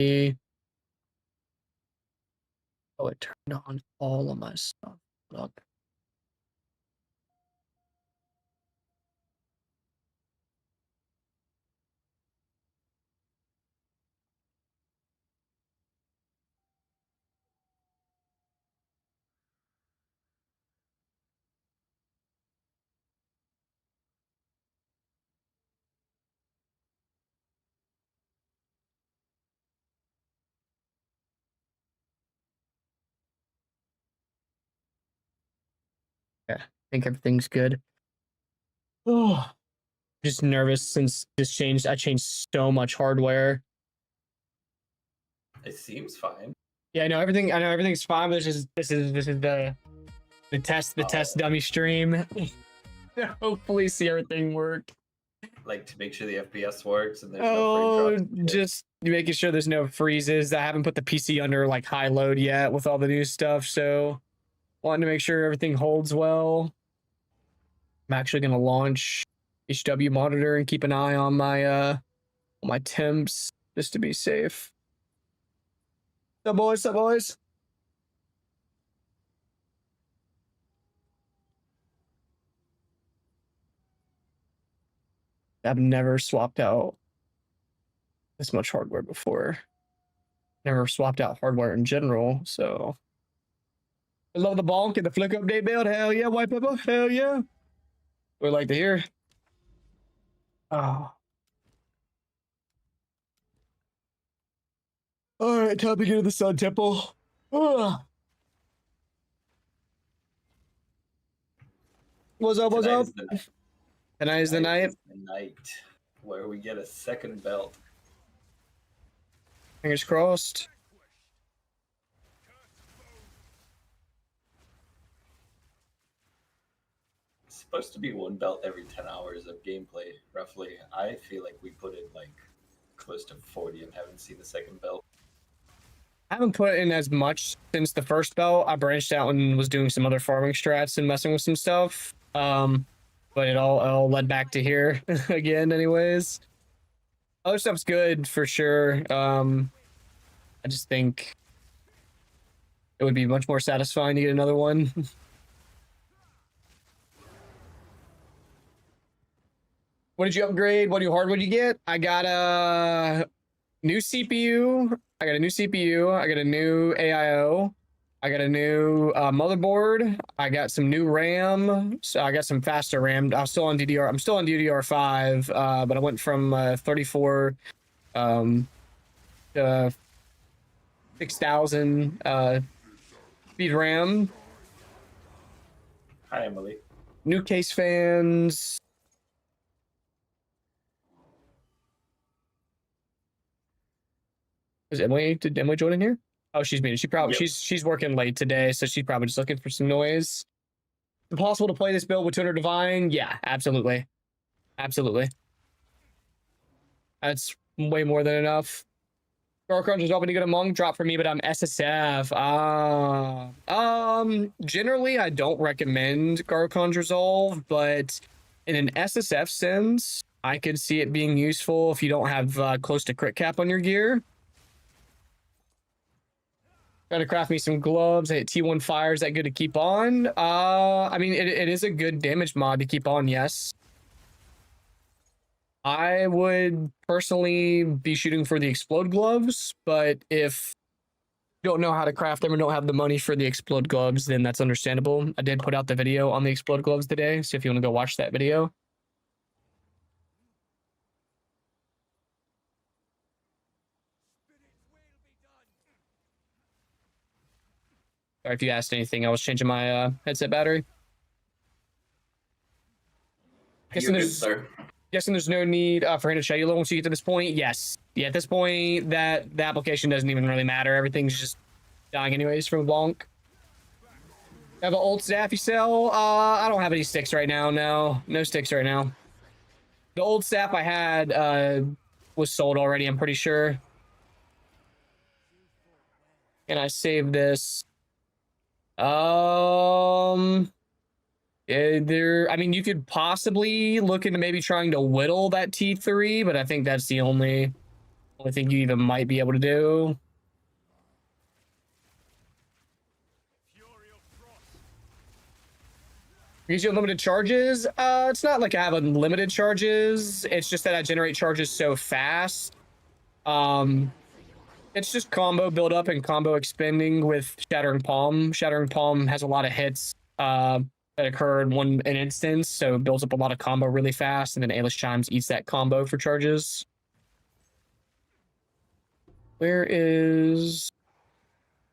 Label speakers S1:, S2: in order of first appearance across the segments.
S1: Oh, it turned on all of my stuff. Look. Yeah, I think everything's good. Oh, just nervous since this changed. I changed so much hardware.
S2: It seems fine.
S1: Yeah, I know everything's fine. But this is the test dummy stream. Hopefully, see everything work.
S2: Like to make sure the FPS works and there's no frame drops.
S1: Just making sure there's no freezes. I haven't put the PC under like high load yet with all the new stuff, so wanting to make sure everything holds well. I'm actually gonna launch HW monitor and keep an eye on my temps just to be safe. Sup boys, sup boys. I've never swapped out this much hardware before. Never swapped out hardware in general, so. I love the bonk and the flick update build. Hell yeah, white pepper. Hell yeah. We'd like to hear. Oh. All right, time to get to the Sun Temple. Oh. What's up? What's up? Tonight is the night.
S2: Where we get a second belt.
S1: Fingers crossed.
S2: It's supposed to be one belt every 10 hours of gameplay, roughly. I feel like we put in like close to 40 and haven't seen the second belt.
S1: I haven't put in as much since the first belt. I branched out and was doing some other farming strats and messing with some stuff. But it all led back to here again anyways. Other stuff's good for sure. I just think it would be much more satisfying to get another one. What did you upgrade? What new hardware did you get? I got a new CPU. I got a new CPU. I got a new AIO. I got a new motherboard. I got some new RAM. So I got some faster RAM. I'm still on DDR5, but I went from 34 to 6,000 speed RAM.
S2: Hi, Emily.
S1: New case fans. Is Emily? Did Emily join in here? Oh, she's muted. She probably she's working late today, so she's probably just looking for some noise. Is it possible to play this build with Tuner Divine? Yeah, absolutely. Absolutely. That's way more than enough. Garl Crunch is hoping to get a Monk drop for me, but I'm SSF. Generally, I don't recommend Garl Crunch Resolve, but in an SSF sense, I could see it being useful if you don't have close to crit cap on your gear. Gotta craft me some gloves. I hit T1 fire. Is that good to keep on? I mean, it is a good damage mod to keep on, yes. I would personally be shooting for the explode gloves, but if you don't know how to craft them or don't have the money for the explode gloves, then that's understandable. I did put out the video on the explode gloves today, so if you want to go watch that video. Sorry if you asked anything. I was changing my headset battery. Guessing there's no need for him to cellular once you get to this point. Yes. Yeah, at this point, the application doesn't even really matter. Everything's just dying anyways from a bonk. Have an old staff you sell? I don't have any sticks right now. No sticks right now. The old staff I had was sold already, I'm pretty sure. And I saved this. I mean, you could possibly look into maybe trying to whittle that T3, but I think that's the only Only thing you even might be able to do. Gives you unlimited charges. It's not like I have unlimited charges. It's just that I generate charges so fast. It's just combo build up and combo expending with Shattering Palm. Shattering Palm has a lot of hits that occur in an instance, so it builds up a lot of combo really fast, and then Aelish Chimes eats that combo for charges. Where is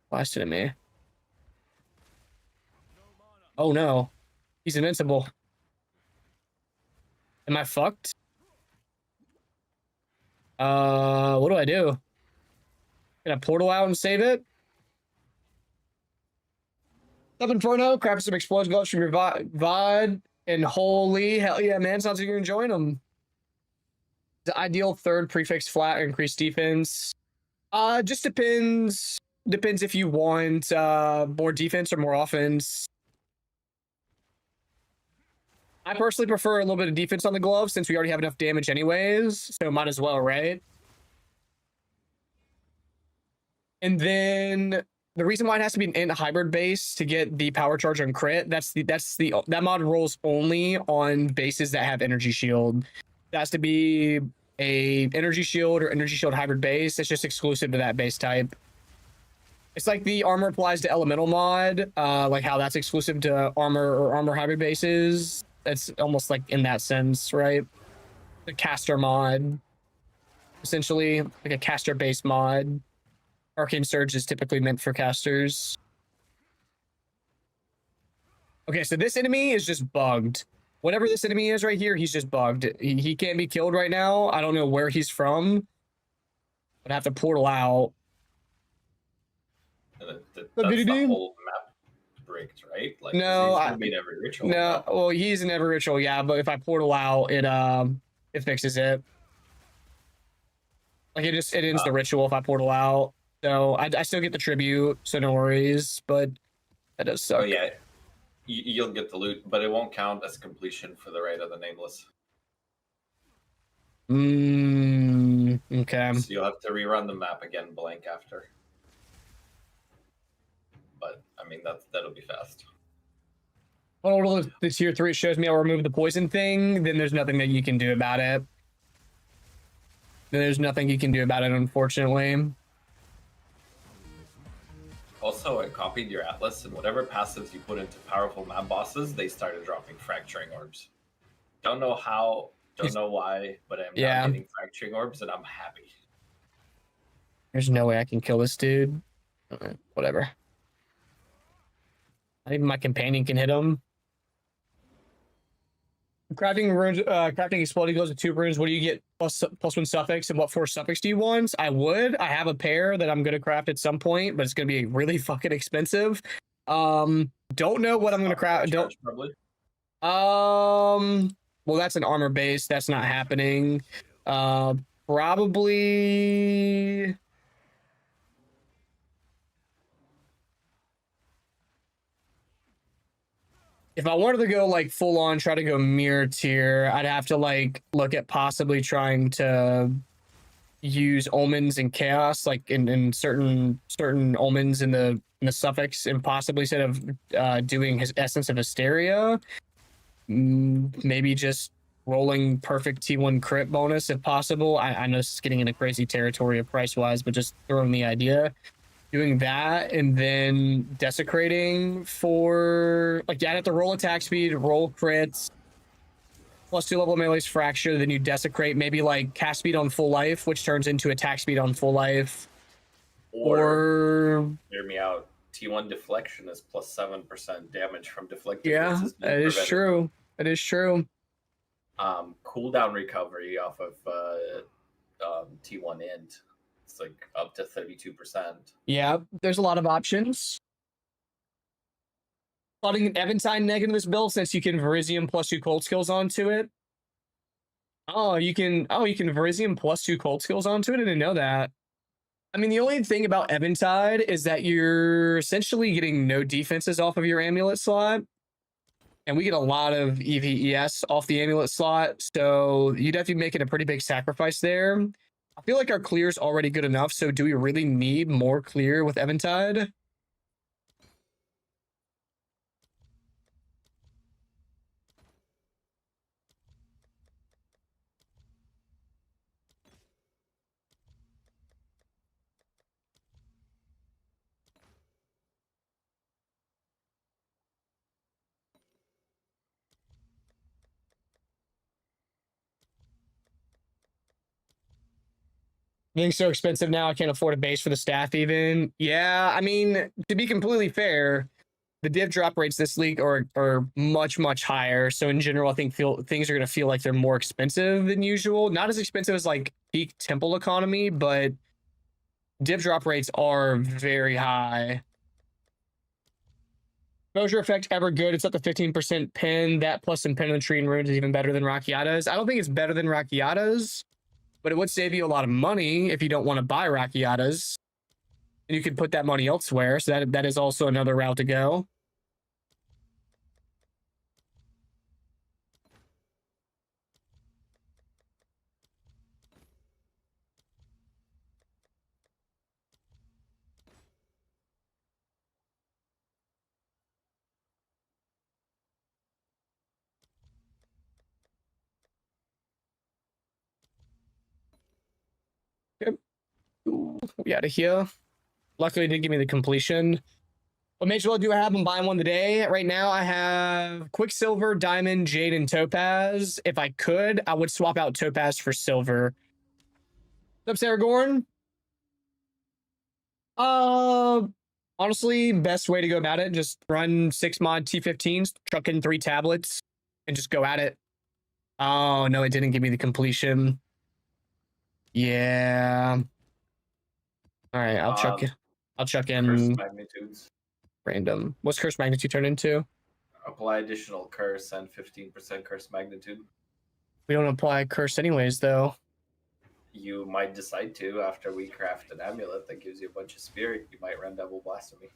S1: last enemy? Oh no, he's invincible. Am I fucked? What do I do? Can I portal out and save it? Up Inferno, craft some explosion gloves from your VOD, and holy hell yeah, man, sounds like you're enjoying them. The ideal third prefix flat or increased defense. Just depends. Depends if you want more defense or more offense. I personally prefer a little bit of defense on the glove since we already have enough damage anyways, so might as well, right? And then the reason why it has to be an int hybrid base to get the power charge on crit, that mod rolls only on bases that have energy shield. It has to be a energy shield or energy shield hybrid base. It's just exclusive to that base type. It's like the armor applies to elemental mod, like how that's exclusive to armor or armor hybrid bases. It's almost like in that sense, right? The caster mod, essentially like a caster base mod. Arcane Surge is typically meant for casters. Okay, so this enemy is just bugged. Whatever this enemy is right here, he's just bugged. He can't be killed right now. I don't know where he's from. I'd have to portal out.
S2: That's the whole map bricked, right? Like,
S1: no,
S2: I made every ritual.
S1: No, well, he's in every ritual, yeah. But if I portal out, it fixes it. Like it ends the ritual if I portal out. So I still get the tribute, so no worries. But that does suck.
S2: Oh yeah, you'll get the loot, but it won't count as completion for the Rite of the Nameless.
S1: Okay.
S2: So you'll have to rerun the map again blank after. But I mean that'll be fast.
S1: Well, the tier 3 shows me I'll remove the poison thing, then there's nothing that you can do about it. Unfortunately.
S2: Also, I copied your atlas, and whatever passives you put into powerful map bosses, they started dropping fracturing orbs. Don't know how, don't know why, but I'm now getting fracturing orbs, and I'm happy.
S1: There's no way I can kill this dude. Whatever. Not even my companion can hit him. Crafting runes, crafting exploding goes with 2 runes. What do you get? Plus 1 suffix, and what 4 suffix do you want? I have a pair that I'm gonna craft at some point, but it's gonna be really fucking expensive. Don't know what I'm gonna craft.
S2: Probably.
S1: Well, that's an armor base. That's not happening. Probably. If I wanted to go like full on, try to go mirror tier, I'd have to like look at possibly trying to use omens and chaos, like in certain omens in the suffix, and possibly instead of doing his essence of hysteria, maybe just rolling perfect T1 crit bonus if possible. I know this is getting into crazy territory of price wise, but just throwing the idea. Doing that and then desecrating for like I'd have to roll attack speed, roll crits, plus 2 level melee's fracture, then you desecrate, maybe like cast speed on full life, which turns into attack speed on full life. Or
S2: hear me out. T1 deflection is plus 7% damage from deflected.
S1: Yeah, that is true. That is true.
S2: Cooldown recovery off of T1 end. It's like up to 32%.
S1: Yeah, there's a lot of options. Plotting an Eventide negative this build since you can Verizium plus 2 cold skills onto it. You can Verizium plus 2 cold skills onto it. I didn't know that. I mean, the only thing about Eventide is that you're essentially getting no defenses off of your amulet slot. And we get a lot of EVES off the amulet slot. So you'd have to be making a pretty big sacrifice there. I feel like our clear is already good enough, so do we really need more clear with Eventide? Being so expensive now, I can't afford a base for the staff even. Yeah, I mean, to be completely fair, the div drop rates this league are much, much higher. So in general, I think things are going to feel like they're more expensive than usual. Not as expensive as like peak temple economy, but div drop rates are very high. Exposure effect ever good. It's up to 15% pin. That plus some penetry and runes is even better than Racciata's. I don't think it's better than Racciata's, but it would save you a lot of money if you don't want to buy Racciata's. And you could put that money elsewhere. So that is also another route to go. Okay. Ooh, we out of here. Luckily, it didn't give me the completion. What major do I have? I'm buying one today. Right now, I have Quicksilver, Diamond, Jade, and Topaz. If I could, I would swap out Topaz for Silver. What's up, Saragorn? Honestly, best way to go about it, just run 6 mod T15s, chuck in 3 tablets, and just go at it. Oh, no, it didn't give me the completion. Yeah. All right, I'll chuck in
S2: curse magnitudes.
S1: Random. What's curse magnitude turn into?
S2: Apply additional curse and 15% curse magnitude.
S1: We don't apply curse anyways, though.
S2: You might decide to after we craft an amulet that gives you a bunch of spirit. You might run double blasphemy.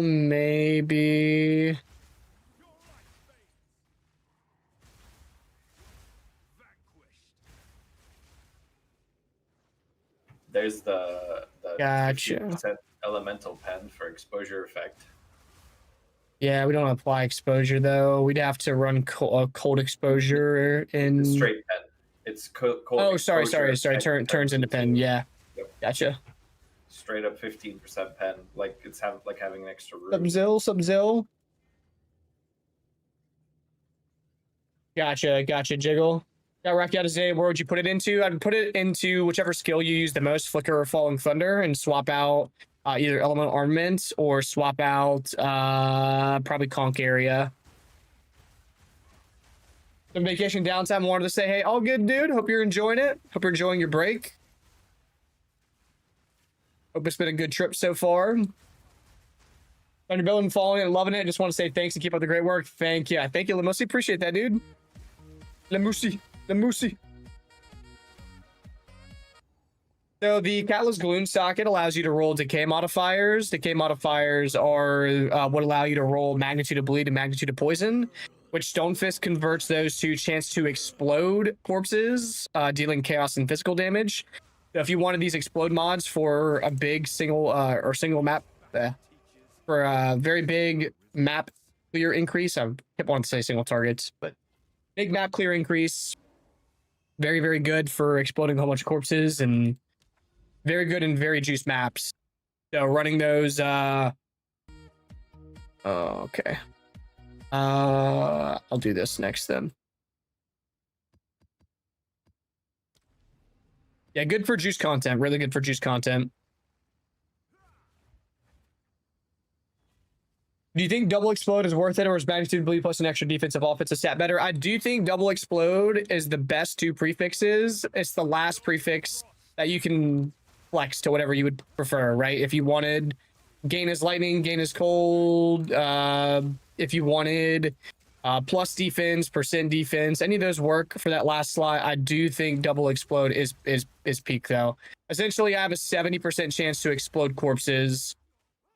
S1: Maybe.
S2: There's the
S1: gotcha
S2: 50% elemental pen for exposure effect.
S1: Yeah, we don't apply exposure though. We'd have to run cold exposure in
S2: straight pen. It's cold.
S1: Oh, sorry. Turns into pen. Yeah,
S2: yep.
S1: Gotcha.
S2: Straight up 15% pen, like it's having an extra room.
S1: Sub-Zil. Gotcha, Jiggle. Got racked out of Zay. Where would you put it into? I'd put it into whichever skill you use the most, Flicker or Falling Thunder, and swap out either Elemental Armament or swap out probably Conch Area. Some vacation downtime. Wanted to say, hey, all good, dude. Hope you're enjoying it. Hope you're enjoying your break. Hope it's been a good trip so far. Thunder building, following, and loving it. Just want to say thanks and keep up the great work. Thank you, Lamusi. Appreciate that, dude. Lamusi. So the Catalyst Gloom socket allows you to roll decay modifiers. Decay modifiers are what allow you to roll Magnitude of Bleed and Magnitude of Poison, which Stonefist converts those to chance to explode corpses, dealing chaos and physical damage. So if you wanted these explode mods for a big single map, for a very big map clear increase, I kept wanting to say single targets, but big map clear increase, very, very good for exploding a whole bunch of corpses and very good in very juiced maps. So running those, okay. I'll do this next then. Yeah, good for juice content. Really good for juice content. Do you think double explode is worth it, or is magnitude bleed plus an extra defensive offensive stat better? I do think double explode is the best 2 prefixes. It's the last prefix that you can flex to whatever you would prefer, right? If you wanted gain is lightning, gain is cold, if you wanted plus defense, percent defense, any of those work for that last slot. I do think double explode is peak though. Essentially, I have a 70% chance to explode corpses,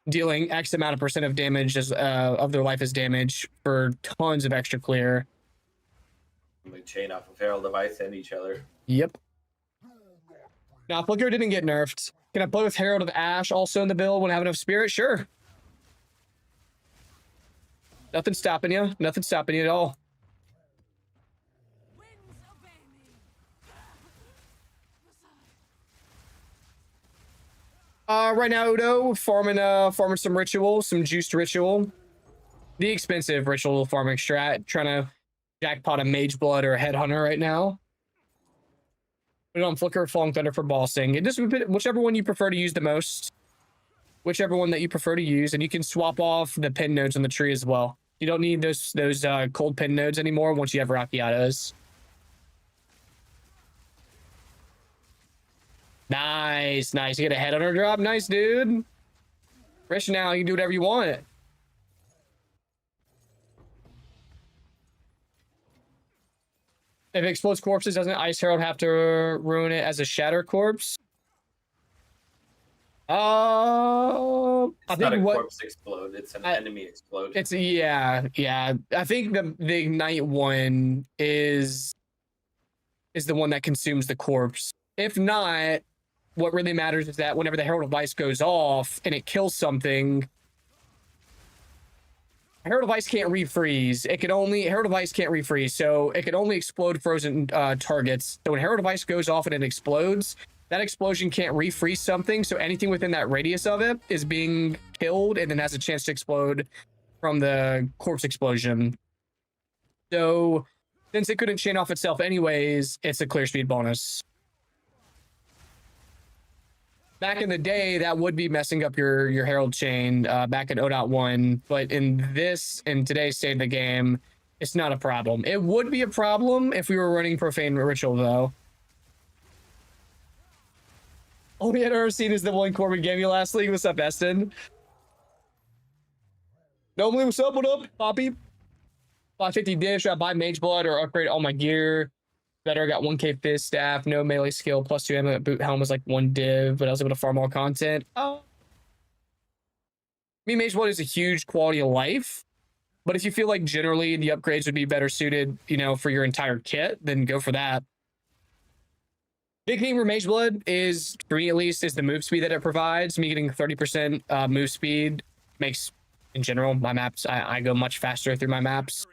S1: dealing X amount of percent of damage as of their life as damage for tons of extra clear.
S2: We chain off a feral device and each other.
S1: Yep. Now, Flicker didn't get nerfed. Can I play with Herald of Ash also in the build when I have enough spirit? Sure. Nothing's stopping you. Nothing's stopping you at all. Right now, Udo, farming some ritual, some juiced ritual. The expensive ritual farming strat. Trying to jackpot a mage blood or a headhunter right now. Put it on Flicker or Falling Thunder for bossing. It just whichever one you prefer to use the most. Whichever one that you prefer to use, and you can swap off the pin nodes on the tree as well. You don't need those cold pin nodes anymore once you have Rockiatos. Nice, nice. You get a headhunter drop. Nice, dude. Rich now, you can do whatever you want. If it explodes corpses, doesn't Ice Herald have to ruin it as a shatter corpse?
S2: It's not a corpse explode, it's an enemy explode.
S1: It's yeah. I think the ignite one is the one that consumes the corpse. If not, what really matters is that whenever the Herald of Ice goes off and it kills something, Herald of Ice can't refreeze. Herald of Ice can't refreeze, so it can only explode frozen targets. So when Herald of Ice goes off and it explodes, that explosion can't refreeze something, so anything within that radius of it is being killed and then has a chance to explode from the corpse explosion. So since it couldn't chain off itself anyways, it's a clear speed bonus. Back in the day, that would be messing up your Herald chain back in 0.1, but in today's state of the game, it's not a problem. It would be a problem if we were running Profane Ritual, though. Only I'd ever seen is the one Corbin gave you last league. What's up, Eston? Normally, what's up? What up, Poppy? 550 dish. I buy Mage Blood or upgrade all my gear. Better, I got 1k fist staff, no melee skill, plus 2 ammo. Boot helm was like 1 div, but I was able to farm all content. Oh. I mean, Mage Blood is a huge quality of life, but if you feel like generally the upgrades would be better suited, for your entire kit, then go for that. Big thing for Mage Blood is, for me at least, is the move speed that it provides. Me getting 30% move speed makes, in general, my maps, I go much faster through my maps.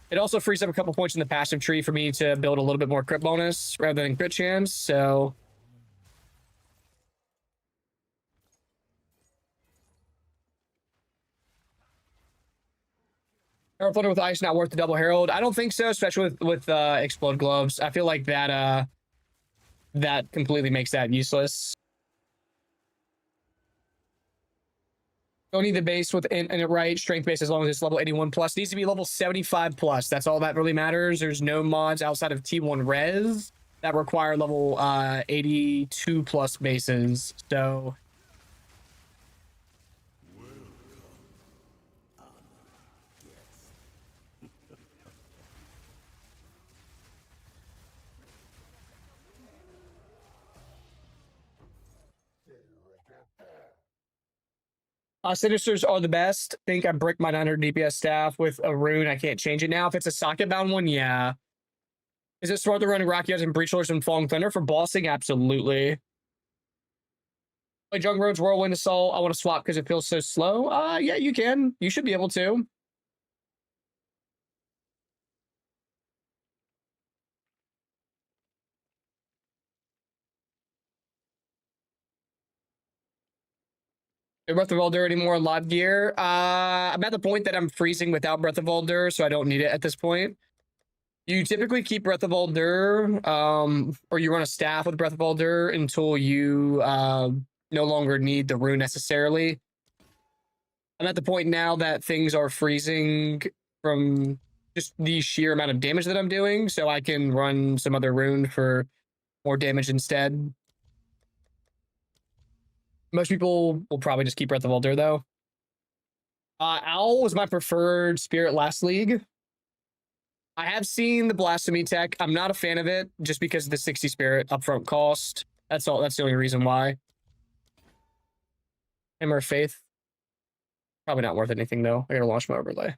S1: It also frees up a couple points in the passive tree for me to build a little bit more crit bonus rather than crit chance, so... Herald Thunder with Ice not worth the double Herald. I don't think so, especially with Explode Gloves. I feel like that completely makes that useless. Don't need the base in it right. Strength base as long as it's level 81 plus. Needs to be level 75 plus. That's all that really matters. There's no mods outside of T1 Res that require level 82 plus bases. So... Sinisters are the best. Think I brick my 900 DPS staff with a rune. I can't change it now. If it's a socket bound one, yeah. Is it smart to run Rockias and Breachlords and Falling Thunder for bossing? Absolutely. Play Junk Roads, Whirlwind Assault. I want to swap because it feels so slow. Yeah, you can. You should be able to. Breath of Elder anymore in live gear. I'm at the point that I'm freezing without Breath of Elder, so I don't need it at this point. You typically keep Breath of Elder, or you run a staff with Breath of Elder until you no longer need the rune necessarily. I'm at the point now that things are freezing from just the sheer amount of damage that I'm doing, so I can run some other rune for more damage instead. Most people will probably just keep Breath of Elder, though. Owl was my preferred spirit last league. I have seen the Blasphemy tech. I'm not a fan of it, just because of the 60 spirit upfront cost. That's all. That's the only reason why. Hammer of Faith. Probably not worth anything, though. I gotta launch my overlay.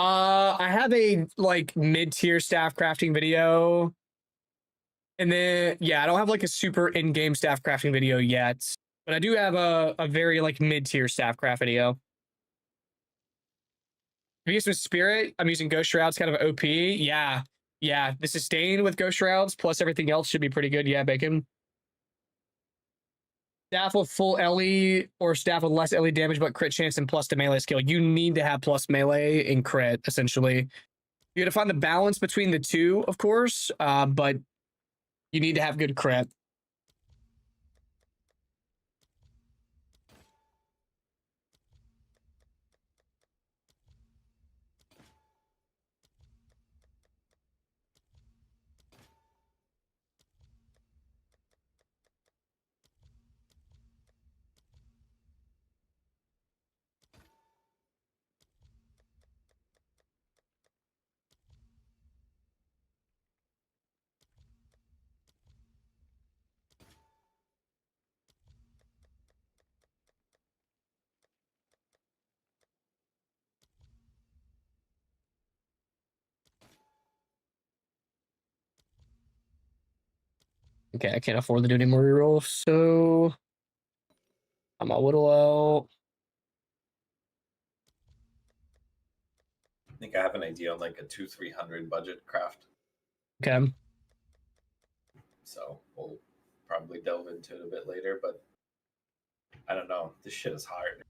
S1: I have a like mid-tier staff crafting video. And then yeah, I don't have like a super in-game staff crafting video yet. But I do have a very like mid-tier staff craft video. If you use some spirit, I'm using Ghost Shrouds kind of OP. Yeah. Yeah. The sustain with Ghost Shrouds plus everything else should be pretty good. Yeah, Bacon. Staff with full LE or staff with less LE damage but crit chance and plus to melee skill. You need to have plus melee and crit, essentially. You gotta find the balance between the two, of course, but you need to have good crit. Okay, I can't afford to do any more rerolls, so I'm gonna whittle out.
S2: I think I have an idea on like a 200-300 budget craft.
S1: Okay.
S2: So we'll probably delve into it a bit later, but I don't know. This shit is hard.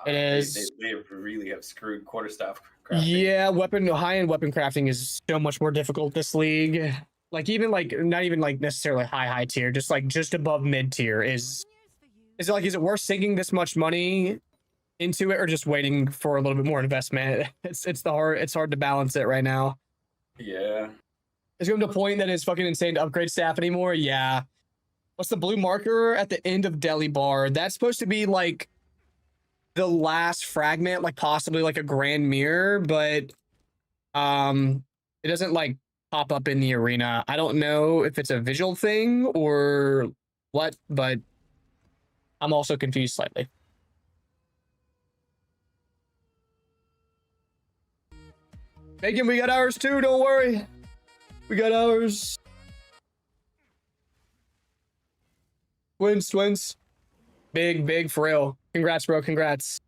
S1: It is.
S2: They really have screwed quarterstaff crafting.
S1: Yeah, high-end weapon crafting is so much more difficult this league. Like even like not even like necessarily high tier, just like just above mid tier is it worth sinking this much money into it or just waiting for a little bit more investment? It's hard to balance it right now.
S2: Yeah.
S1: It's going to a point that it's fucking insane to upgrade staff anymore. Yeah. What's the blue marker at the end of Deli Bar? That's supposed to be like the last fragment, like possibly like a grand mirror, but it doesn't like pop up in the arena. I don't know if it's a visual thing or what, but I'm also confused slightly. Bacon, we got ours too, don't worry. We got ours. Twins. Big for real. Congrats, bro. Congrats.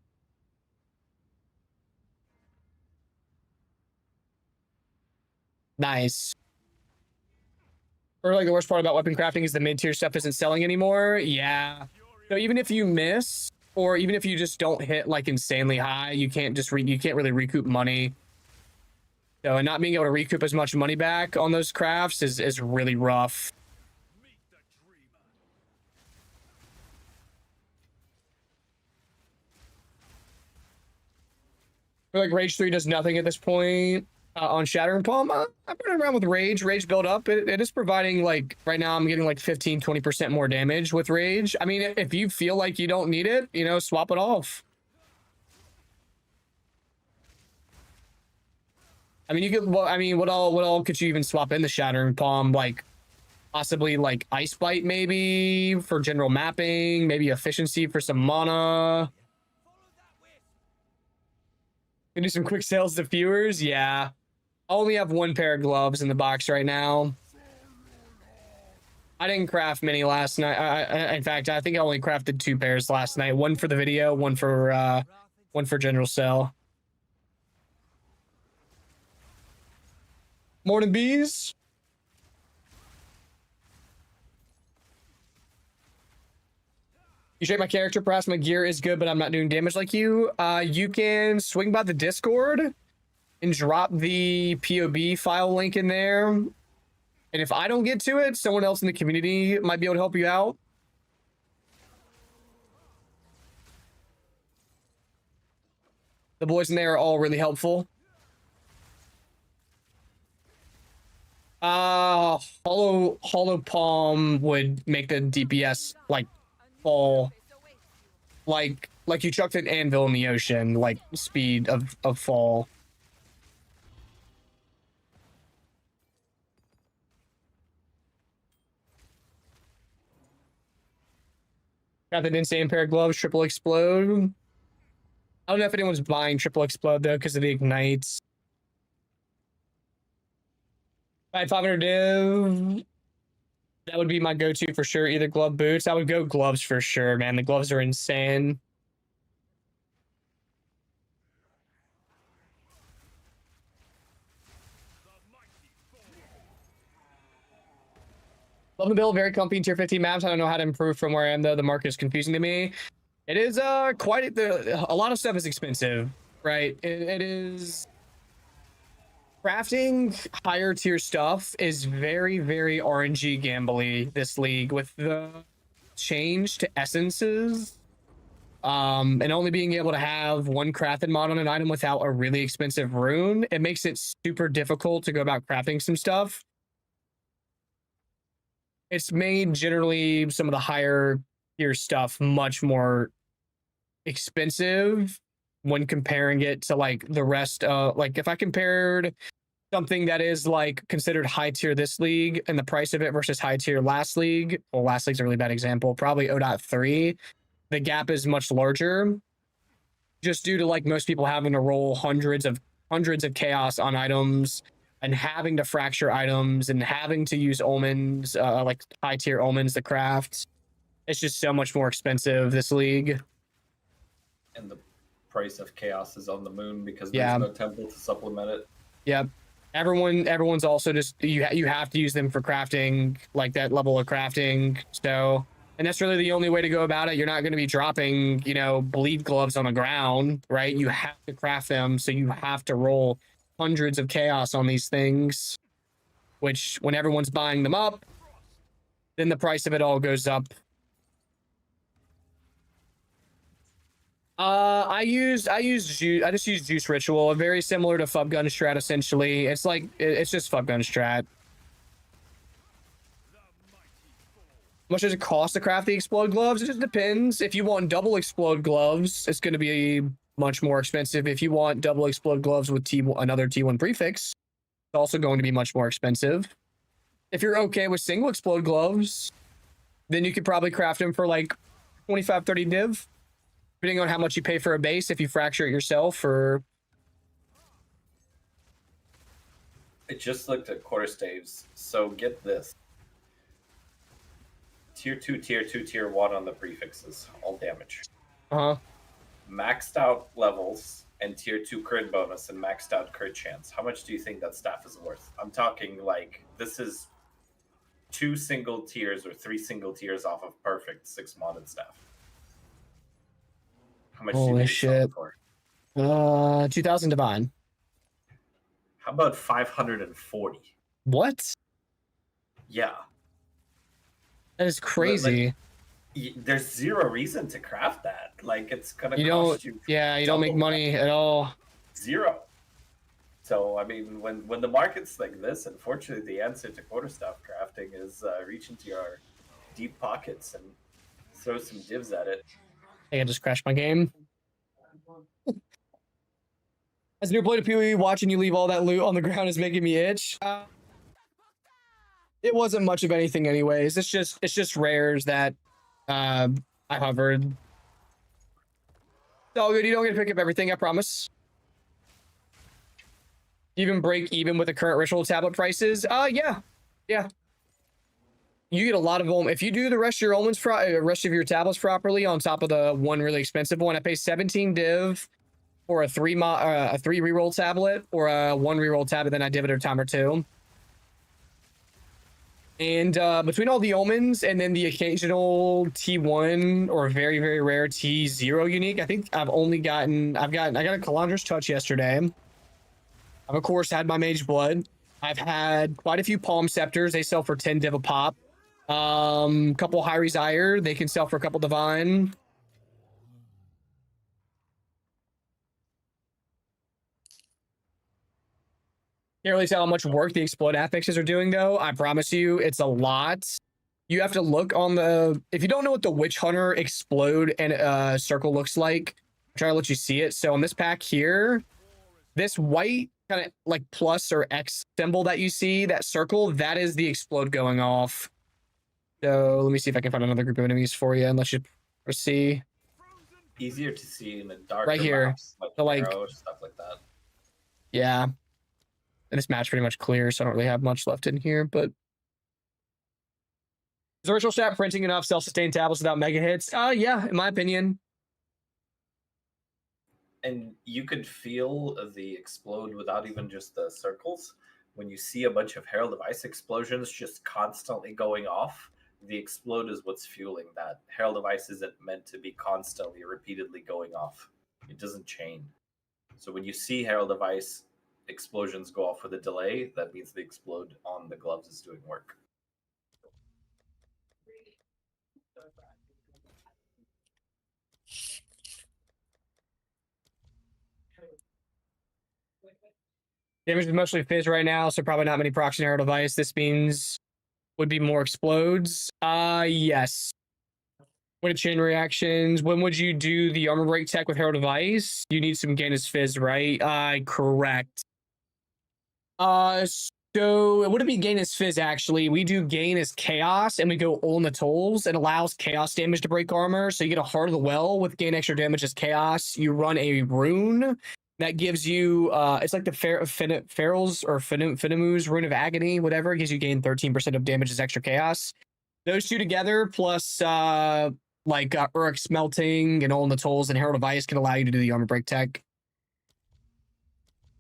S1: Nice. Or like the worst part about weapon crafting is the mid-tier stuff isn't selling anymore. Yeah. So even if you miss, or even if you just don't hit like insanely high, you can't really recoup money. So and not being able to recoup as much money back on those crafts is really rough. I feel like Rage 3 does nothing at this point on Shatter and Palm. I'm running around with Rage. Rage build up. It is providing like right now I'm getting like 15-20% more damage with Rage. I mean, if you feel like you don't need it, you know, swap it off. I mean, you could. Well, I mean, what all could you even swap in the Shattering Palm? Like, possibly like Ice Bite, maybe for general mapping. Maybe efficiency for some mana. Can do some quick sales to viewers. Yeah, I only have one pair of gloves in the box right now. I didn't craft many last night. In fact, I think I only crafted 2 pairs last night. One for the video, one for general sell. Morning, bees. You shape my character. Perhaps my gear is good, but I'm not doing damage like you. You can swing by the Discord and drop the POB file link in there. And if I don't get to it, someone else in the community might be able to help you out. The boys in there are all really helpful. Hollow Palm would make the DPS like fall like you chucked an anvil in the ocean, like speed of fall. Got an insane pair of gloves, triple explode. I don't know if anyone's buying triple explode though because of the ignites. Alright, 500 div. That would be my go-to for sure. Either glove boots. I would go gloves for sure, man. The gloves are insane. Love the build, very comfy in tier 15 maps. I don't know how to improve from where I am though. The market is confusing to me. It is quite a lot of stuff is expensive, right? It is. Crafting higher tier stuff is very, very RNG gambly this league with the change to essences. And only being able to have one crafted mod on an item without a really expensive rune, it makes it super difficult to go about crafting some stuff. It's made generally some of the higher tier stuff much more expensive when comparing it to like the rest of like if I compared something that is like considered high tier this league and the price of it versus high tier last league, well, last league's a really bad example, probably 0.3, the gap is much larger just due to like most people having to roll hundreds of chaos on items and having to fracture items and having to use omens, like high tier omens to craft. It's just so much more expensive this league.
S2: And the price of chaos is on the moon because there's no temple to supplement it.
S1: Yep. Everyone's also just you have to use them for crafting, like that level of crafting. So, and that's really the only way to go about it. You're not going to be dropping, you know, bleed gloves on the ground, right? You have to craft them, so you have to roll hundreds of chaos on these things, which when everyone's buying them up, then the price of it all goes up. I just use Juice Ritual, very similar to Fub Gun Strat essentially. It's like it's just Fub Gun Strat. How much does it cost to craft the explode gloves? It just depends. If you want double explode gloves, it's going to be much more expensive. If you want double explode gloves with another T1 prefix, it's also going to be much more expensive. If you're okay with single explode gloves, then you could probably craft them for like 25-30 div. Depending on how much you pay for a base, if you fracture it yourself, or...
S2: I just looked at quarter staves, so get this. Tier 2, Tier 2, Tier 1 on the prefixes, all damage.
S1: Uh-huh.
S2: Maxed out levels and Tier 2 crit bonus and maxed out crit chance. How much do you think that staff is worth? I'm talking like, this is 2 single tiers or 3 single tiers off of perfect 6 modded staff. How much
S1: Holy
S2: do you
S1: shit.
S2: For?
S1: 2,000 divine.
S2: How about 540?
S1: What?
S2: Yeah.
S1: That is crazy.
S2: Like, there's zero reason to craft that. Like, it's gonna cost you.
S1: Yeah, you don't make money at all.
S2: Zero. So I mean, when the market's like this, unfortunately, the answer to quarterstaff crafting is reach into your deep pockets and throw some divs at it.
S1: I think I just crashed my game. As a new player to PoE, watching you leave all that loot on the ground is making me itch. It wasn't much of anything anyways. It's just rares that I hovered. It's all good. You don't get to pick up everything, I promise. Even break even with the current ritual tablet prices. Yeah. You get a lot of them if you do the rest of your omens rest of your tablets properly on top of the one really expensive one. I pay 17 div for a 3 reroll tablet or a 1 reroll tablet, then I div it a time or 2. And between all the omens and then the occasional T1 or very, very rare T0 unique, I think I got a Calandra's Touch yesterday. I've of course had my Mage Blood. I've had quite a few Palm Scepters. They sell for 10 div a pop. Couple High Resire. They can sell for a couple Divine. Can't really tell how much work the Explode affixes are doing though. I promise you, it's a lot. You have to look on the... If you don't know what the Witch Hunter Explode and circle looks like, I'm trying to let you see it. So on this pack here, this white kind of like plus or X symbol that you see, that circle, that is the Explode going off. So let me see if I can find another group of enemies for you and let you see.
S2: easier to see in the darker
S1: right here.
S2: maps, like
S1: So,
S2: Arrow, stuff like that.
S1: Yeah. And this map's pretty much clear, so I don't really have much left in here, but is Virtual Strap printing enough self-sustained tablets without mega hits? Yeah, in my opinion.
S2: And you could feel the explode without even just the circles. When you see a bunch of Herald of Ice explosions just constantly going off, the explode is what's fueling that. Herald of Ice isn't meant to be constantly, repeatedly going off. It doesn't chain. So when you see Herald of Ice explosions go off with a delay, that means the explode on the gloves is doing work.
S1: Damage is mostly fizz right now, so probably not many procs in Herald of Ice. This means would be more explodes. Yes. What are chain reactions? When would you do the armor break tech with Herald of Ice? You need some Gainus Fizz, right? Correct. So it wouldn't be Gainus Fizz, actually. We do Gain as Chaos, and we go on the tolls. It allows Chaos damage to break armor, so you get a Heart of the Well with Gain extra damage as Chaos. You run a rune that gives you, it's like the Feral's or Finimu's Rune of Agony, whatever. It gives you gain 13% of damage as extra Chaos. Those two together, plus Uruk Smelting and all in the tolls and Herald of Ice can allow you to do the armor break tech.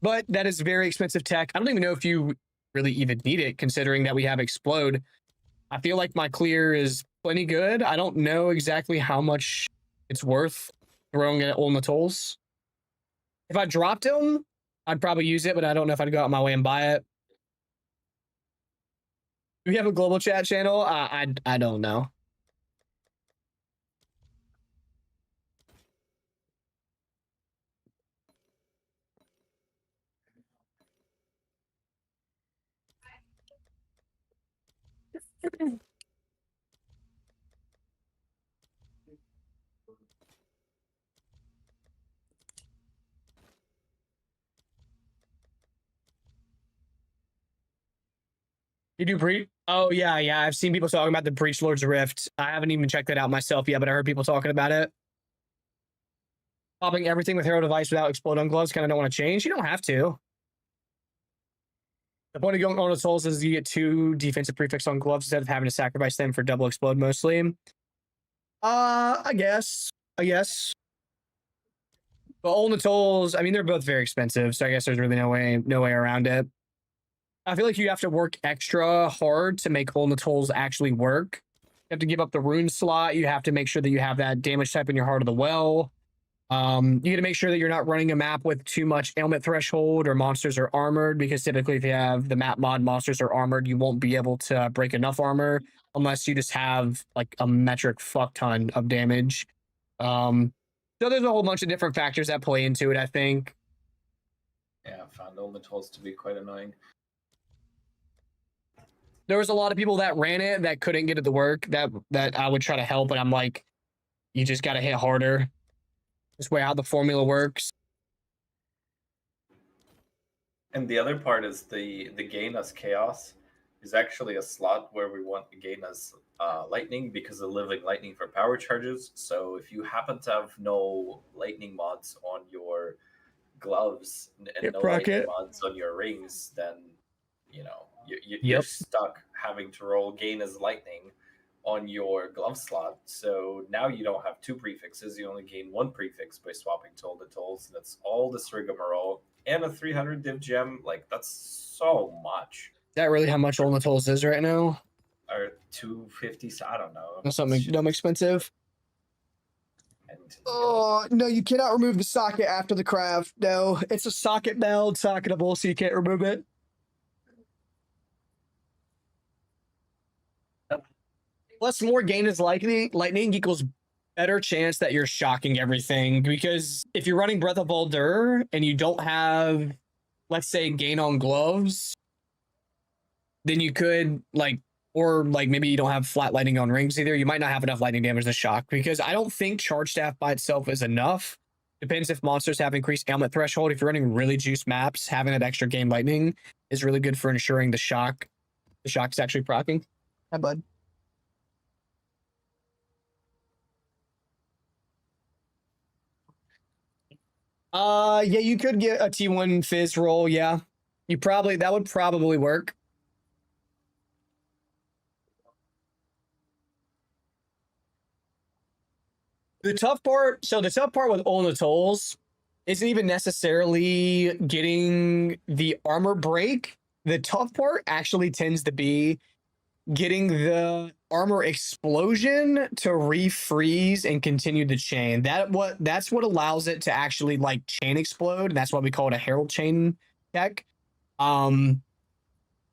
S1: But that is very expensive tech. I don't even know if you really even need it, considering that we have Explode. I feel like my clear is plenty good. I don't know exactly how much it's worth throwing it all in the tolls. If I dropped him, I'd probably use it, but I don't know if I'd go out my way and buy it. Do we have a global chat channel? I don't know. You do Breach? Oh, yeah. I've seen people talking about the Breach Lord's Rift. I haven't even checked that out myself yet, but I heard people talking about it. Popping everything with Herald of Ice without Explode on gloves, kind of don't want to change. You don't have to. The point of going on the souls is you get 2 defensive prefix on gloves instead of having to sacrifice them for double explode mostly. I guess. But all the tolls, I mean, they're both very expensive, so I guess there's really no way around it. I feel like you have to work extra hard to make all the tolls actually work. You have to give up the rune slot. You have to make sure that you have that damage type in your Heart of the Well. You got to make sure that you're not running a map with too much ailment threshold or monsters are armored, because typically if you have the map mod monsters are armored, you won't be able to break enough armor unless you just have like a metric fuck ton of damage. So there's a whole bunch of different factors that play into it, I think.
S2: Yeah, I found all the tolls to be quite annoying.
S1: There was a lot of people that ran it that couldn't get it to work, that I would try to help, but I'm like, you just got to hit harder. This way how the formula works.
S2: And the other part is the gain as Chaos is actually a slot where we want the gain as lightning, because of living lightning for power charges. So if you happen to have no lightning mods on your gloves and no lightning mods on your rings, then you're stuck having to roll gain as lightning on your glove slot. So now you don't have 2 prefixes, you only gain 1 prefix by swapping toll to tolls, and it's all this rigmarole and a 300 div gem. Like, that's so much.
S1: Is that really how much all the tolls is right now?
S2: Or 250, I don't know.
S1: That's something dumb expensive. And, no, you cannot remove the socket after the craft. No, it's a socket meld, socketable, so you can't remove it. Plus, more gain is lightning equals better chance that you're shocking everything, because if you're running Breath of Baldur and you don't have, let's say, gain on gloves, then you could or maybe you don't have flat lightning on rings either. You might not have enough lightning damage to shock, because I don't think Charge Staff by itself is enough. Depends if monsters have increased ailment threshold. If you're running really juiced maps, having that extra gain lightning is really good for ensuring the shock is actually proccing. Hi, bud. Yeah, you could get a T1 Fizz roll. Yeah, that would probably work. The tough part with Olnatol's isn't even necessarily getting the armor break. The tough part actually tends to be getting the armor explosion to refreeze and continue the chain. That's what allows it to actually like chain explode. And that's why we call it a Herald chain tech.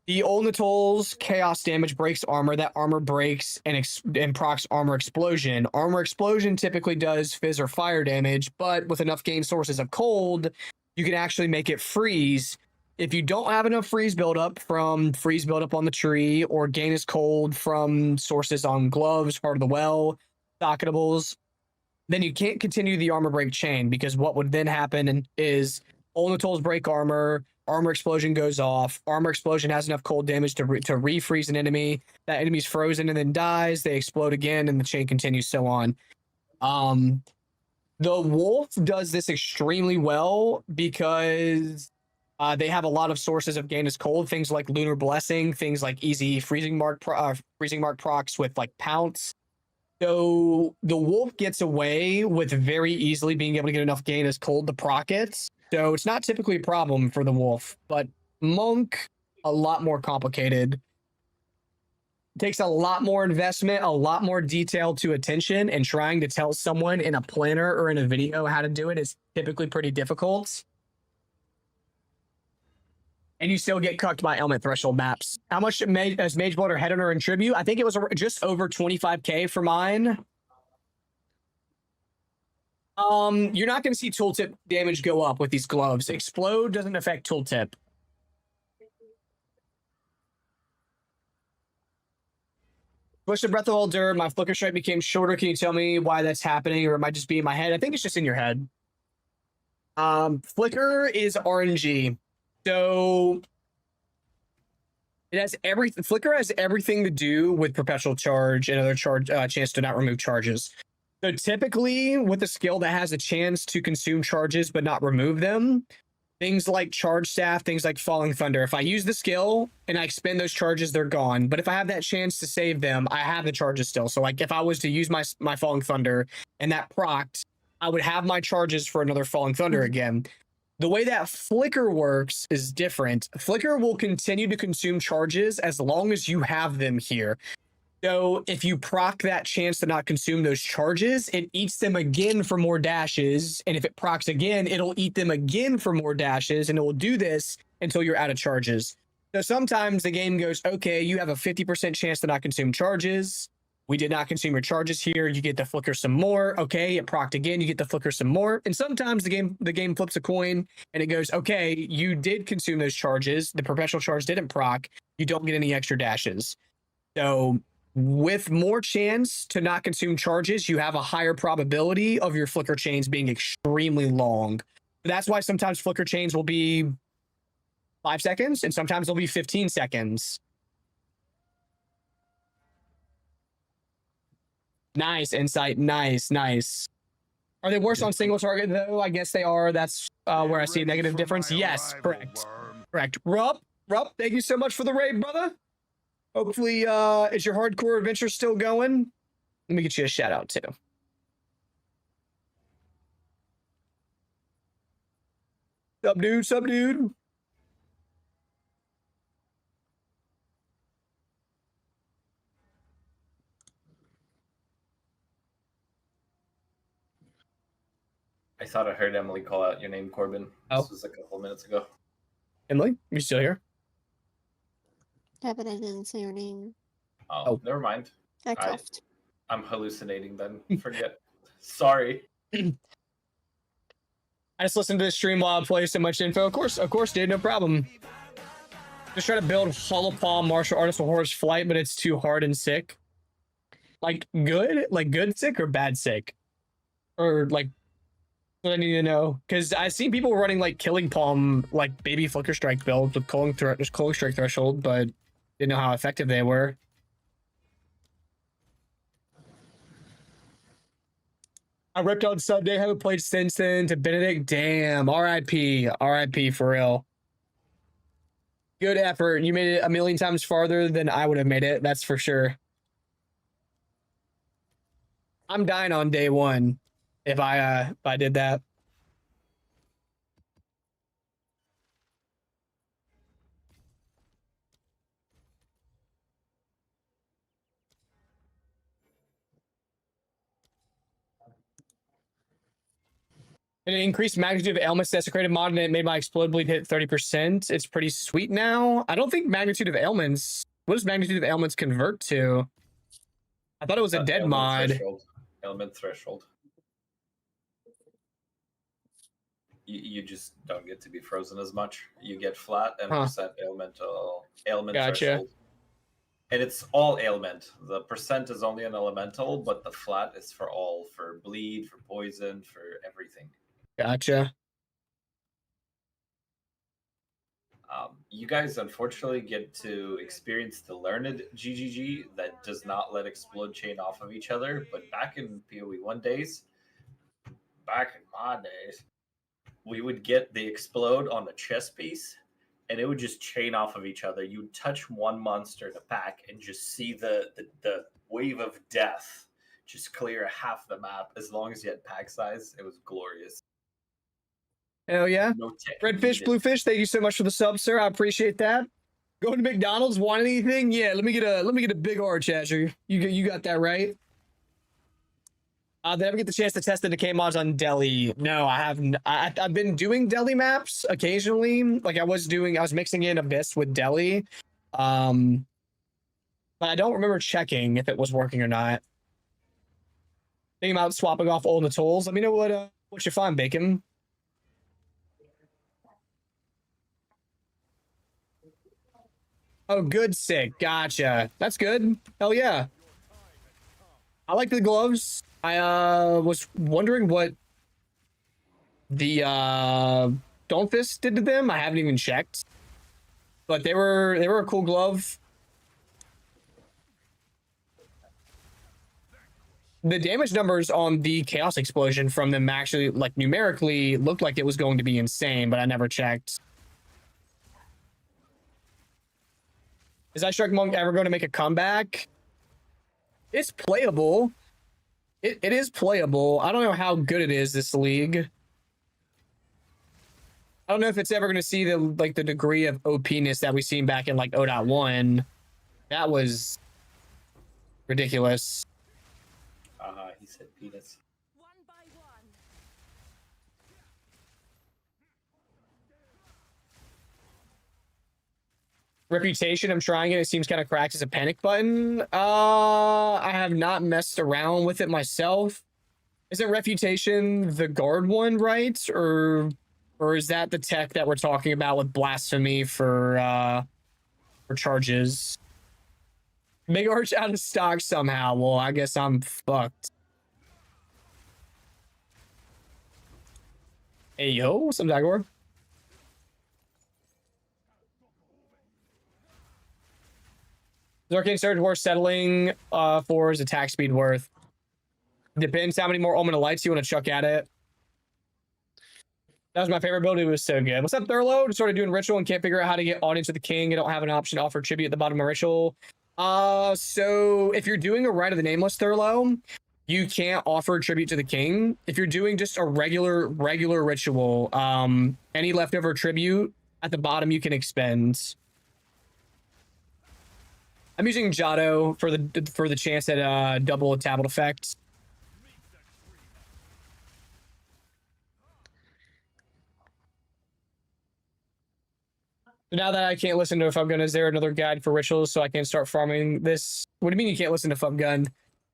S1: The Olnatol's chaos damage breaks armor. That armor breaks and procs armor explosion. Armor explosion typically does fizz or fire damage, but with enough gain sources of cold, you can actually make it freeze. If you don't have enough freeze buildup from freeze buildup on the tree or gain is cold from sources on gloves, part of the well, socketables, then you can't continue the armor break chain, because what would then happen is Olnatol's break armor, armor explosion goes off, armor explosion has enough cold damage to refreeze an enemy, that enemy's frozen and then dies, they explode again, and the chain continues so on. The wolf does this extremely well because they have a lot of sources of gain is cold, things like Lunar Blessing, things like easy freezing mark procs with like Pounce. So the wolf gets away with very easily being able to get enough gain as cold to proc it. So it's not typically a problem for the wolf, but monk, a lot more complicated. It takes a lot more investment, a lot more detail to attention, and trying to tell someone in a planner or in a video how to do it is typically pretty difficult. And you still get cucked by element threshold maps. How much as Mage Blood or Headhunter and Tribute? I think it was just over 25k for mine. You're not going to see tooltip damage go up with these gloves. Explode doesn't affect tooltip. Push the Breath of Elder. My Flicker Strike became shorter. Can you tell me why that's happening, or it might just be in my head? I think it's just in your head. Flicker is RNG. So it has everything. Flicker has everything to do with perpetual charge and other chance to not remove charges. So typically with a skill that has a chance to consume charges but not remove them, things like Charge Staff, things like Falling Thunder, if I use the skill and I expend those charges, they're gone. But if I have that chance to save them, I have the charges still. So like if I was to use my Falling Thunder and that procced, I would have my charges for another Falling Thunder again. The way that Flicker works is different. Flicker will continue to consume charges as long as you have them here. So if you proc that chance to not consume those charges, it eats them again for more dashes. And if it procs again, it'll eat them again for more dashes. And it will do this until you're out of charges. So sometimes the game goes, okay, you have a 50% chance to not consume charges. We did not consume your charges here. You get to flicker some more. Okay, it procced again. You get to flicker some more. And sometimes the game flips a coin and it goes, okay, you did consume those charges. The perpetual charge didn't proc. You don't get any extra dashes. So with more chance to not consume charges, you have a higher probability of your flicker chains being extremely long. That's why sometimes flicker chains will be 5 seconds and sometimes they'll be 15 seconds. Nice insight. Nice. Are they worse on single target though? I guess they are. That's where I see a negative difference. Yes, correct. Correct. Rup, thank you so much for the raid, brother. Hopefully, is your hardcore adventure still going? Let me get you a shout out too. Sup, dude.
S2: I thought I heard Emily call out your name, Corbin. This was a couple of minutes ago.
S1: Emily, you still here?
S3: Yeah, but I didn't say your name.
S2: Oh, never mind.
S3: I coughed.
S2: I'm hallucinating then. Forget. Sorry.
S1: I just listened to the stream while I play so much info. Of course, dude, no problem. Just try to build Hollow Palm Martial Artist or Horse Flight, but it's too hard and sick. Like good sick or bad sick? Or like what I need to know, because I've seen people running like Killing Palm, like baby Flicker Strike builds with Culling Strike threshold, but didn't know how effective they were. I ripped on Sunday. Haven't played since then. To Benedict, damn. R.I.P. R.I.P. for real. Good effort. You made it a million times farther than I would have made it. That's for sure. I'm dying on day one if I did that. An increased magnitude of ailments desecrated mod and it made my explode bleed hit 30%. It's pretty sweet now. I don't think magnitude of ailments. What does magnitude of ailments convert to? I thought it was a dead mod.
S2: Threshold. Ailment threshold. You just don't get to be frozen as much. You get flat and percent ailment threshold. And it's all ailment. The percent is only an elemental, but the flat is for all, for bleed, for poison, for everything.
S1: Gotcha.
S2: You guys unfortunately get to experience the learned GGG that does not let explode chain off of each other. But back in PoE1 days, back in my days, we would get the explode on the chess piece and it would just chain off of each other. You'd touch one monster in a pack and just see the wave of death just clear half the map as long as you had pack size. It was glorious.
S1: Hell yeah.
S2: No
S1: Redfish, Bluefish, thank you so much for the sub, sir. I appreciate that. Going to McDonald's, want anything? Yeah, let me get a big R, Chasher. You got that right. Did I ever get the chance to test the decay mods on Delhi? No, I haven't. I've been doing Delhi maps occasionally. Like I was mixing in Abyss with Delhi. But I don't remember checking if it was working or not. Thinking about swapping off old tools. Let me know what you find, Bacon. Oh, good, sick. Gotcha. That's good. Hell yeah. I like the gloves. I was wondering what the Dawnfist did to them. I haven't even checked. But they were a cool glove. The damage numbers on the Chaos Explosion from them actually, like, numerically looked like it was going to be insane, but I never checked. Is Ice Strike Monk ever going to make a comeback? It's playable. It is playable. I don't know how good it is, this league. I don't know if it's ever going to see the degree of OP-ness that we seen back in like 0.1. That was ridiculous.
S2: He said penis.
S4: One by one.
S1: Reputation, I'm trying it. It seems kind of cracked as a panic button. I have not messed around with it myself. Isn't Refutation the guard one, right? Or is that the tech that we're talking about with blasphemy for charges? Big Arch out of stock somehow. Well, I guess I'm fucked. Hey yo, what's up, Dagor? Is Arcane Surge worth settling for his attack speed worth? Depends how many more Omen of Lights you want to chuck at it. That was my favorite build. It was so good. What's up, Thurlow? Just sort of doing ritual and can't figure out how to get audience with the king. I don't have an option to offer tribute at the bottom of ritual. So if you're doing a Rite of the Nameless, Thurlow, you can't offer tribute to the king. If you're doing just a regular ritual, any leftover tribute at the bottom you can expend. I'm using Jado for the chance at double tablet effect. Now that I can't listen to Fub Gun, is there another guide for rituals so I can start farming this? What do you mean you can't listen to Fub Gun?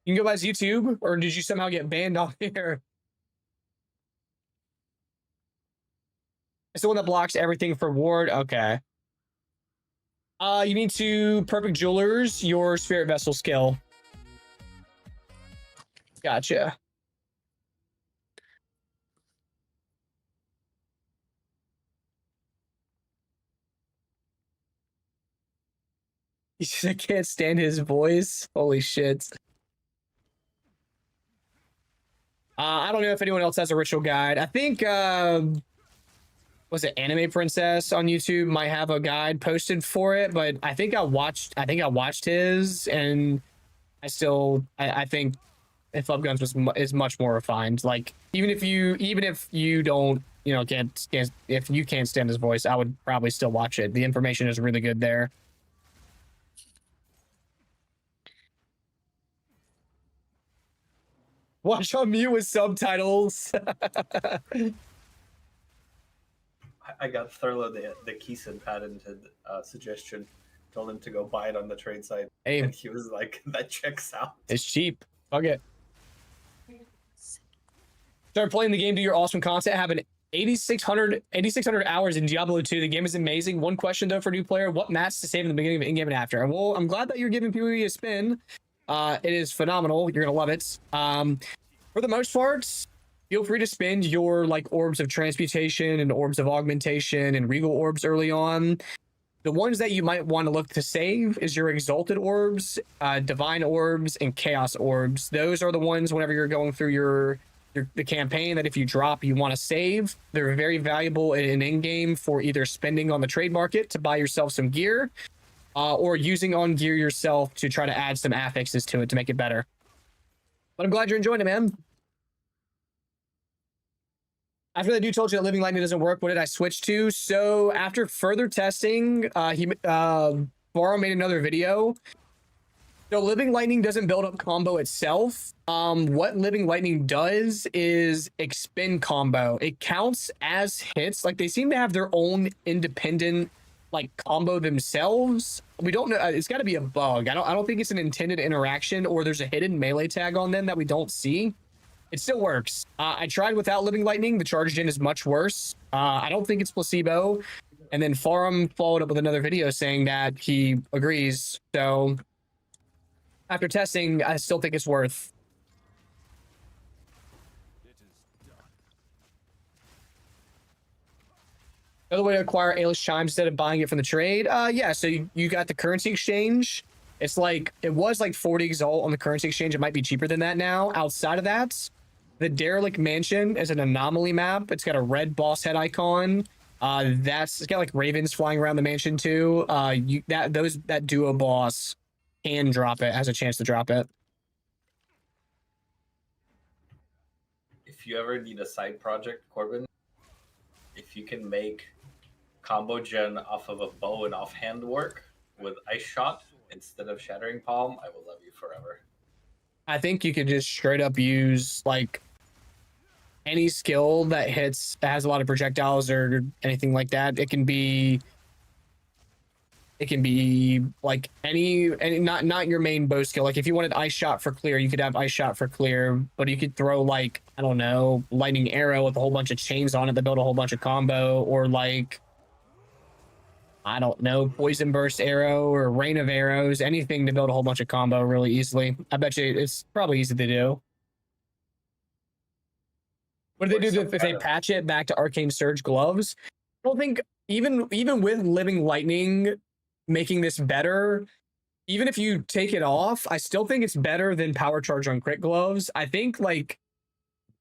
S1: You can go by his YouTube, or did you somehow get banned off here? It's the one that blocks everything for ward. Okay. You need to perfect jewelers your spirit vessel skill. Gotcha. He said I can't stand his voice. Holy shit. I don't know if anyone else has a ritual guide. I think was it Anime Princess on YouTube might have a guide posted for it, but I think I watched his, and I think if Love Guns is much more refined. Like even if you don't, you know, if you can't stand his voice, I would probably still watch it. The information is really good there. Watch on mute with subtitles.
S2: I got Thurlow the Keeson patented suggestion. Told him to go buy it on the trade site.
S1: Hey,
S2: and he was like, that checks out.
S1: It's cheap. Fuck it. Start playing the game, do your awesome content. Have an 8,600 hours in Diablo 2. The game is amazing. One question though for new player: what mats to save in the beginning of in-game and after? Well, I'm glad that you're giving PvE a spin. It is phenomenal. You're gonna love it. For the most part, feel free to spend your like orbs of transmutation and orbs of augmentation and regal orbs early on. The ones that you might want to look to save is your exalted orbs, divine orbs, and chaos orbs. Those are the ones whenever you're going through the campaign that if you drop, you want to save. They're very valuable in in-game for either spending on the trade market to buy yourself some gear, or using on gear yourself to try to add some affixes to it to make it better. But I'm glad you're enjoying it, man. After the dude told you that Living Lightning doesn't work, what did I switch to? So after further testing, Baro made another video. So Living Lightning doesn't build up combo itself. What Living Lightning does is expend combo. It counts as hits. Like they seem to have their own independent like combo themselves. We don't know. It's got to be a bug. I don't think it's an intended interaction, or there's a hidden melee tag on them that we don't see. It still works. I tried without Living Lightning. The charge gen is much worse. I don't think it's placebo. And then Farum followed up with another video saying that he agrees. So after testing, I still think it's worth. Another way to acquire Ailish Chimes instead of buying it from the trade. Yeah, so you got the currency exchange. It's like, it was like 40 exalt on the currency exchange. It might be cheaper than that now. Outside of that, the Derelict Mansion is an anomaly map. It's got a red boss head icon. It's got like ravens flying around the mansion too. That duo boss can drop it, has a chance to drop it.
S2: If you ever need a side project, Corbin, if you can make combo gen off of a bow and offhand work with Ice Shot instead of Shattering Palm, I will love you forever.
S1: I think you could just straight up use like any skill that has a lot of projectiles or anything like that. It can be like any not your main bow skill. Like if you wanted Ice Shot for clear, you could have Ice Shot for clear, but you could throw like, I don't know, Lightning Arrow with a whole bunch of chains on it that build a whole bunch of combo, or like, I don't know, Poison Burst Arrow or Rain of Arrows, anything to build a whole bunch of combo really easily. I bet you it's probably easy to do. What do they do if they patch it back to Arcane Surge gloves? I don't think even with Living Lightning making this better, even if you take it off, I still think it's better than Power Charge on crit gloves. I think like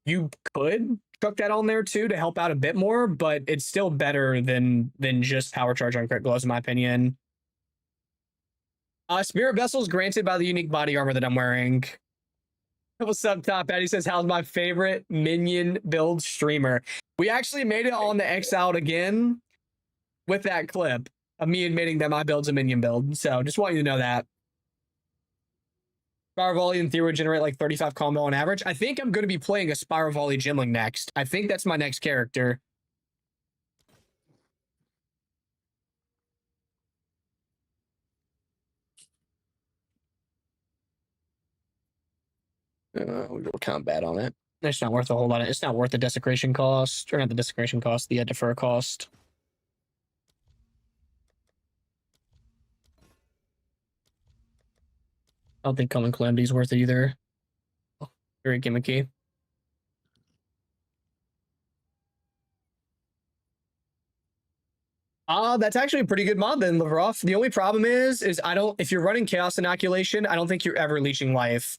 S1: you could chuck that on there too to help out a bit more, but it's still better than just Power Charge on crit gloves in my opinion. Spirit Vessels granted by the unique body armor that I'm wearing. What's up, Top Eddie says, how's my favorite minion build streamer? We actually made it on the Exiled again with that clip of me admitting that my build's a minion build. So just want you to know that. Spiral Volley in theory would generate like 35 combo on average. I think I'm going to be playing a Spiral Volley Gimling next. I think that's my next character. We'll go combat on it. It's not worth a whole lot. It's not worth the desecration cost, or not the desecration cost, the defer cost. I don't think Common Calamity is worth it either. Very gimmicky. That's actually a pretty good mod then, Lavroff. The only problem is if you're running Chaos Inoculation, I don't think you're ever leeching life.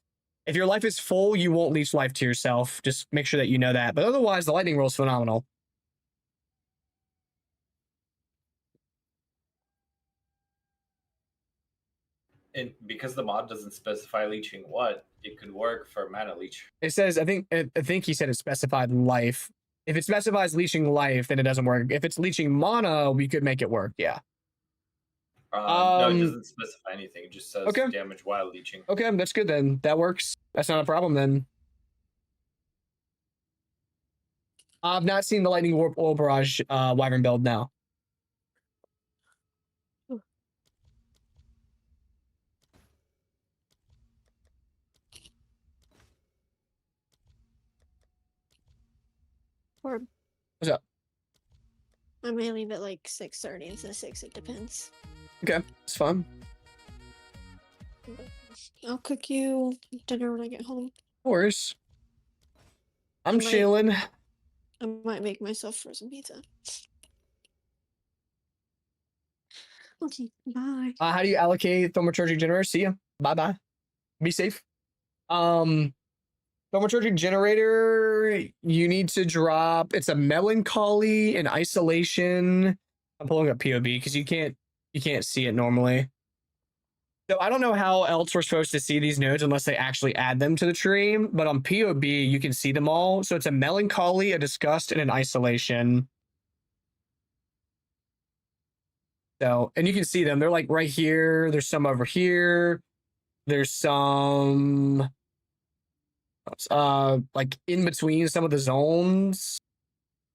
S1: If your life is full, you won't leech life to yourself. Just make sure that you know that. But otherwise, the lightning roll is phenomenal.
S2: And because the mod doesn't specify leeching what, it could work for mana leech.
S1: It says, I think he said it specified life. If it specifies leeching life, then it doesn't work. If it's leeching mana, we could make it work. Yeah.
S2: No, it doesn't specify anything. It just says
S1: okay.
S2: damage while leeching.
S1: Okay, that's good then. That works. That's not a problem then. I've not seen the Lightning Warp Oil Barrage Wyvern build now.
S3: Or
S1: what's up?
S3: I may leave at like 6:30 instead of 6. It depends.
S1: Okay, it's fun.
S3: I'll cook you dinner when I get home.
S1: Of course. I'm chilling.
S3: I might make myself frozen pizza. Okay, bye.
S1: How do you allocate thaumaturgic generator? See ya. Bye bye. Be safe. Thaumaturgic generator, you need to drop. It's a melancholy and isolation. I'm pulling up POB because you can't see it normally. So I don't know how else we're supposed to see these nodes unless they actually add them to the tree. But on POB, you can see them all. So it's a melancholy, a disgust, and an isolation. So, and you can see them. They're like right here. There's some over here. There's some like in between some of the zones.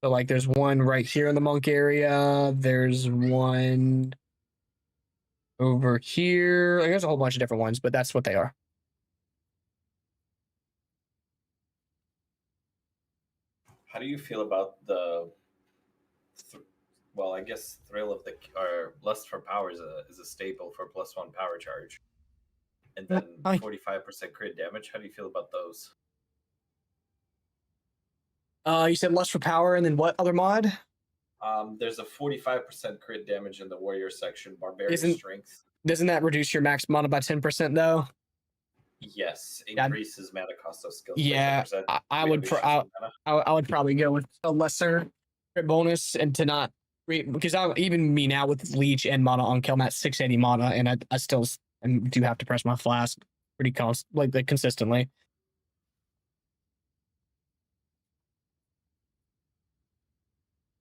S1: So like there's one right here in the monk area. There's one over here. Like, there's a whole bunch of different ones, but that's what they are.
S2: How do you feel about the well, I guess Thrill of the or Lust for Power is a staple for +1 power charge, and then 45% crit damage. How do you feel about those?
S1: You said Lust for Power, and then what other mod?
S2: There's a 45% crit damage in the warrior section. Barbarian Strength.
S1: Doesn't that reduce your max mana by 10% though?
S2: Yes, increases mana cost of skills.
S1: Yeah, I would probably go with a lesser crit bonus and to not because even me now with leech and mana on kill, I'm at 680 mana, and I still do have to press my flask pretty consistently.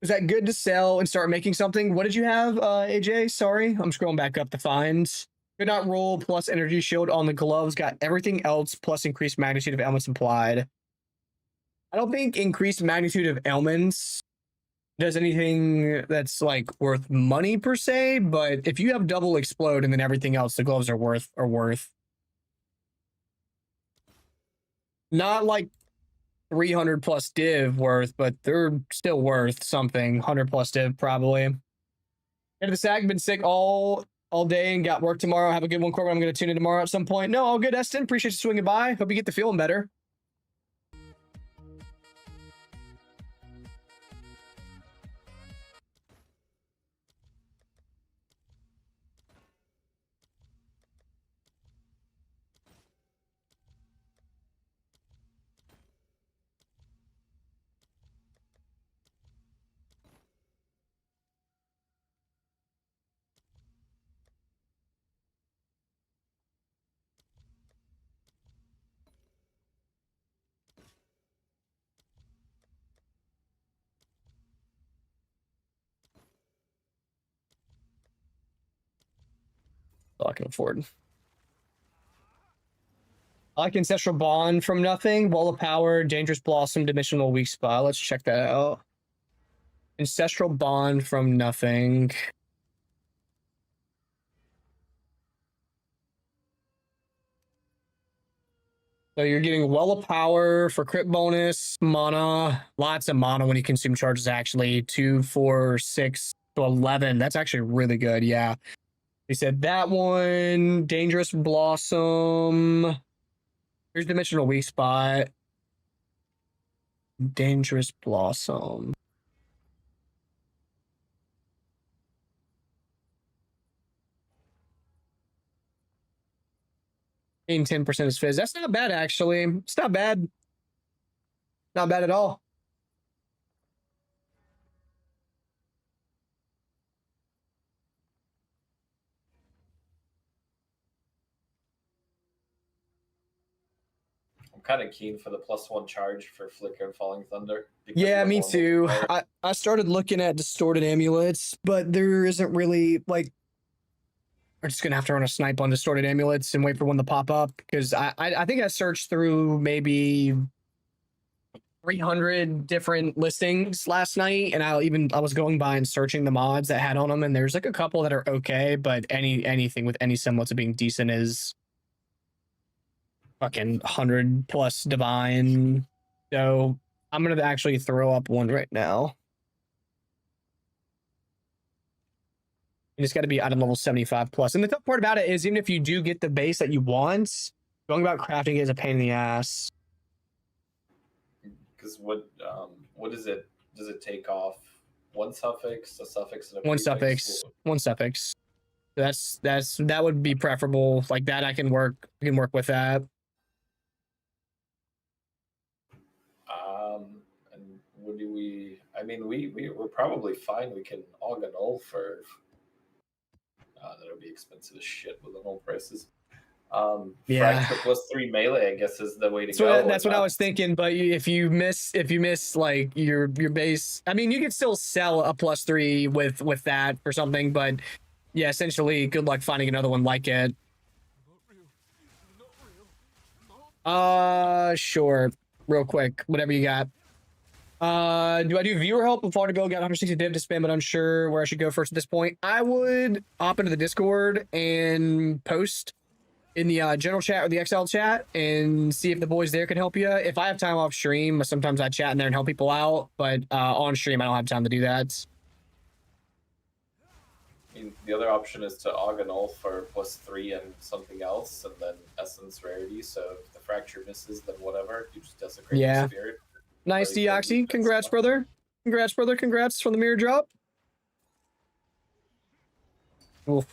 S1: Is that good to sell and start making something? What did you have, AJ? Sorry, I'm scrolling back up to find. Could not roll plus energy shield on the gloves. Got everything else plus increased magnitude of ailments implied. I don't think increased magnitude of ailments does anything that's like worth money per se, but if you have double explode and then everything else, the gloves are worth. Not like 300 plus div worth, but they're still worth something. 100 plus div probably. End of the sag, been sick all day and got work tomorrow. Have a good one, Corbin. I'm going to tune in tomorrow at some point. No, all good, Eston. Appreciate you swinging by. Hope you get the feeling better. All I can afford. I like Ancestral Bond from nothing. Wall of Power, Dangerous Blossom, Dimensional Weak Spot. Let's check that out. Ancestral Bond from nothing. So you're getting Well of Power for crit bonus, mana, lots of mana when you consume charges actually. 2, 4, 6 to 11. That's actually really good, yeah. He said that one. Dangerous Blossom. Here's Dimensional Weak Spot. Dangerous Blossom. Gain 10% is fizz. That's not bad, actually. It's not bad. Not bad at all.
S2: I'm kind of keen for the +1 charge for Flicker and Falling Thunder.
S1: Yeah, me too. I started looking at Distorted Amulets, but there isn't really, like, we're just gonna have to run a snipe on Distorted Amulets and wait for one to pop up, because I think I searched through maybe 300 different listings last night, and I was going by and searching the mods that had on them, and there's like a couple that are okay, but anything with any semblance of being decent is fucking 100+ divine. So I'm gonna actually throw up one right now. And it's got to be item level 75+. And the tough part about it is, even if you do get the base that you want, going about crafting it is a pain in the ass.
S2: Because what is it? Does it take off one suffix, a suffix, and a
S1: one
S2: prefix?
S1: suffix? One suffix. That would be preferable. Like that, I can work with that.
S2: And what do we? I mean, we're probably fine. We can Aug and Null for. That'll be expensive as shit with the null prices.
S1: Yeah.
S2: Fracture +3 melee, I guess, is the way to go.
S1: That's what I was thinking. But if you miss like your base, I mean, you could still sell a +3 with that or something. But yeah, essentially, good luck finding another one like it. Sure. Real quick, whatever you got. Do I do viewer help? Before to go, got 160 div to spam, but unsure where I should go first at this point. I would hop into the Discord and post in the general chat or the XL chat and see if the boys there can help you. If I have time off stream, sometimes I chat in there and help people out, but on stream, I don't have time to do that.
S2: I mean, the other option is to Aug and Null for +3 and something else, and then Essence Rarity. So if the Fracture misses, then whatever. You just desecrate the Spirit.
S1: Nice, Deoxy. Congrats, brother. Congrats, brother. Congrats from the mirror drop. Oof.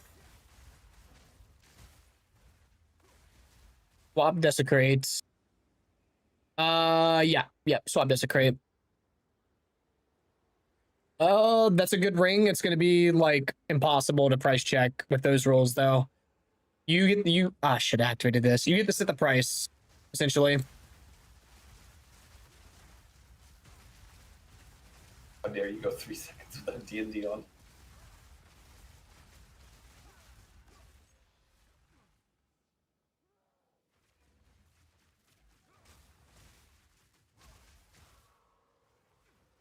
S1: Swap desecrates. Yeah. Swap desecrate. Oh, that's a good ring. It's gonna be like impossible to price check with those rolls, though. You should have activated this. You get to set the price, essentially.
S2: How dare you go 3 seconds without D&D on?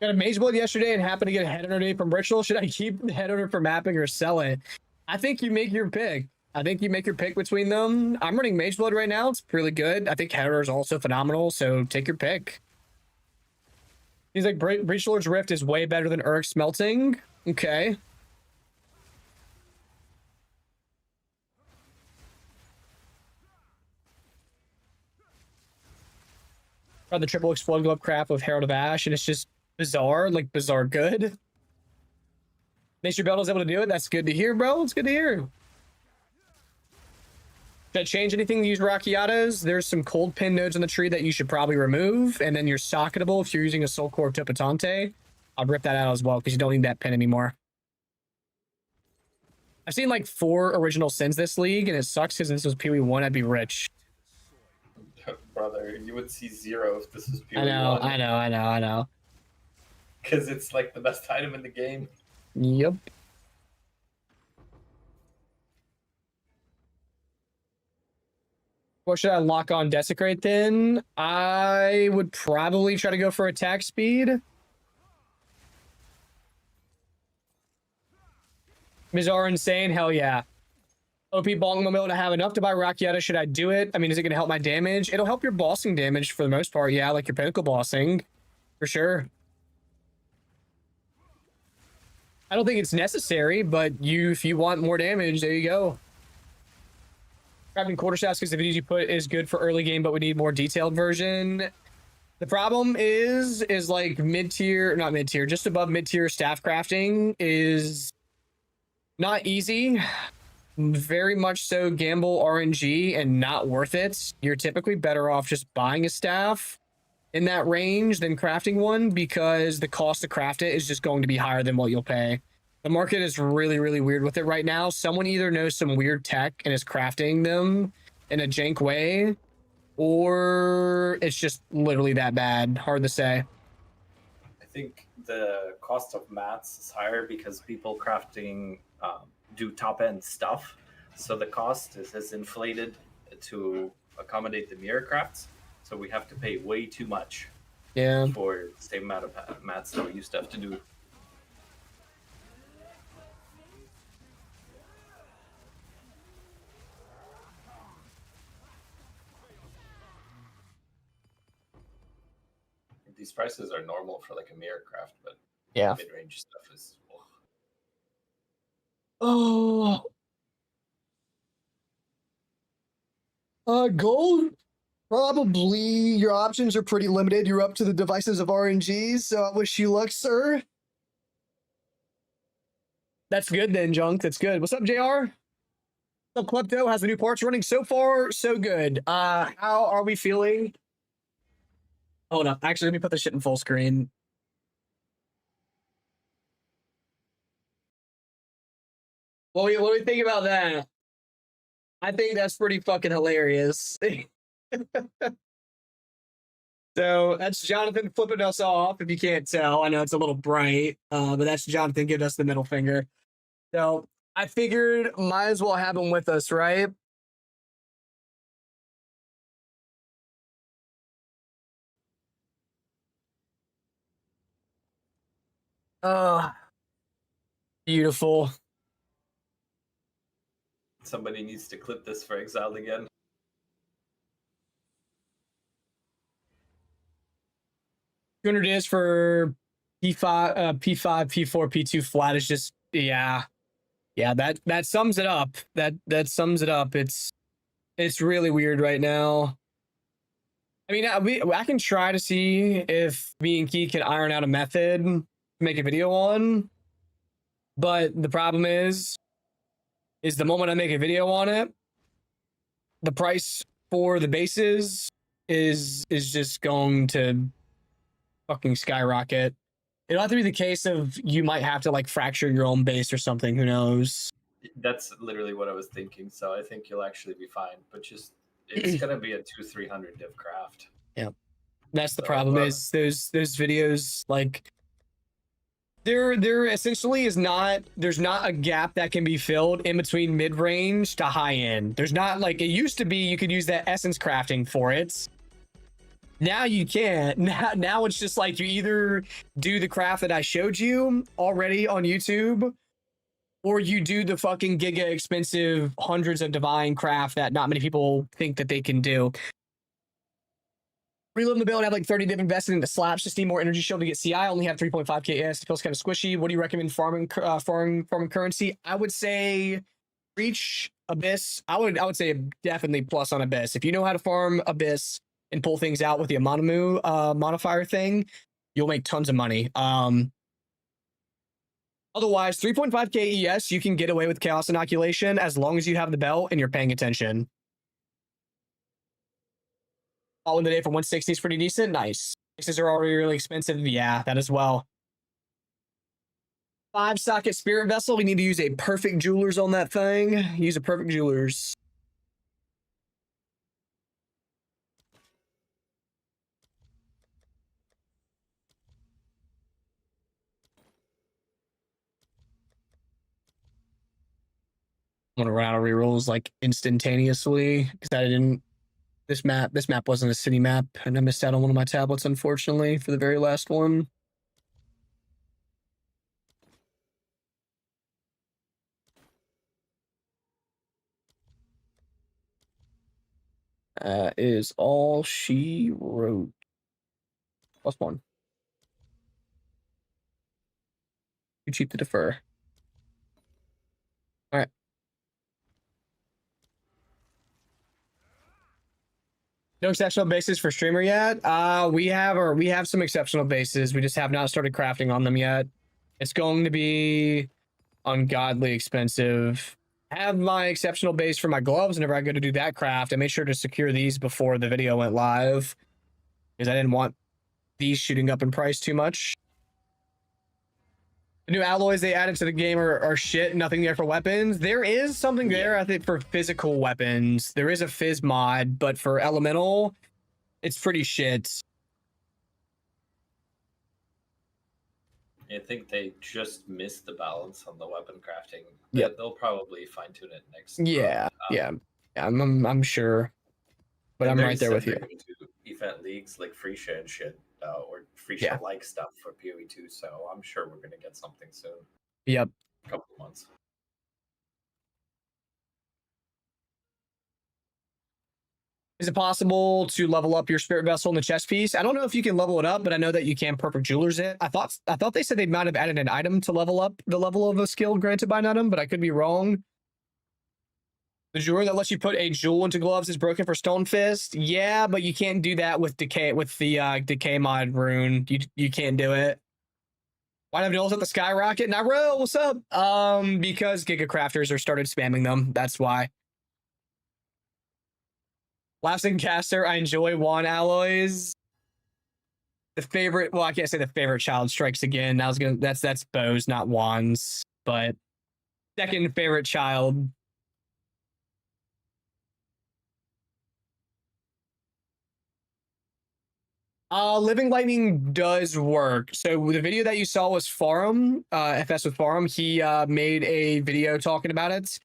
S1: Got a Mage Blood yesterday and happened to get a head under from Ritual. Should I keep the head under for mapping or sell it? I think you make your pick. Between them. I'm running Mage Blood right now. It's really good. I think head under is also phenomenal, so take your pick. He's like, Breach Lord's Rift is way better than Urk Smelting. Okay. The triple explode glove crap with Herald of Ash, and it's just bizarre, like bizarre good. Nature Belt is able to do it. That's good to hear, bro. It's good to hear. Should I change anything to use Racchiatas? There's some cold pin nodes on the tree that you should probably remove, and then you're socketable if you're using a Soul Core Topatante. I'll rip that out as well because you don't need that pin anymore. I've seen like 4 original sins this league, and it sucks because this was PoE 1. I'd be rich.
S2: Brother, you would see 0 if this was PoE 1.
S1: I know.
S2: Because it's like the best item in the game.
S1: Yep. What should I lock on Desecrate then? I would probably try to go for attack speed. Mizar Insane, hell yeah. OP Bonking Mobile to have enough to buy Racchiata. Should I do it? I mean, is it going to help my damage? It'll help your bossing damage for the most part. Yeah, like your pinnacle bossing. For sure. I don't think it's necessary, but if you want more damage, there you go. Crafting quarterstaffs because the videos you put is good for early game, but we need more detailed version. The problem is like not mid-tier, just above mid-tier staff crafting is not easy. very much so gamble RNG and not worth it. You're typically better off just buying a staff in that range than crafting one, because the cost to craft it is just going to be higher than what you'll pay. The market is really, really weird with it right now. Someone either knows some weird tech and is crafting them in a jank way, or it's just literally that bad. Hard to say.
S2: I think the cost of mats is higher because people crafting do top end stuff, so the cost is inflated to accommodate the mirror crafts. So we have to pay way too much.
S1: Yeah.
S2: For the same amount of mats that we used to have to do. These prices are normal for like a mirror craft, but
S1: yeah,
S2: mid-range stuff is.
S1: Oh. Gold. Probably your options are pretty limited. You're up to the devices of RNG, so I wish you luck, sir. That's good then, Junk. That's good. What's up, JR? What's up, Klepto? How's the new parts running? So far, so good. How are we feeling? Hold up. Actually, let me put this shit in full screen. What do we think about that? I think that's pretty fucking hilarious. So that's Jonathan flipping us off, if you can't tell. I know it's a little bright, but that's Jonathan giving us the middle finger. So I figured might as well have him with us, right? Beautiful.
S2: Somebody needs to clip this for Exiled again.
S1: $200 is for P5, P5, P4, P2 flat is just, yeah. That sums it up. That sums it up. It's really weird right now. I mean, I can try to see if me and Key can iron out a method to make a video on, but the problem is the moment I make a video on it, the price for the bases is just going to fucking skyrocket. It'll have to be the case of you might have to like fracture your own base or something. Who knows?
S2: That's literally what I was thinking. So I think you'll actually be fine. But just it's gonna be a 200-300 div craft.
S1: Yeah, that's the problem. Is those videos like there essentially is not, there's not a gap that can be filled in between mid range to high end. There's not like it used to be. You could use that essence crafting for it. Now you can't. Now it's just like you either do the craft that I showed you already on YouTube, or you do the fucking giga expensive hundreds of divine craft that not many people think that they can do. Reloading the build, I have like 30 div invested into slaps to steam more energy shield to get CI. I only have 3.5k ES. It feels kind of squishy. What do you recommend farming currency? I would say reach Abyss. I would say definitely plus on Abyss. If you know how to farm Abyss and pull things out with the Amanamu modifier thing, you'll make tons of money. Otherwise, 3.5k ES, you can get away with Chaos Inoculation as long as you have the belt and you're paying attention. All in the day for 160 is pretty decent. Nice. Sixes are already really expensive. Yeah, that as well. 5-socket spirit vessel. We need to use a perfect jewelers on that thing. Use a perfect jewelers. I'm gonna run out of rerolls like instantaneously because I didn't. This map wasn't a city map, and I missed out on one of my tablets, unfortunately, for the very last one. Is all she wrote. +1. Too cheap to defer. All right. No exceptional bases for streamer yet. We have some exceptional bases. We just have not started crafting on them yet. It's going to be ungodly expensive. have my exceptional base for my gloves whenever I go to do that craft. I made sure to secure these before the video went live because I didn't want these shooting up in price too much. The new alloys they added to the game are shit. Nothing there for weapons. There is something there, I think, for physical weapons. There is a fizz mod, but for elemental, it's pretty shit.
S2: I think they just missed the balance on the weapon crafting.
S1: Yep.
S2: They'll probably fine tune it next.
S1: Yeah, I'm sure. But I'm right there with you.
S2: Event leagues like Freesia and shit, or Freesia like stuff for PoE2. So I'm sure we're gonna get something soon.
S1: Yep.
S2: A couple of months.
S1: Is it possible to level up your spirit vessel in the chest piece? I don't know if you can level it up, but I know that you can perfect jewelers it. I thought they said they might have added an item to level up the level of a skill granted by an item, but I could be wrong. The jeweler that lets you put a jewel into gloves is broken for Stone Fist. Yeah, but you can't do that with decay with the decay mod rune. You can't do it. Why have Nils at the skyrocket? Nairo, what's up? Because Giga crafters are started spamming them. That's why. Lapsing caster, I enjoy wand alloys. The favorite, well, I can't say the favorite child strikes again. That's bows, not wands. But second favorite child. Living Lightning does work. So the video that you saw was Farum, FS with Farum. He made a video talking about it.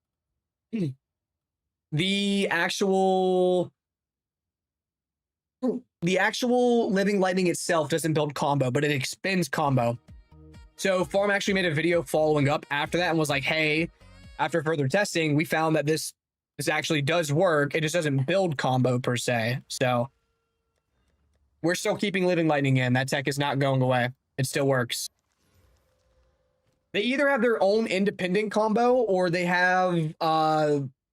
S1: The actual Living Lightning itself doesn't build combo, but it expends combo. So Farum actually made a video following up after that and was like, hey, after further testing, we found that this actually does work. It just doesn't build combo per se. So we're still keeping Living Lightning in. That tech is not going away. It still works. They either have their own independent combo or they have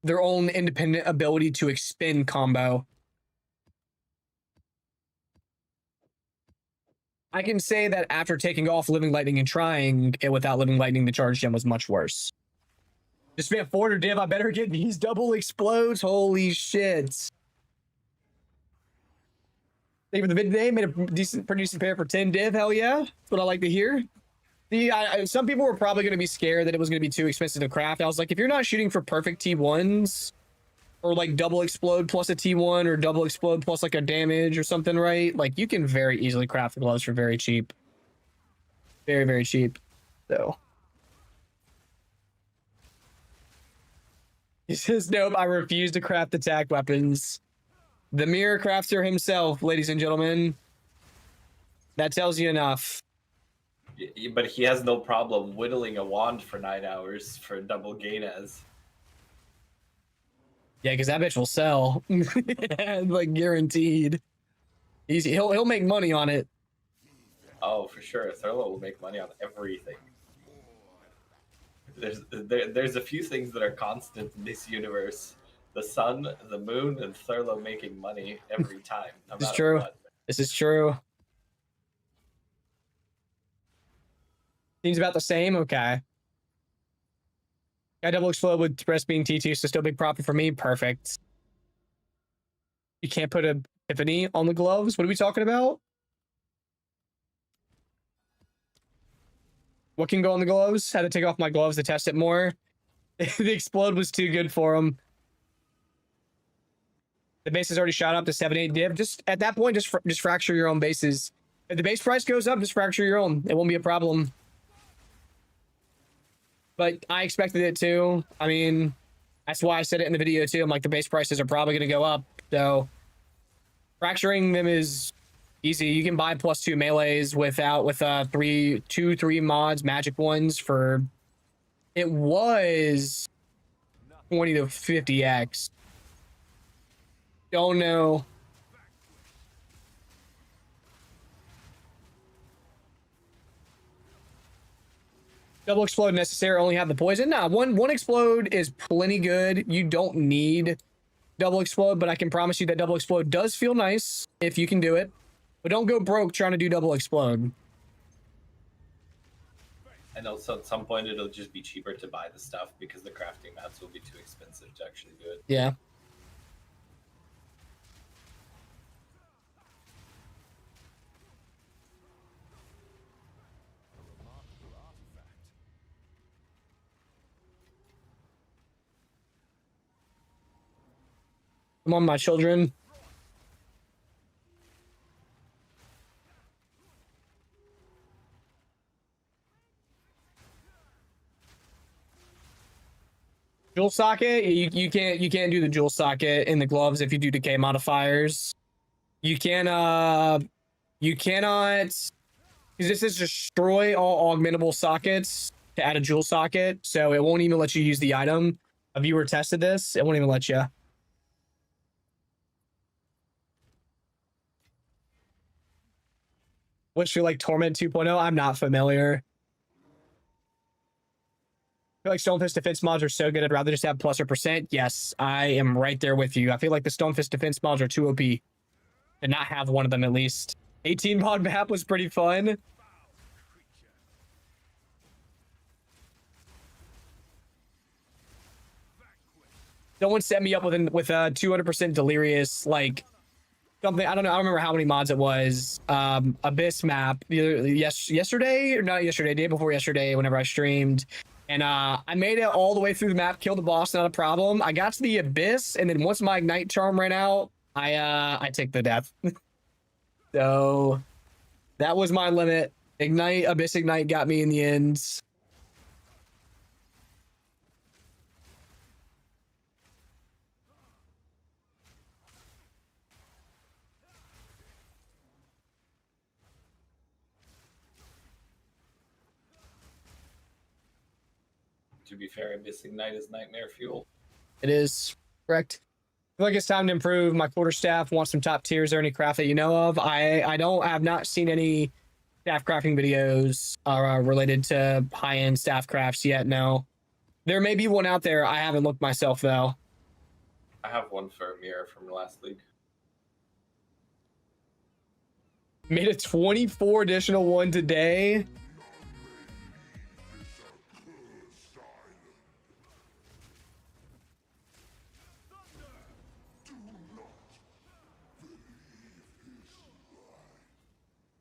S1: their own independent ability to expend combo. I can say that after taking off Living Lightning and trying it without Living Lightning, the charge gem was much worse. Just spent 400 div. I better get these double explodes. Holy shit. Thank you for the vid today. Made a pretty decent pair for 10 div. Hell yeah. That's what I like to hear. Some people were probably going to be scared that it was going to be too expensive to craft. I was like, if you're not shooting for perfect T1s or like double explode plus a T1 or double explode plus like a damage or something, right? Like you can very easily craft the gloves for very cheap. Very, very cheap. So. He says, nope, I refuse to craft attack weapons. The mirror crafter himself, ladies and gentlemen. That tells you enough.
S2: But he has no problem whittling a wand for 9 hours for double gain as.
S1: Yeah, because that bitch will sell. Like guaranteed. Easy. He'll make money on it.
S2: Oh, for sure. Thurlow will make money on everything. There's a few things that are constant in this universe. The sun, the moon, and Thurlow making money every time. No
S1: This is true.
S2: What.
S1: This is true. Seems about the same. Okay. Got double explode with rest being T2, so still big profit for me. Perfect. You can't put a Epiphany on the gloves? What are we talking about? What can go on the gloves? Had to take off my gloves to test it more. The explode was too good for him. The base has already shot up to 7-8 div. Just at that point, just fracture your own bases. If the base price goes up, just fracture your own. It won't be a problem. But I expected it too. I mean, that's why I said it in the video too. I'm like, the base prices are probably going to go up. So fracturing them is easy. You can buy +2 melees with 3 mods, magic ones for, it was 20 to 50x. Don't know. Double explode necessary, only have the poison. Nah, one explode is plenty good. You don't need double explode, but I can promise you that double explode does feel nice if you can do it. But don't go broke trying to do double explode.
S2: And also at some point it'll just be cheaper to buy the stuff because the crafting mats will be too expensive to actually do it.
S1: Yeah. Come on, my children. Dual socket, you can't do the dual socket in the gloves if you do decay modifiers. You cannot because this is destroy all augmentable sockets to add a dual socket, so it won't even let you use the item. A viewer tested this, it won't even let you. What's your like Torment 2.0? I'm not familiar. I feel like Stonefist defense mods are so good, I'd rather just have plus or percent. Yes, I am right there with you. I feel like the Stonefist defense mods are too OP to not have one of them at least. 18 mod map was pretty fun. Someone set me up with a 200% delirious, like something. I don't know. I don't remember how many mods it was. Abyss map. Yesterday or not yesterday, day before yesterday, whenever I streamed. And I made it all the way through the map, killed the boss, not a problem. I got to the Abyss, and then once my Ignite charm ran out, I took the death. So that was my limit. Abyss Ignite got me in the end.
S2: To be fair, Abyss Ignite is nightmare fuel.
S1: It is, correct. I feel like it's time to improve. My quarterstaff wants some top tiers or any craft that you know of. I have not seen any staff crafting videos related to high-end staff crafts yet. No, there may be one out there. I haven't looked myself though.
S2: I have one for a mirror from last league.
S1: Made a 24 additional one today.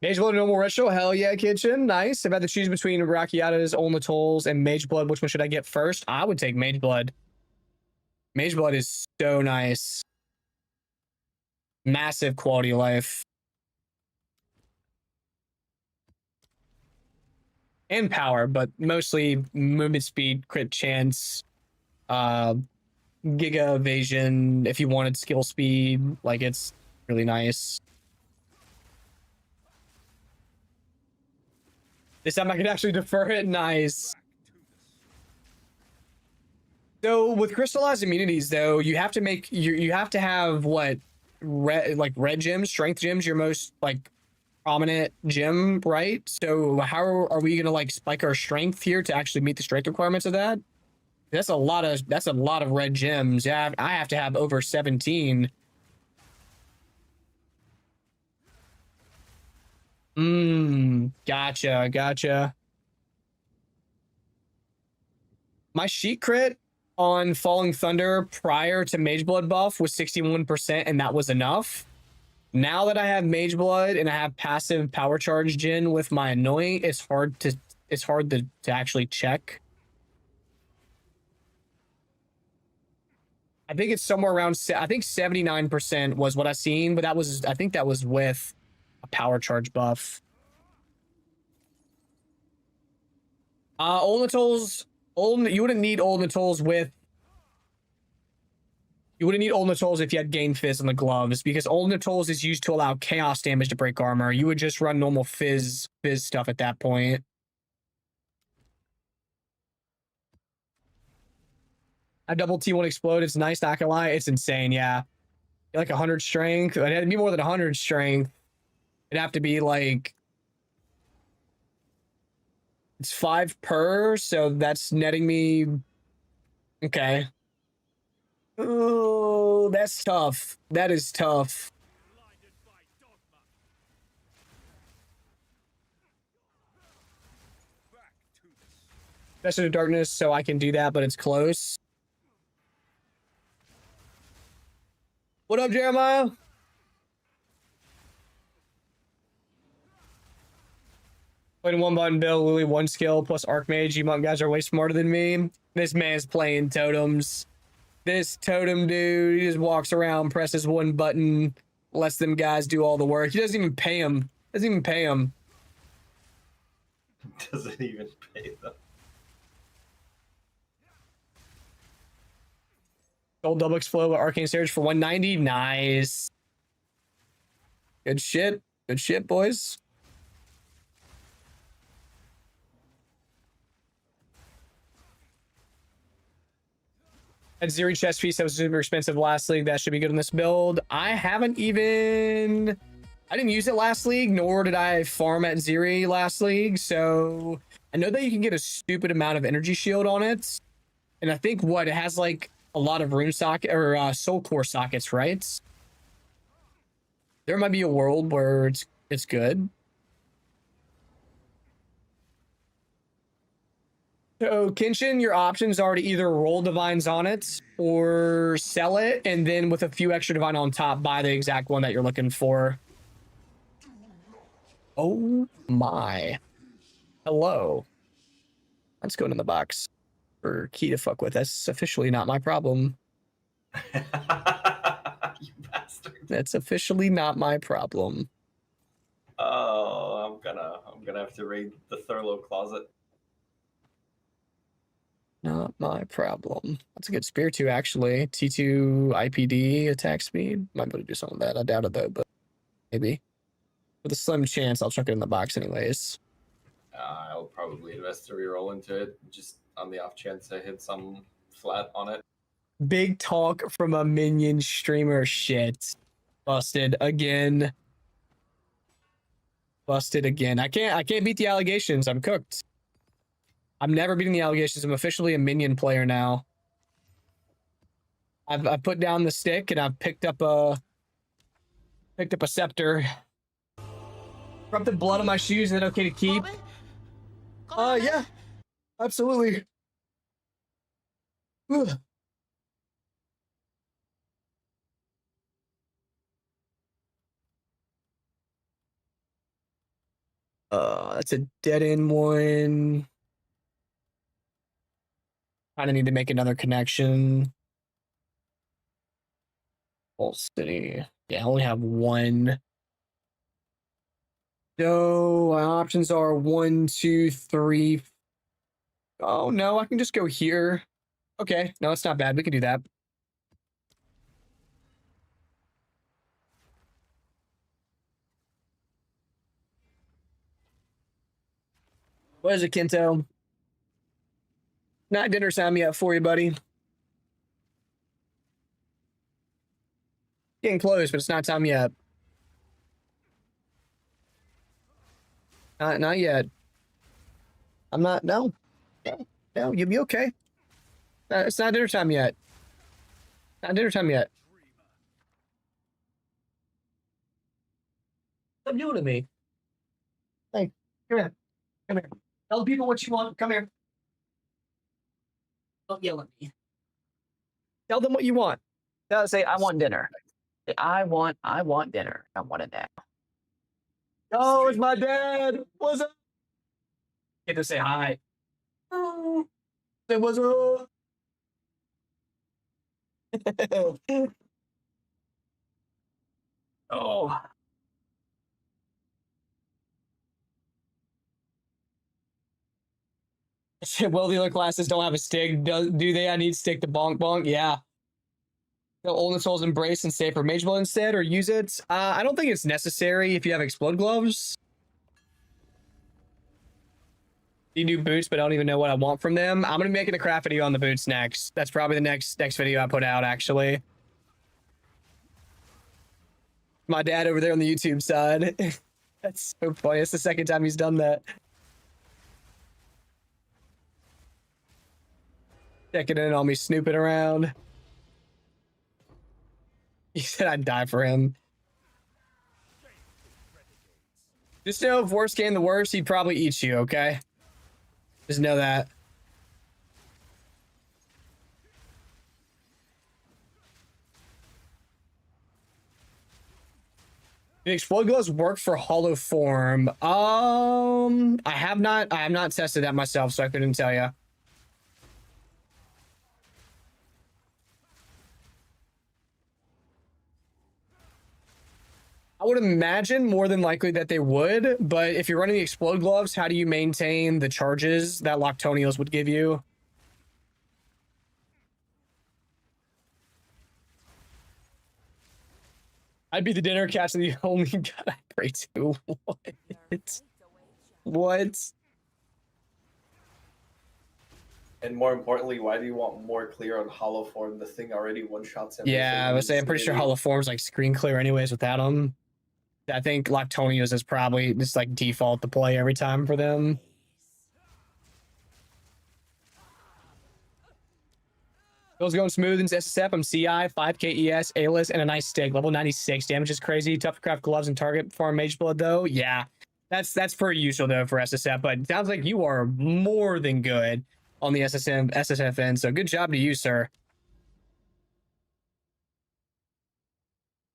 S1: Mage Blood Normal Retro, hell yeah, Kitchen, nice. I've had to choose between Rakiatas, Olnatol's, and Mage Blood. Which one should I get first? I would take Mage Blood. Mage Blood is so nice. Massive quality of life. And power, but mostly movement speed, crit chance, Giga evasion, if you wanted skill speed. Like, it's really nice. This time I can actually defer it. Nice. So with crystallized immunities, though, you have to make you have to have what red gems, strength gems, your most like prominent gem, right? So how are we gonna like spike our strength here to actually meet the strength requirements of that? That's a lot of red gems. Yeah, I have to have over 17. Gotcha. My sheet crit on Falling Thunder prior to Mage Blood buff was 61%, and that was enough. Now that I have Mage Blood and I have passive power charge gen with my Anoint, it's hard to actually check. I think it's somewhere around, I think 79% was what I seen, but I think that was with a power charge buff. Olnatol's, you wouldn't need Olnatol's with, you wouldn't need Olnatol's if you had Gain Fizz on the gloves, because Olnatol's is used to allow chaos damage to break armor. You would just run normal fizz stuff at that point. A double T1 explode, it's nice, not gonna lie. It's insane, yeah. Like 100 strength. It had to be more than 100 strength. It'd have to be like, it's 5 per, so that's netting me. Okay. Oh, that's tough. That is tough. Vestige of Darkness, so I can do that, but it's close. What up, Jeremiah? Playing one button Bill, Lily, one skill plus Archmage. You monk guys are way smarter than me. This man's playing totems. This totem dude, he just walks around, presses one button, lets them guys do all the work. He doesn't even pay them. Doesn't even pay them.
S2: Doesn't even pay them.
S1: Gold double explode with Arcane Surge for 190. Nice. Good shit. Good shit, boys. That Zeri chest piece that was super expensive last league. That should be good in this build. I didn't use it last league, nor did I farm at Zeri last league. So I know that you can get a stupid amount of energy shield on it. And I think it has like a lot of rune socket or soul core sockets, right? There might be a world where it's good. So Kenshin, your options are to either roll divines on it or sell it, and then with a few extra divine on top, buy the exact one that you're looking for. Oh my. Hello. Let's go in the box for key to fuck with. That's officially not my problem.
S2: You bastard.
S1: That's officially not my problem.
S2: Oh, I'm gonna have to raid the Thurlow closet.
S1: Not my problem. That's a good spear too, actually. T2 IPD attack speed. Might be able to do something with that. I doubt it though, but maybe. With a slim chance, I'll chuck it in the box anyways.
S2: I'll probably invest a reroll into it, just on the off chance I hit some flat on it.
S1: Big talk from a minion streamer. Shit. Busted again. Busted again. I can't beat the allegations. I'm cooked. I'm never beating the allegations. I'm officially a minion player now. I've put down the stick and I've picked up a scepter. Corrupted blood on my shoes. Is that okay to keep? Yeah, absolutely. Ugh. That's a dead end one. I need to make another connection. Whole city. Yeah, I only have one. So my options are 1, 2, 3. Oh no, I can just go here. Okay, no, it's not bad. We can do that. What is it, Kento? Not dinner time yet for you, buddy. Getting close, but it's not time yet. Not yet. I'm not. No, you'll be okay. It's not dinner time yet. Not dinner time yet. Stop doing to me. Hey, come here. Come here. Tell the people what you want. Come here. Don't yell at me. Tell them what you want. Say, I want dinner. Say, I want dinner. I want it now. Oh, it's my dad. What's up? Get to say hi. Oh, say what's up. Oh. Well, the other classes don't have a stick. Do they? I need stick to bonk bonk. Yeah. The Olden Soul's Embrace and stay for Mage Build instead, or use it. I don't think it's necessary if you have Explode Gloves. You do boots, but I don't even know what I want from them. I'm gonna be making a craft video on the boots next. That's probably the next video I put out, actually. My dad over there on the YouTube side. That's so funny. It's the second time he's done that. Checking in on me, snooping around. He said I'd die for him. Just know if worst came the worst, he'd probably eat you, okay? Just know that. The explode gloves work for hollow form. I have not tested that myself, so I couldn't tell you. I would imagine more than likely that they would, but if you're running the explode gloves, how do you maintain the charges that Loctonios would give you? I'd be the dinner catch and the only guy I pray to. What? What?
S2: And more importantly, why do you want more clear on hollow form? The thing already one-shots everything.
S1: Yeah, I was saying, I'm pretty sure hollow form's like screen clear anyways without them. I think Loctonios is probably just like default to play every time for them. Feels going smooth in SSF. I'm CI, 5k ES, A-list, and a nice stick. Level 96. Damage is crazy. Tough to craft gloves and target farm mage blood though. Yeah, that's pretty useful though for SSF. But it sounds like you are more than good on the SSF end. So good job to you, sir.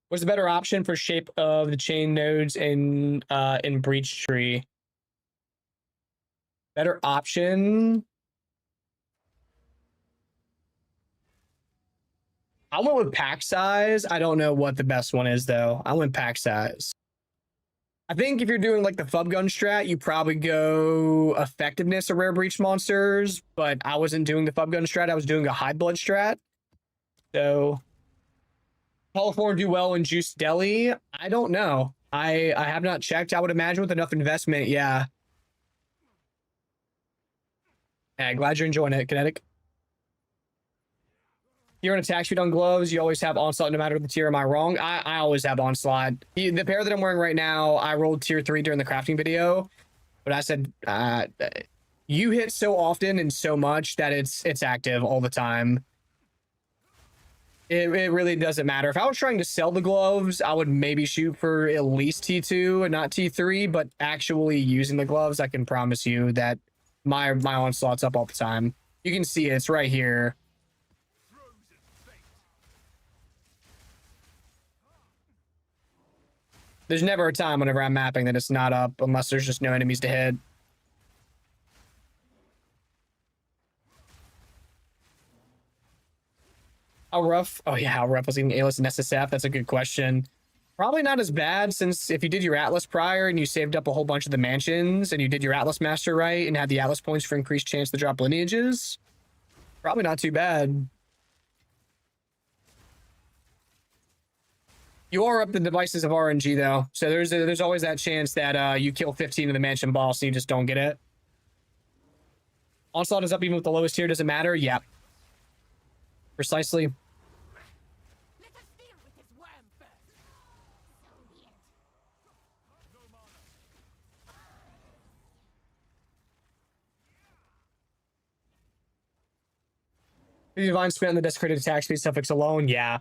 S1: What's the better option for shape of the chain nodes in Breach Tree? Better option. I went with pack size. I don't know what the best one is though. I went pack size. I think if you're doing like the Fub Gun strat, you probably go effectiveness of rare breach monsters, but I wasn't doing the Fub Gun strat. I was doing a high blood strat. So Polyform do well in Juice Deli? I don't know. I have not checked. I would imagine with enough investment, yeah. Yeah, glad you're enjoying it, Kinetic. You're an attack speed on gloves. You always have onslaught no matter the tier. Am I wrong? I always have onslaught. The pair that I'm wearing right now, I rolled tier 3 during the crafting video, but I said you hit so often and so much that it's active all the time. It really doesn't matter. If I was trying to sell the gloves, I would maybe shoot for at least T2 and not T3, but actually using the gloves, I can promise you that my onslaught's up all the time. You can see it's right here. There's never a time whenever I'm mapping that it's not up unless there's just no enemies to hit. How rough? Oh yeah, how rough was eating A-list and SSF? That's a good question. Probably not as bad, since if you did your Atlas prior and you saved up a whole bunch of the mansions and you did your Atlas Master right and had the Atlas points for increased chance to drop lineages, probably not too bad. You are up the devices of RNG though, so there's always that chance that you kill 15 of the mansion boss and you just don't get it. Onslaught is up even with the lowest tier. Does it matter? Yeah. Precisely. Divine spin on the desecrated attack speed suffix alone. Yeah.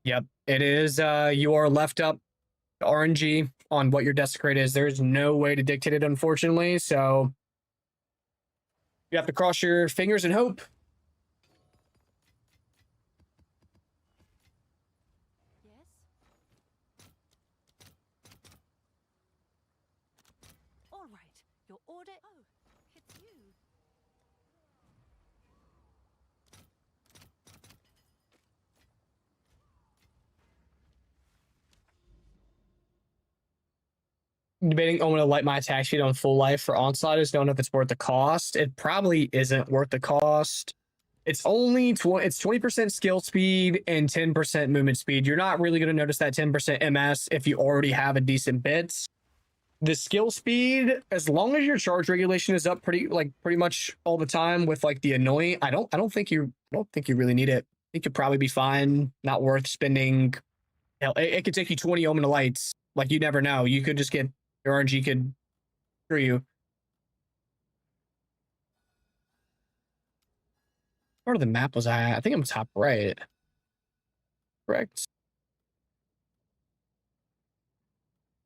S1: Yep. It is. You are left up to RNG on what your desecrate is. There's no way to dictate it, unfortunately. So you have to cross your fingers and hope. Debating I'm gonna light my attack speed on full life for onslaught. Is don't know if it's worth the cost. It probably isn't worth the cost. It's only it's 20% skill speed and 10% movement speed. You're not really gonna notice that 10% MS if you already have a decent bit. The skill speed, as long as your charge regulation is up pretty much all the time with like the annoying, I don't think you really need it. I think you'll probably be fine. Not worth spending. Hell, it could take you 20 omen of lights. Like you never know. You could just get your RNG could screw you. Part of the map was I think I'm top right. Correct.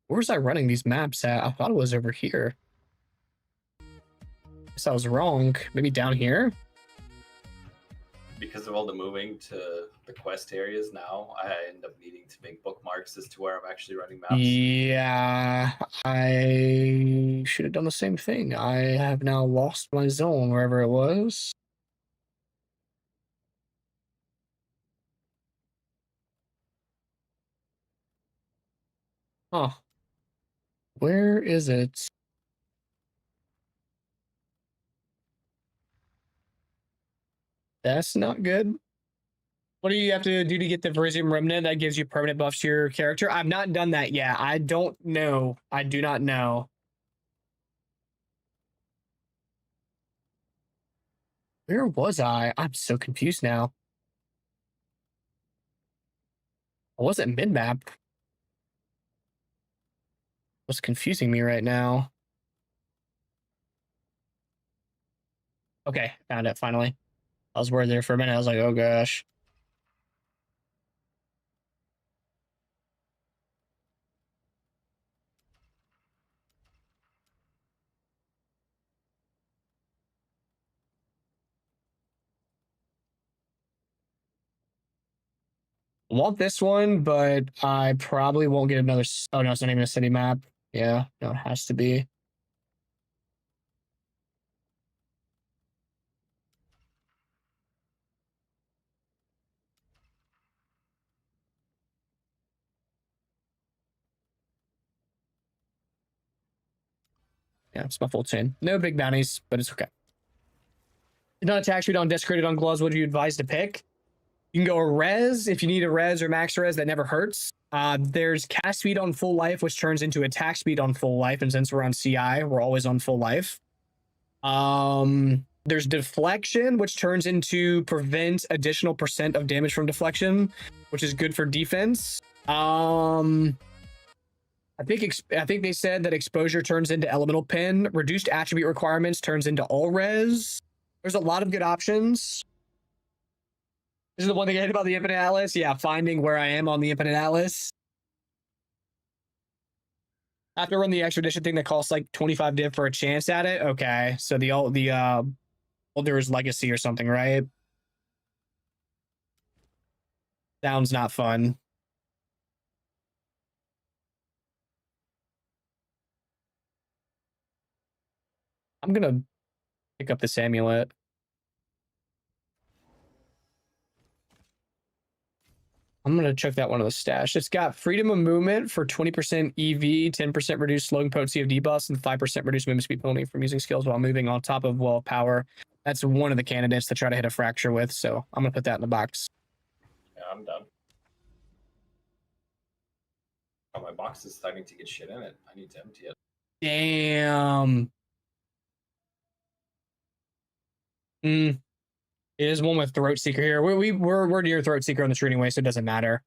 S1: Where was I running these maps at? I thought it was over here. Guess I was wrong. Maybe down here?
S2: because of all the moving to the quest areas now, I end up needing to make bookmarks as to where I'm actually running maps.
S1: Yeah, I should have done the same thing. I have now lost my zone wherever it was. Huh. Where is it? That's not good. What do you have to do to get the Verizium Remnant that gives you permanent buffs to your character? I've not done that yet. I don't know. I do not know. Where was I? I'm so confused now. I wasn't mid-map. What's confusing me right now? Okay, found it finally. I was worried there for a minute. I was like, oh gosh. Want this one, but I probably won't get another. Oh no, it's not even a city map. Yeah, no, it has to be. Yeah, it's my full chain. No big bounties, but it's okay. Not attack speed on desecrated on gloves. What do you advise to pick? You can go a res if you need a res or max res that never hurts. There's cast speed on full life, which turns into attack speed on full life. And since we're on CI, we're always on full life. There's deflection, which turns into prevent additional % of damage from deflection, which is good for defense. I think they said that exposure turns into elemental pin. Reduced attribute requirements turns into all res. There's a lot of good options. This is the one thing I hate about the Infinite Atlas. Yeah, finding where I am on the Infinite Atlas. I have to run the expedition thing that costs like 25 div for a chance at it. Okay, so the Older's Legacy or something, right? Sounds not fun. I'm gonna pick up this amulet. I'm going to check that one on the stash. It's got freedom of movement for 20% EV, 10% reduced slowing potency of debuffs, and 5% reduced movement speed penalty from using skills while moving on top of wall of power. That's one of the candidates to try to hit a fracture with, so I'm going to put that in the box.
S2: Yeah, I'm done. Oh, my box is starting to get shit in it. I need to empty it.
S1: Damn. It is one with Throat Seeker here. We're near Throat Seeker on the street anyway, so it doesn't matter.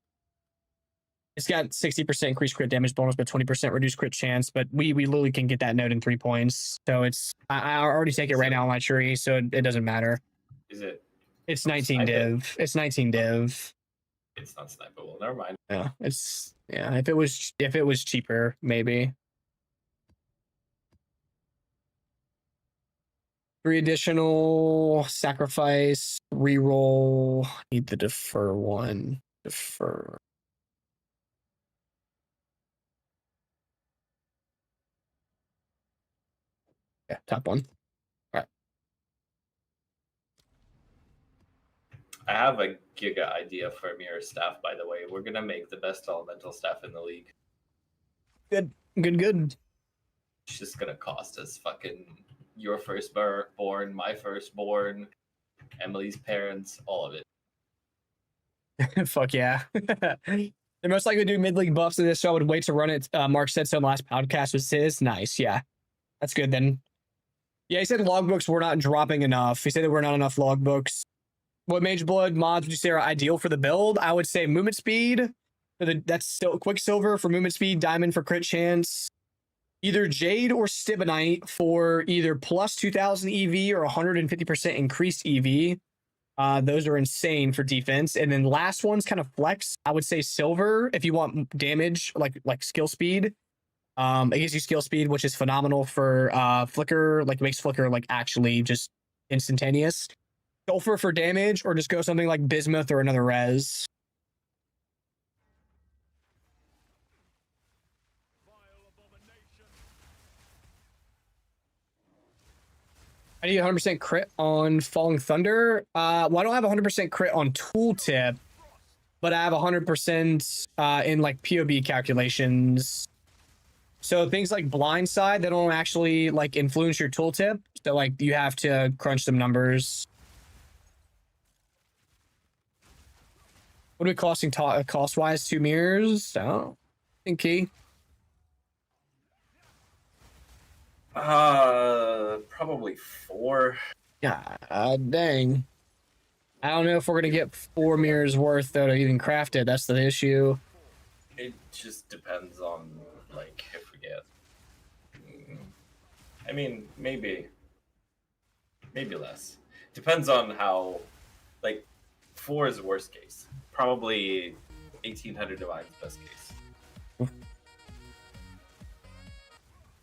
S1: It's got 60% increased crit damage bonus, but 20% reduced crit chance. But we literally can get that node in 3 points. So it's I already take it right now on my tree, so it doesn't matter.
S2: Is it?
S1: It's 19 div. It's 19 div.
S2: It's not snipeable. Never mind.
S1: Yeah, it's if it was cheaper, maybe. 3 additional sacrifice, reroll. Need the defer one. Defer. Yeah, top one. All right.
S2: I have a Giga idea for mirror staff, by the way. We're gonna make the best elemental staff in the league.
S1: Good.
S2: It's just gonna cost us fucking your firstborn, my firstborn, Emily's parents, all of it.
S1: Fuck yeah. They're most likely to do mid-league buffs in this, so I would wait to run it. Mark said so in the last podcast was his. Nice, yeah. That's good then. Yeah, he said logbooks were not dropping enough. He said there were not enough logbooks. What Mage Blood mods would you say are ideal for the build? I would say movement speed. That's still Quicksilver for movement speed, Diamond for crit chance. Either Jade or Stibonite for either plus 2000 EV or 150% increased EV. Those are insane for defense. And then last one's kind of flex. I would say Silver if you want damage, like skill speed. It gives you skill speed, which is phenomenal for Flicker. Like makes Flicker like actually just instantaneous. sulfur for damage, or just go something like bismuth or another res. I need 100% crit on Falling Thunder. Well, I don't have 100% crit on Tooltip, but I have 100% in like POB calculations. So things like Blindside, they don't actually like influence your Tooltip. So like you have to crunch some numbers. What are we costing cost-wise? 2 mirrors? Oh, I think key.
S2: Probably 4.
S1: God dang. I don't know if we're gonna get 4 mirrors worth though to even craft it. That's the issue.
S2: It just depends on like if we get. I mean, maybe less. Depends on how. Like, 4 is the worst case. Probably 1800 divines best case.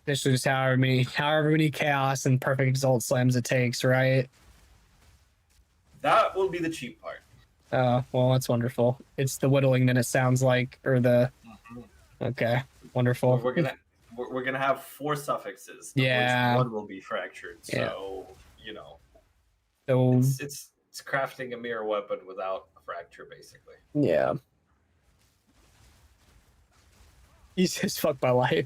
S1: This is however many chaos and perfect exalt slams it takes, right?
S2: That will be the cheap part.
S1: Oh, well, that's wonderful. It's the whittling, then it sounds like, or the. Okay, wonderful.
S2: We're gonna have 4 suffixes.
S1: Yeah.
S2: Which one will be fractured? So you know.
S1: So
S2: it's crafting a mirror weapon without a fracture, basically.
S1: Yeah. He says, "Fuck my life."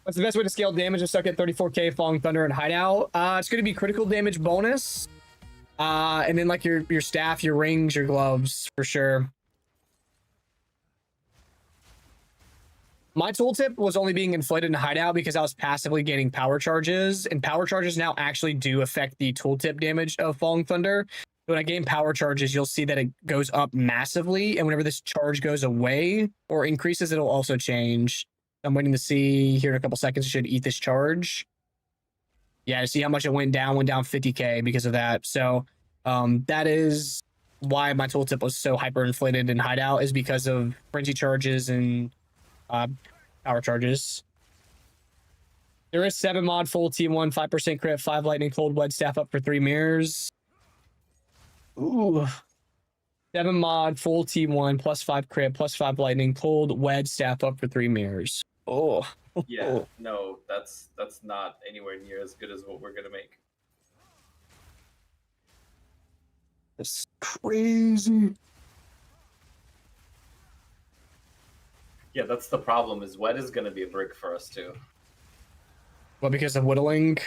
S1: What's the best way to scale damage and stuck at 34k Falling Thunder and Hideout? It's going to be critical damage bonus. And then like your staff, your rings, your gloves, for sure. My tooltip was only being inflated in Hideout because I was passively gaining power charges, and power charges now actually do affect the tooltip damage of Falling Thunder. When I gain power charges, you'll see that it goes up massively, and whenever this charge goes away or increases, it'll also change. I'm waiting to see here in a couple seconds. It should eat this charge. Yeah, to see how much it went down 50k because of that. So that is why my tooltip was so hyperinflated in Hideout, is because of frenzy charges and power charges. There is 7 mod full T1, 5% crit, 5 lightning, cold wedge staff up for 3 mirrors. Ooh. 7 mod full T1 plus 5 crit plus 5 lightning, cold wedge staff up for 3 mirrors. Oh.
S2: Yeah, no, that's not anywhere near as good as what we're gonna make.
S1: That's crazy.
S2: Yeah, that's the problem. Is wet is gonna be a brick for us too.
S1: Well, because of whittling.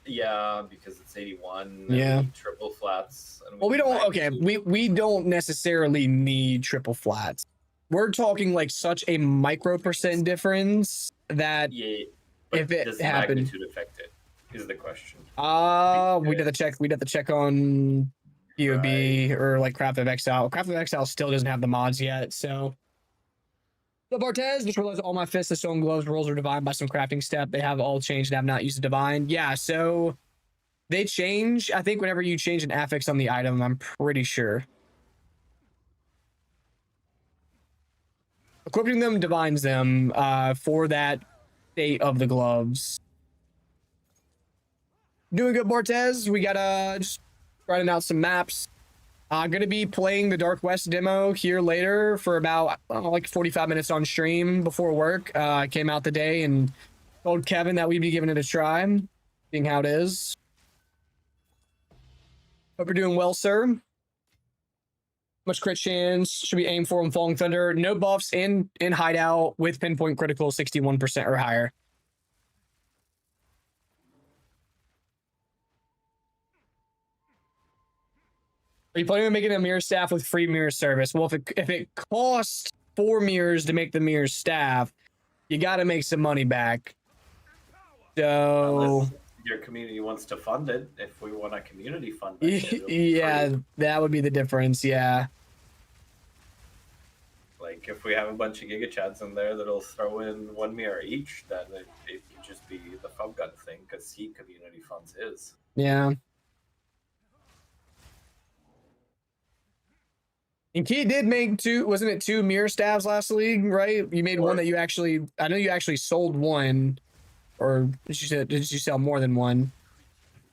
S2: Yeah, because it's 81.
S1: Yeah.
S2: Triple flats. And
S1: Well, we don't. Okay, we don't necessarily need triple flats. We're talking like such a micro percent difference that if it
S2: does
S1: happened,
S2: magnitude affect it? Is the question.
S1: we'd have to check. We'd have to check on POB or like Craft of Exile. Craft of Exile still doesn't have the mods yet, so. The Bartez, just realized all my fists, the stone gloves, rolls are divine by some crafting step. They have all changed and have not used a divine. Yeah, so they change, I think, whenever you change an affix on the item, I'm pretty sure. Equipping them divines them for that state of the gloves. Doing good, Bartez. We gotta just writing out some maps. I'm going to be playing the Dark West demo here later for about like 45 minutes on stream before work. I came out the day and told Kevin that we'd be giving it a try, seeing how it is. Hope you're doing well, sir. Much crit chance should be aimed for on Falling Thunder. No buffs in Hideout with pinpoint critical 61% or higher. Are you planning on making a mirror staff with free mirror service? Well, if it costs 4 mirrors to make the mirror staff, you got to make some money back. So
S2: unless your community wants to fund it, if we want a community fund it,
S1: yeah, that would be the difference. Yeah.
S2: Like if we have a bunch of Giga Chads in there that'll throw in 1 mirror each, then it would just be the Fub Gun thing because he community funds his.
S1: Yeah. And Key did make 2, wasn't it 2 mirror staffs last league, right? You made 1 that you actually, I know you actually sold 1, or did you sell more than 1?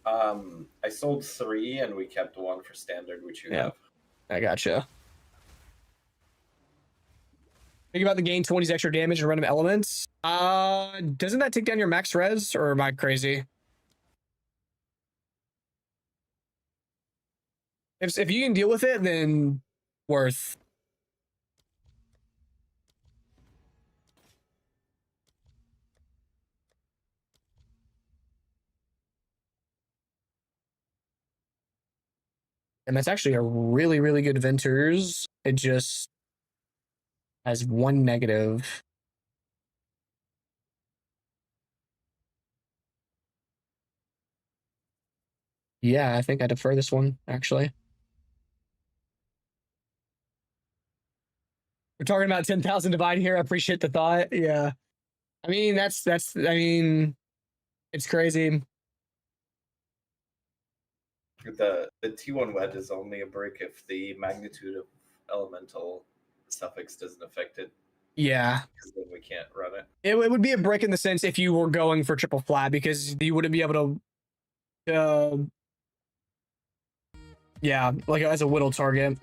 S2: I sold 3 and we kept 1 for standard, which you have.
S1: I gotcha. Think about the gain 20's extra damage and random elements. Doesn't that take down your max res, or am I crazy? If you can deal with it, then worth. And that's actually a really, really good Venters. It just has 1 negative. Yeah, I think I defer this one, actually. We're talking about 10,000 divide here. I appreciate the thought. Yeah. I mean, it's crazy.
S2: The T1 wet is only a brick if the magnitude of elemental suffix doesn't affect it.
S1: Yeah.
S2: Because then we can't run it.
S1: It would be a brick in the sense if you were going for triple flat, because you wouldn't be able to yeah, like as a whittle target.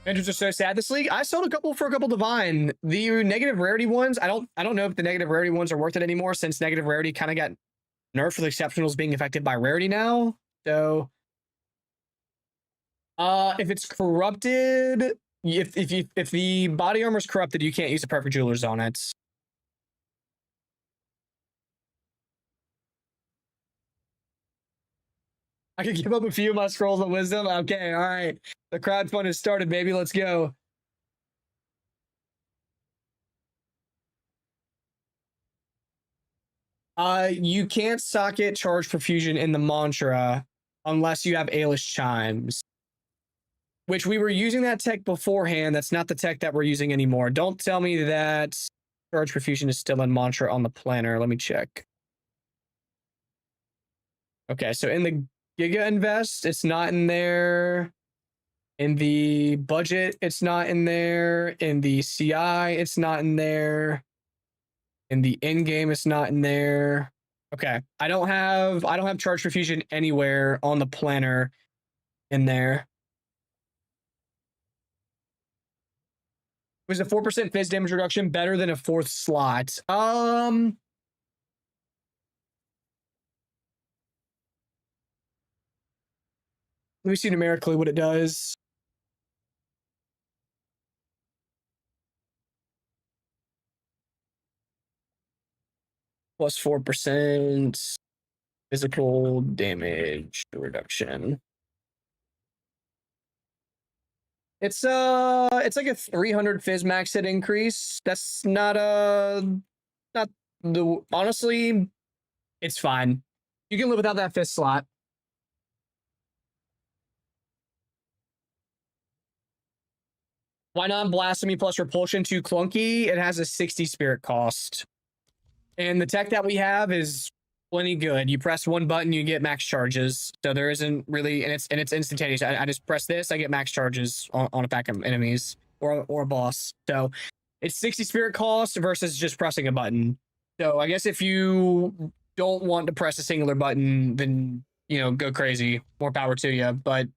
S1: Vendors are so sad this league. I sold a couple for a couple divine. The negative rarity ones, I don't know if the negative rarity ones are worth it anymore, since negative rarity kind of got nerfed with exceptionals being affected by rarity now. So if it's corrupted, if the body armor is corrupted, you can't use the perfect jewelers on it. I could give up a few of my scrolls of wisdom. Okay, all right. The crowd fund has started, baby. Let's go. You can't socket charge perfusion in the mantra unless you have Aelish chimes, which we were using that tech beforehand. That's not the tech that we're using anymore. Don't tell me that charge perfusion is still in mantra on the planner. Let me check. Okay, so in the Giga invest, it's not in there. In the budget, it's not in there. In the CI, it's not in there. In the end game, it's not in there. Okay, I don't have charge perfusion anywhere on the planner in there. Was a 4% fizz damage reduction better than a 4th slot? Let me see numerically what it does. Plus 4% physical damage reduction. It's like a 300 fizz max hit increase. That's not the honestly, it's fine. You can live without that fizz slot. Why not blasphemy plus repulsion? Too clunky. It has a 60 spirit cost. And the tech that we have is plenty good. You press one button, you get max charges. So there isn't really, and it's instantaneous. I just press this, I get max charges on a pack of enemies or a boss. So it's 60 spirit cost versus just pressing a button. So I guess if you don't want to press a singular button, then, you know, go crazy. More power to you. But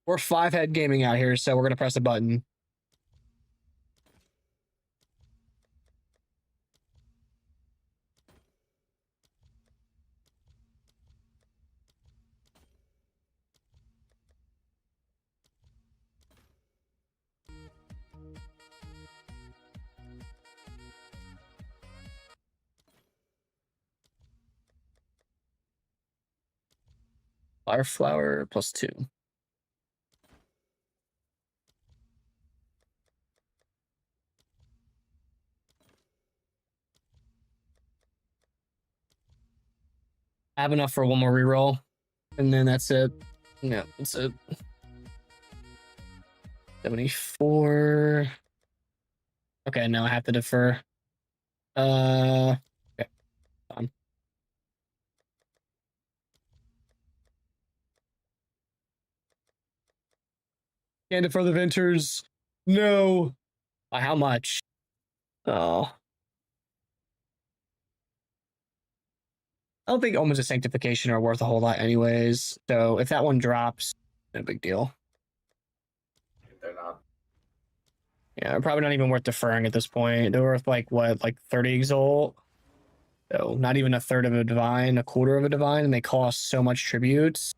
S1: we're 5-head gaming out here, so we're gonna press a button. Fire flower +2. I have enough for one more reroll, and then that's it. Yeah, that's it. 74. Okay, no, I have to defer. Okay, fine. Can't defer the Venters. No. By how much? Oh. I don't think Omens of Sanctification are worth a whole lot anyways. So if that one drops, no big deal.
S2: They're not.
S1: Yeah, they're probably not even worth deferring at this point. They're worth like what, like 30 exalt? So not even a third of a divine, a quarter of a divine, and they cost so much tributes.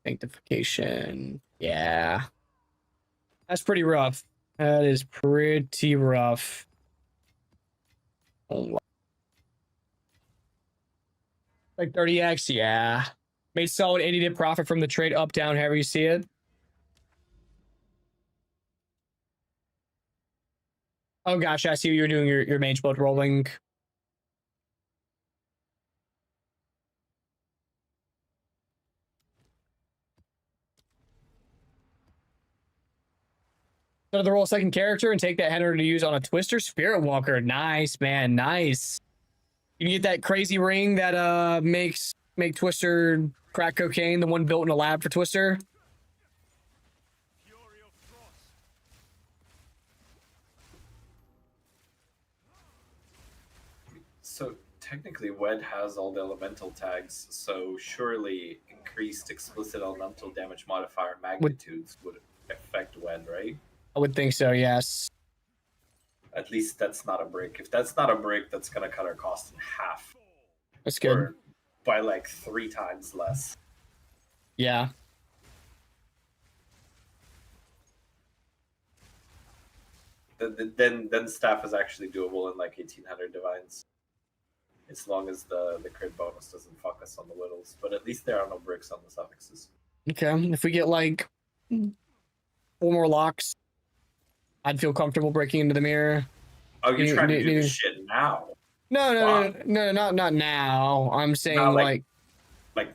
S1: Sanctification. Yeah. That's pretty rough. That is pretty rough. Oh, like 30x, yeah. Made solid 80 to profit from the trade up, down, however you see it. Oh gosh, I see you were doing your mage build rolling. So to roll a second character and take that header to use on a Twister Spirit Walker. Nice, man, nice. You can get that crazy ring that make Twister crack cocaine, the one built in a lab for Twister.
S2: So technically, Wed has all the elemental tags, so surely increased explicit elemental damage modifier magnitudes would affect Wed, right?
S1: I would think so, yes.
S2: At least that's not a break. If that's not a break, that's gonna cut our cost in half.
S1: That's good.
S2: Or by like 3 times less.
S1: Yeah.
S2: Then staff is actually doable in like 1800 divines. As long as the crit bonus doesn't fuck us on the whittles. But at least there are no bricks on the suffixes.
S1: Okay. If we get like 4 more locks, I'd feel comfortable breaking into the mirror.
S2: Oh, you're trying to do this shit now?
S1: No, not now. I'm saying
S2: not
S1: like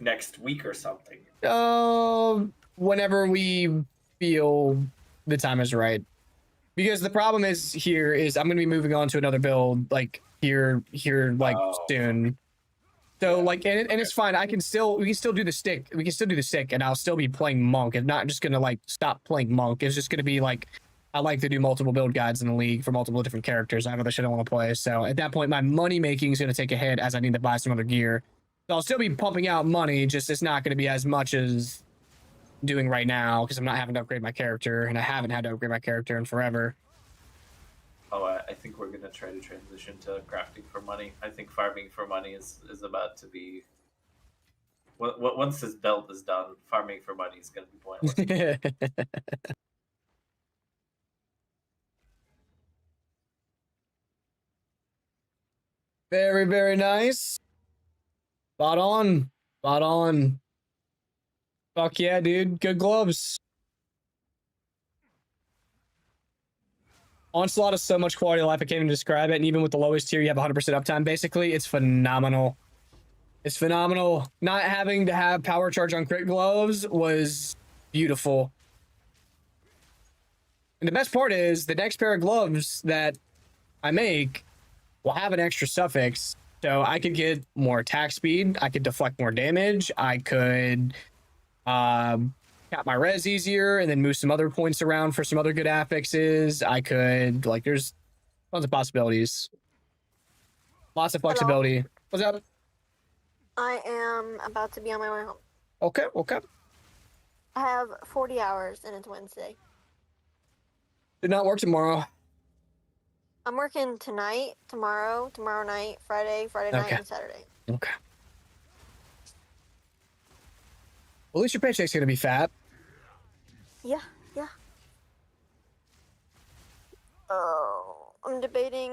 S2: next week or something.
S1: Whenever we feel the time is right. Because the problem is I'm going to be moving on to another build like here like soon. So like and it's fine. we can still do the stick. We can still do the stick and I'll still be playing monk. I'm not just going to like stop playing monk. It's just going to be like I like to do multiple build guides in the league for multiple different characters. I have other shit I want to play. So at that point my money making is going to take a hit as I need to buy some other gear. So I'll still be pumping out money, just it's not going to be as much as doing right now because I'm not having to upgrade my character and I haven't had to upgrade my character in forever.
S2: Oh, I think we're gonna try to transition to crafting for money. I think farming for money is about to be. Once this belt is done, farming for money is gonna be pointless.
S1: Very, very nice. Spot on. Spot on. Fuck yeah, dude. Good gloves. Onslaught is so much quality of life, I can't even describe it. And even with the lowest tier, you have 100% uptime, basically. It's phenomenal. It's phenomenal. Not having to have power charge on crit gloves was beautiful. And the best part is the next pair of gloves that I make will have an extra suffix. So I could get more attack speed. I could deflect more damage. I could cap my res easier and then move some other points around for some other good affixes. I could, like, there's tons of possibilities. Lots of flexibility.
S3: Hello.
S1: What's up?
S3: I am about to be on my way home.
S1: Okay, okay.
S3: I have 40 hours and it's Wednesday.
S1: Did not work tomorrow.
S3: I'm working tonight, tomorrow night, Friday night, and Saturday.
S1: Okay. Well, at least your paycheck's gonna be fat.
S3: Yeah. Oh, I'm debating.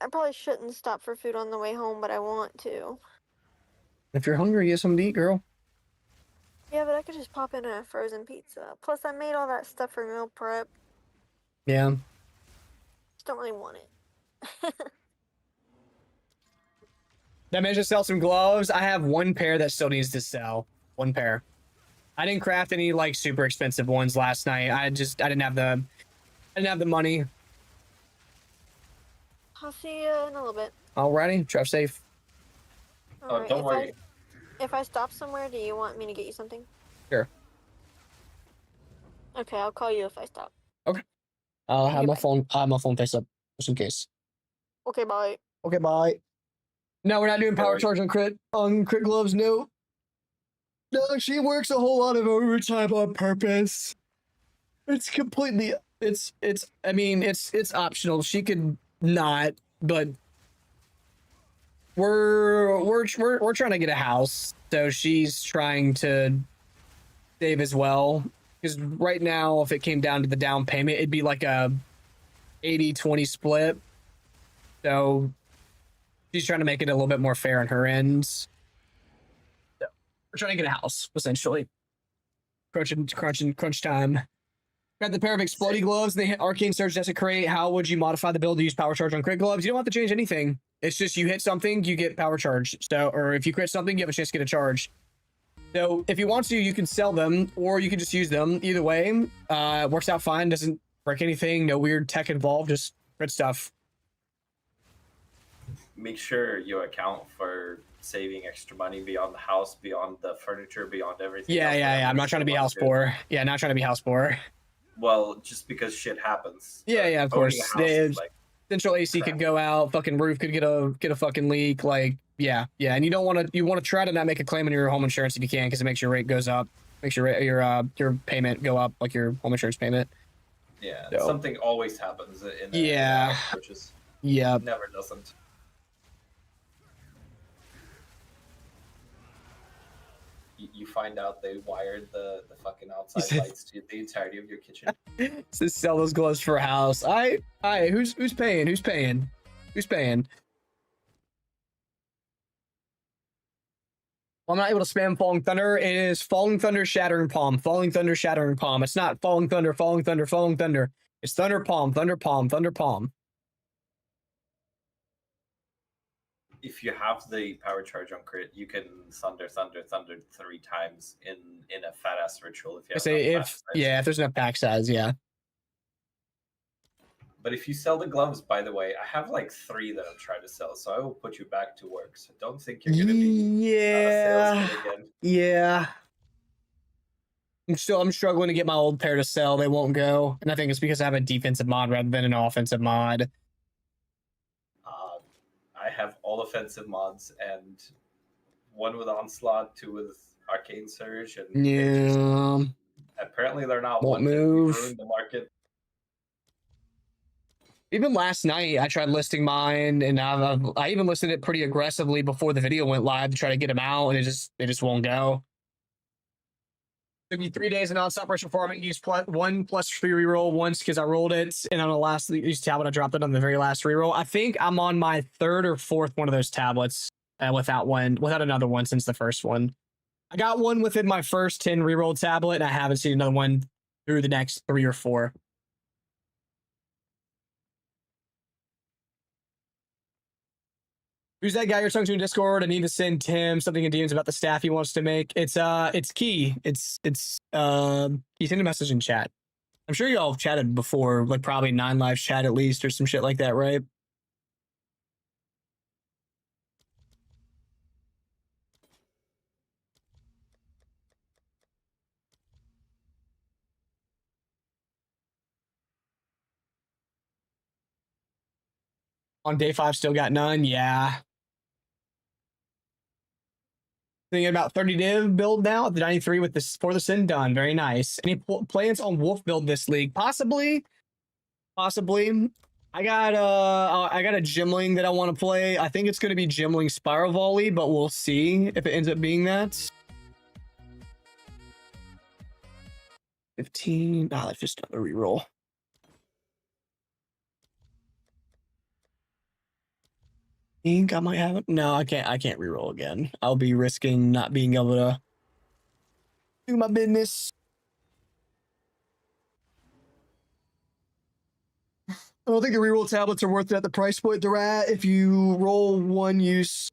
S3: I probably shouldn't stop for food on the way home, but I want to.
S1: If you're hungry, get something to eat, girl.
S3: Yeah, but I could just pop in a frozen pizza. Plus, I made all that stuff for meal prep.
S1: Yeah.
S3: Just don't really want it.
S1: That managed to sell some gloves. I have one pair that still needs to sell. One pair. I didn't craft any like super expensive ones last night. I didn't have the money.
S3: I'll see you in a little bit.
S1: Alrighty, drive safe.
S3: All right.
S2: Don't worry.
S3: If I stop somewhere, do you want me to get you something?
S1: Sure.
S3: Okay, I'll call you if I stop.
S1: Okay. I'll have my phone. I have my phone face up just in case.
S3: Okay, bye.
S1: Okay, bye. No, we're not doing power charge on crit gloves. No. No, she works a whole lot of overtime on purpose. It's completely. It's. I mean, it's optional. She could not, but we're trying to get a house, so she's trying to save as well. Because right now, if it came down to the down payment, it'd be like a 80-20 split. So she's trying to make it a little bit more fair on her ends. So we're trying to get a house, essentially. Crunch time. Got the pair of exploding gloves. They hit Arcane Surge Desecrate. How would you modify the build to use power charge on crit gloves? You don't have to change anything. It's just you hit something, you get power charge. So, or if you crit something, you have a chance to get a charge. So if you want to, you can sell them, or you can just use them. Either way, it works out fine. Doesn't break anything. No weird tech involved. Just crit stuff.
S2: Make sure you account for saving extra money beyond the house, beyond the furniture, beyond everything.
S1: Yeah. I'm not trying to be house poor. Yeah, not trying to be house poor.
S2: Well, just because shit happens.
S1: Yeah, of course.
S2: Like,
S1: central AC could go out. Fucking roof could get a fucking leak. Like, yeah. And you don't want to. You want to try to not make a claim on your home insurance if you can, because it makes your rate goes up. Makes your payment go up, like your home insurance payment.
S2: Yeah, so. Something always happens in purchase.
S1: Yeah.
S2: Never doesn't. You find out they wired the fucking outside lights to the entirety of your kitchen.
S1: To sell those gloves for a house. Who's paying? Who's paying? Well, I'm not able to spam Falling Thunder. It is Falling Thunder, Shattering Palm. Falling Thunder, Shattering Palm. It's not Falling Thunder, Falling Thunder, Falling Thunder. It's Thunder Palm, Thunder Palm, Thunder Palm.
S2: If you have the power charge on crit, you can thunder 3 times in a fat ass ritual. If
S1: there's enough pack size, yeah.
S2: But if you sell the gloves, by the way, I have like 3 that I'm trying to sell, so I will put you back to work. So don't think you're gonna be again.
S1: Yeah. I'm struggling to get my old pair to sell. They won't go, and I think it's because I have a defensive mod rather than an offensive mod.
S2: I have all offensive mods, and 1 with Onslaught, 2 with Arcane Surge, and apparently they're not
S1: won't move.
S2: Ruined the market.
S1: Even last night, I tried listing mine, and I even listed it pretty aggressively before the video went live to try to get them out, and it just won't go. Took me 3 days of non-stop racial farming. Used 1 plus 3 reroll once because I rolled it, and on the last tablet, I dropped it on the very last reroll. I think I'm on my 3rd or 4th one of those tablets without another one since the first one. I got one within my first 10 reroll tablet, and I haven't seen another one through the next 3 or 4. Who's that guy you're talking to in Discord? I need to send Tim something in DMs about the staff he wants to make. It's Key. He sent a message in chat. I'm sure y'all have chatted before, like probably 9 Lives chat at least or some shit like that, right? On day 5, still got none. Yeah. Thinking about 30 div build now at the 93 with this for the sin done. Very nice. Any plans on wolf build this league? Possibly. I got a Gimling that I want to play. I think it's going to be Gimling Spiral Volley, but we'll see if it ends up being that. 15. That's just another reroll. Think I might have it. No, I can't reroll again. I'll be risking not being able to do my business. I don't think the reroll tablets are worth it at the price point they're at. If you roll 1 use,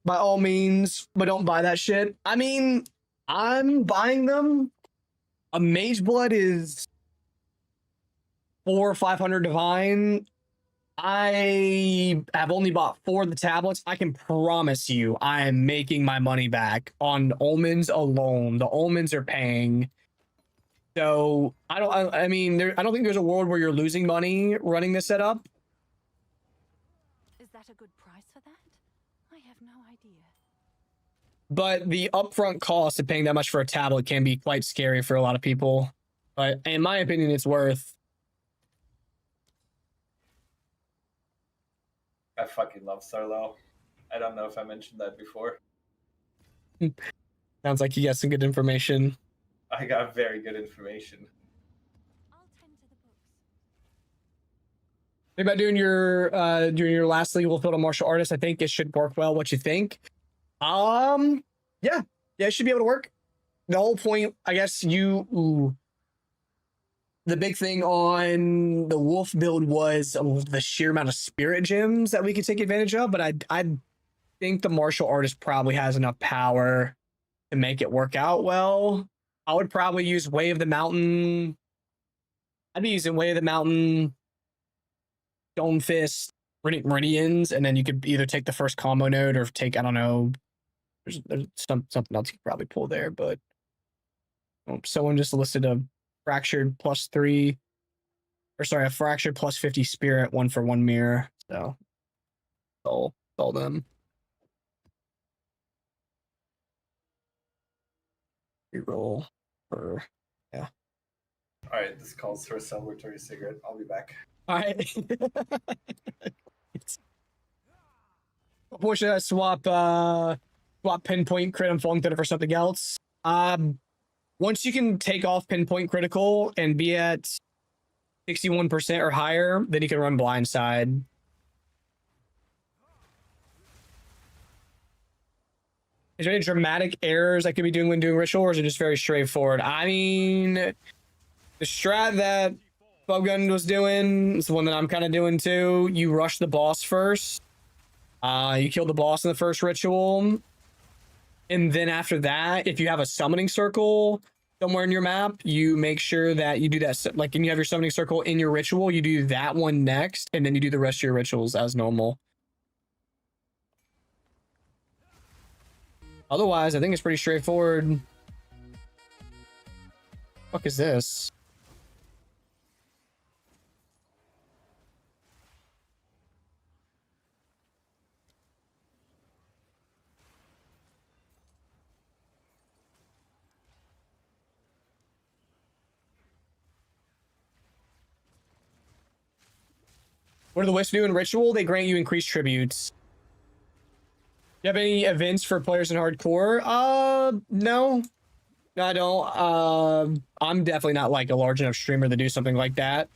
S1: by all means, but don't buy that shit. I mean, I'm buying them. A Mage Blood is 400 or 500 divine. I have only bought 4 of the tablets. I can promise you I am making my money back on omens alone. The omens are paying. So I mean, I don't think there's a world where you're losing money running this setup.
S4: Is that a good price for that? I have no idea.
S1: But the upfront cost of paying that much for a tablet can be quite scary for a lot of people. But in my opinion, it's worth.
S2: I fucking love Sarlo. I don't know if I mentioned that before.
S1: Sounds like you got some good information.
S2: I got very good information.
S4: I'll tend to the books.
S1: Think about doing your last legal field of martial artist. I think it should work well. What you think? Yeah, it should be able to work. The whole point, I guess, the big thing on the wolf build was the sheer amount of spirit gems that we could take advantage of. But I think the martial artist probably has enough power to make it work out well. I would probably use Way of the Mountain. I'd be using Way of the Mountain, Stone Fist, Meridians, and then you could either take the first combo node or take, I don't know, there's something else you could probably pull there, but someone just listed a fractured +3, or sorry, a fractured +50 spirit, 1-for-1 mirror. So all them. Reroll for yeah.
S2: All right, this calls for a celebratory cigarette. I'll be back.
S1: All right. Or should I swap pinpoint crit and falling thunder for something else? Once you can take off pinpoint critical and be at 61% or higher, then you can run blindside. Is there any dramatic errors I could be doing when doing ritual, or is it just very straightforward? I mean, the strat that Buggun was doing is the one that I'm kind of doing too. You rush the boss first. You kill the boss in the first ritual. And then after that, if you have a summoning circle somewhere in your map, you make sure that you do that. Like, and you have your summoning circle in your ritual, you do that one next, and then you do the rest of your rituals as normal. Otherwise, I think it's pretty straightforward. Fuck is this? What do the Wisps do in Ritual? They grant you increased tributes. Do you have any events for players in hardcore? No. No, I don't. I'm definitely not like a large enough streamer to do something like that.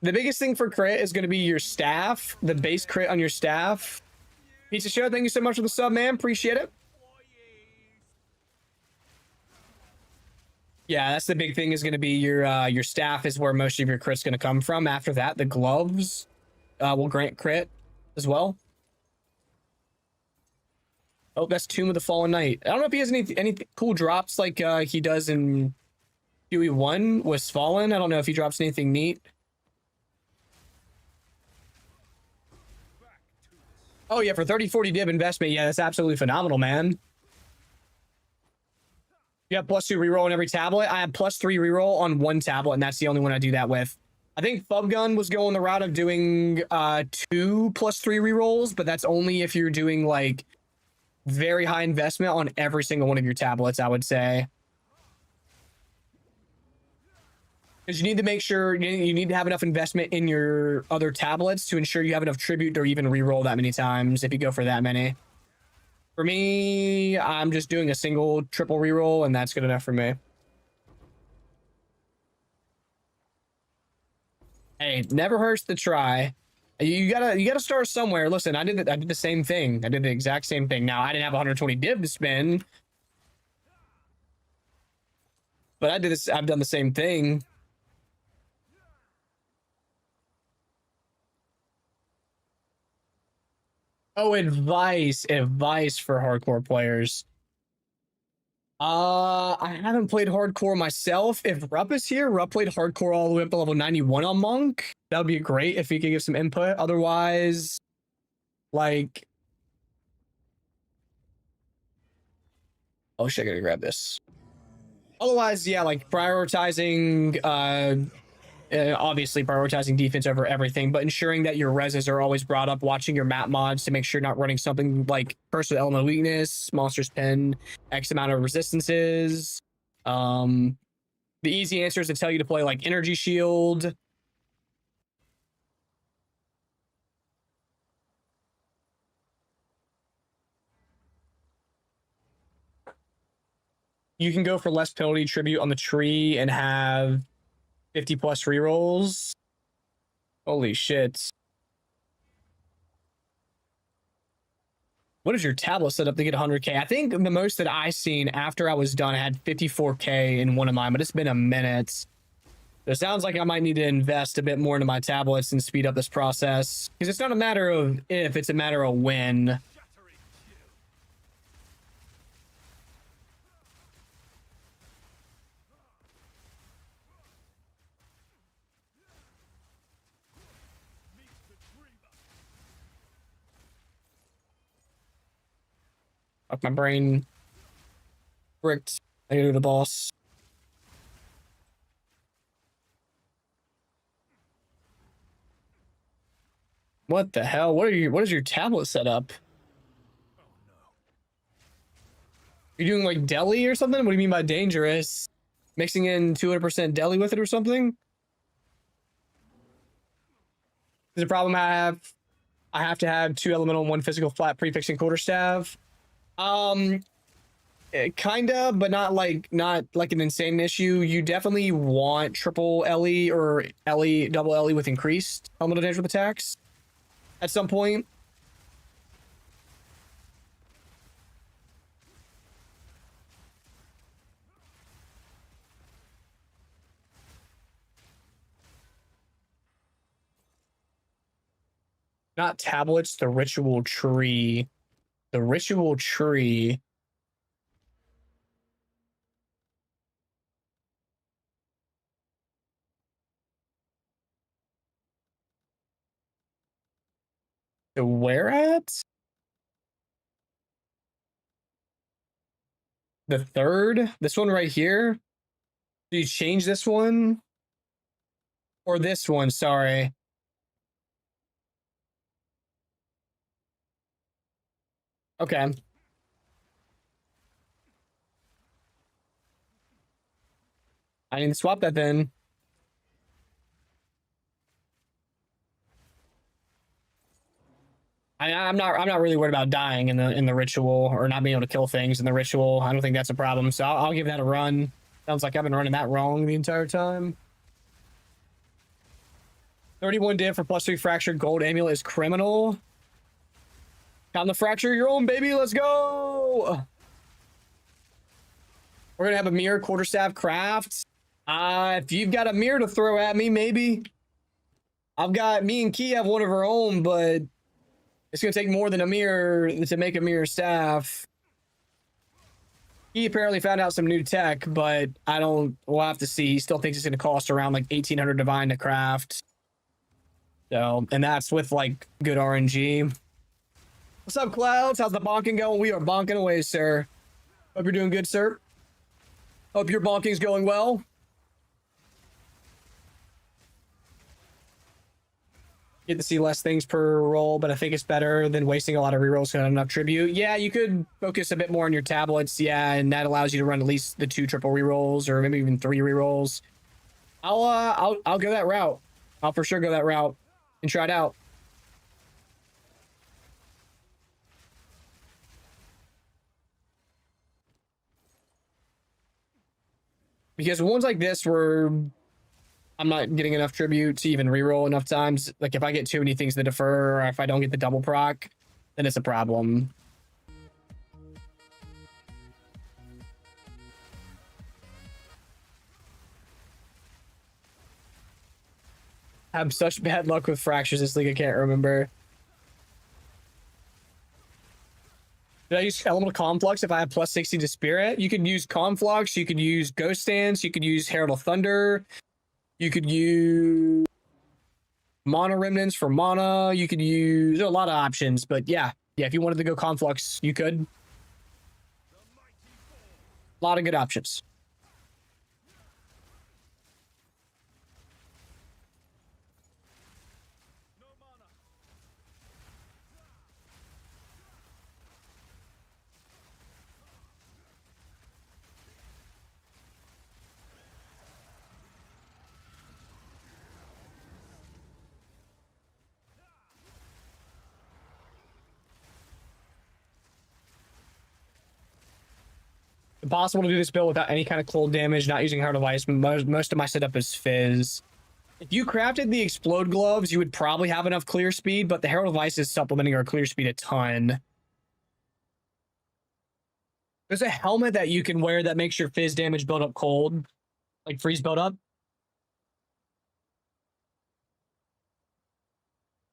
S1: The biggest thing for crit is going to be your staff, the base crit on your staff. Pizza Show, thank you so much for the sub, man. Appreciate it. Yeah, that's the big thing, is going to be your staff is where most of your crit's going to come from. After that, the gloves will grant crit as well. Oh, that's Tomb of the Fallen Knight. I don't know if he has any cool drops like he does in QE1 with Fallen. I don't know if he drops anything neat. Oh yeah, for 30-40 dib investment, yeah, that's absolutely phenomenal, man. You have +2 reroll on every tablet. I have +3 reroll on one tablet, and that's the only one I do that with. I think Fubgun was going the route of doing 2 +3 rerolls, but that's only if you're doing like very high investment on every single one of your tablets, I would say. Because you need to make sure you need to have enough investment in your other tablets to ensure you have enough tribute to even reroll that many times if you go for that many. For me, I'm just doing a single triple reroll, and that's good enough for me. Hey, never hurts to try. You gotta start somewhere. Listen, I did the same thing. I did the exact same thing. Now I didn't have 120 div to spend, but I did this. I've done the same thing. Oh, advice for hardcore players. I haven't played hardcore myself. If Rupp is here, Rupp played hardcore all the way up to level 91 on Monk. That would be great if he could give some input. Otherwise, like, Oh shit, I gotta grab this. Otherwise, yeah, like prioritizing, obviously prioritizing defense over everything, but ensuring that your reses are always brought up, watching your map mods to make sure you're not running something like personal element of weakness, monster's pen, X amount of resistances. The easy answer is to tell you to play like energy shield. You can go for less penalty tribute on the tree and have 50 plus rerolls. Holy shit. What is your tablet set up to get 100K? I think the most that I seen after I was done, I had 54K in one of mine, but it's been a minute. It sounds like I might need to invest a bit more into my tablets and speed up this process. Because it's not a matter of if, it's a matter of when. Fuck, my brain bricked. I gotta do the boss. What the hell? What is your tablet set up? You're doing like deli or something? What do you mean by dangerous? Mixing in 200% deli with it or something? There's a problem I have to have 2 elemental and 1 physical flat prefixing quarterstaff. Kinda, but not like an insane issue. You definitely want triple LE or LE double LE with increased elemental damage with attacks at some point. Not tablets, the ritual tree. The ritual tree. The where at? The third? This one right here? Do you change this one? Or this one, sorry. Okay. I need to swap that then. I'm not really worried about dying in the ritual or not being able to kill things in the ritual. I don't think that's a problem. So I'll give that a run. Sounds like I've been running that wrong the entire time. 31 div for +3 fractured gold amulet is criminal. Time to fracture your own, baby. Let's go. We're gonna have a mirror quarterstaff craft. If you've got a mirror to throw at me, maybe. Me and Key have one of our own, but it's gonna take more than a mirror to make a mirror staff. He apparently found out some new tech, but we'll have to see. He still thinks it's gonna cost around like 1800 divine to craft. So, and that's with like good RNG. What's up, Clouds? How's the bonking going? We are bonking away, sir. Hope you're doing good, sir. Hope your bonking's going well. Get to see less things per roll, but I think it's better than wasting a lot of rerolls because not enough tribute. Yeah, you could focus a bit more on your tablets. Yeah, and that allows you to run at least the 2 triple rerolls or maybe even 3 rerolls. I'll go that route. I'll for sure go that route and try it out. Because ones like this where I'm not getting enough tribute to even reroll enough times. Like if I get too many things to defer, or if I don't get the double proc, then it's a problem. I have such bad luck with fractures this league, I can't remember. Did I use elemental conflux if I have +60 to spirit? You could use conflux, you could use ghost stance, you could use herald of thunder. You could use mana remnants for mana. You could use a lot of options, but yeah, if you wanted to go conflux, you could. A lot of good options. Impossible to do this build without any kind of cold damage, not using hard device. Most of my setup is fizz. If you crafted the explode gloves, you would probably have enough clear speed, but the Herald of Ice is supplementing our clear speed a ton. There's a helmet that you can wear that makes your fizz damage build up cold, like freeze build up.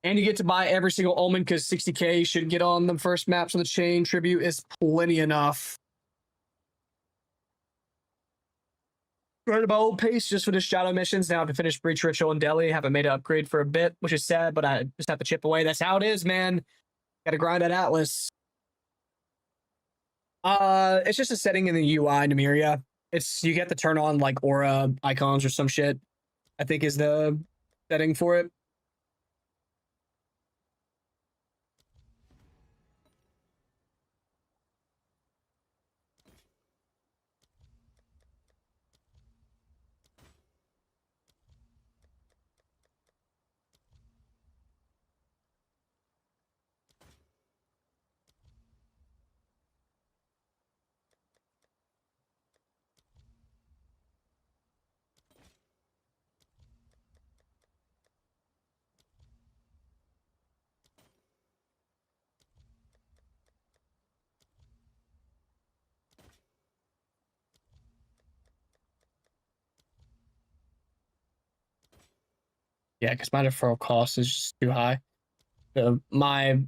S1: And you get to buy every single omen because 60k should get on the first maps on the chain. Tribute is plenty enough. Right about old pace just for the shadow missions. Now to finish Breach Ritual in Delhi. Haven't made an upgrade for a bit, which is sad, but I just have to chip away. That's how it is, man. Gotta grind that Atlas. It's just a setting in the UI Numeria. It's you get to turn on like aura icons or some shit, I think is the setting for it. Yeah, because my deferral cost is just too high. My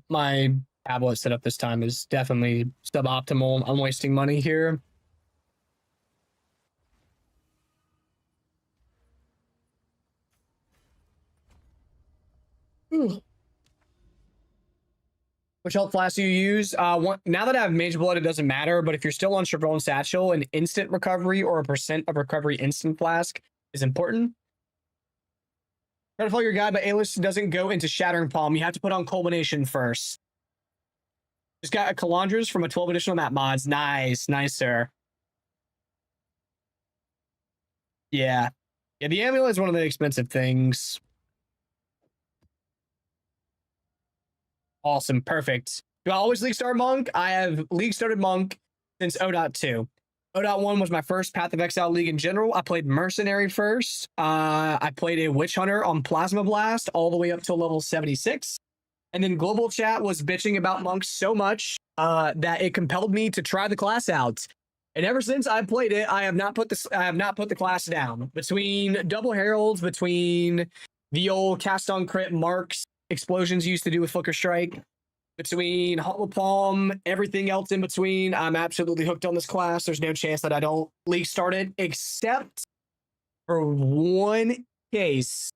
S1: tablet setup this time is definitely suboptimal. I'm wasting money here. Which health flask do you use? Now that I have Mage Blood, it doesn't matter. But if you're still on Chevron Satchel, an instant recovery or a % of recovery instant flask is important. Try to follow your guide, but A-list doesn't go into Shattering Palm. You have to put on Culmination first. Just got a Calandras from a 12 additional map mods. Nice, nice, sir. Yeah. Yeah, the amulet is one of the expensive things. Awesome, perfect. Do I always League Start Monk? I have League started Monk since 0.2. 0.1 was my first Path of Exile League in general. I played Mercenary first. I played a Witch Hunter on Plasma Blast all the way up to level 76. And then Global Chat was bitching about monks so much that it compelled me to try the class out. And ever since I played it, I have not put the class down. Between double heralds, between the old cast on crit marks explosions you used to do with Flicker Strike, between Hollow Palm, everything else in between, I'm absolutely hooked on this class. There's no chance that I don't League start it, except for one case,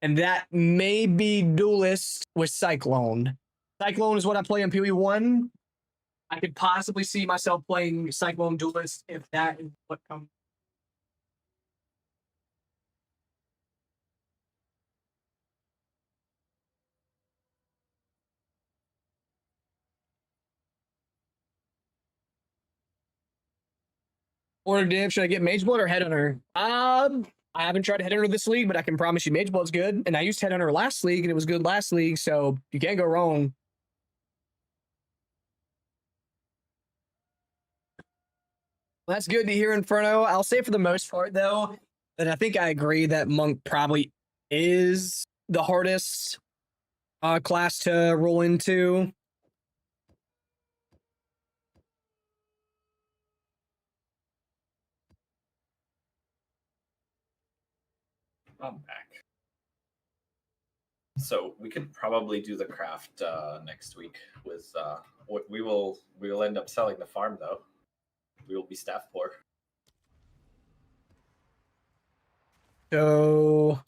S1: and that may be Duelist with Cyclone. Cyclone is what I play in PoE1. I could possibly see myself playing Cyclone Duelist if that is what comes. Or Div, should I get Mage Blood or Headhunter? I haven't tried Headhunter this league, but I can promise you Mage Blood's good. And I used Headhunter last league, and it was good last league, so you can't go wrong. That's good to hear, Inferno. I'll say for the most part, though, that I think I agree that Monk probably is the hardest class to roll into.
S2: I'm back. So we could probably do the craft next week with we will end up selling the farm though. We will be staff poor.
S1: So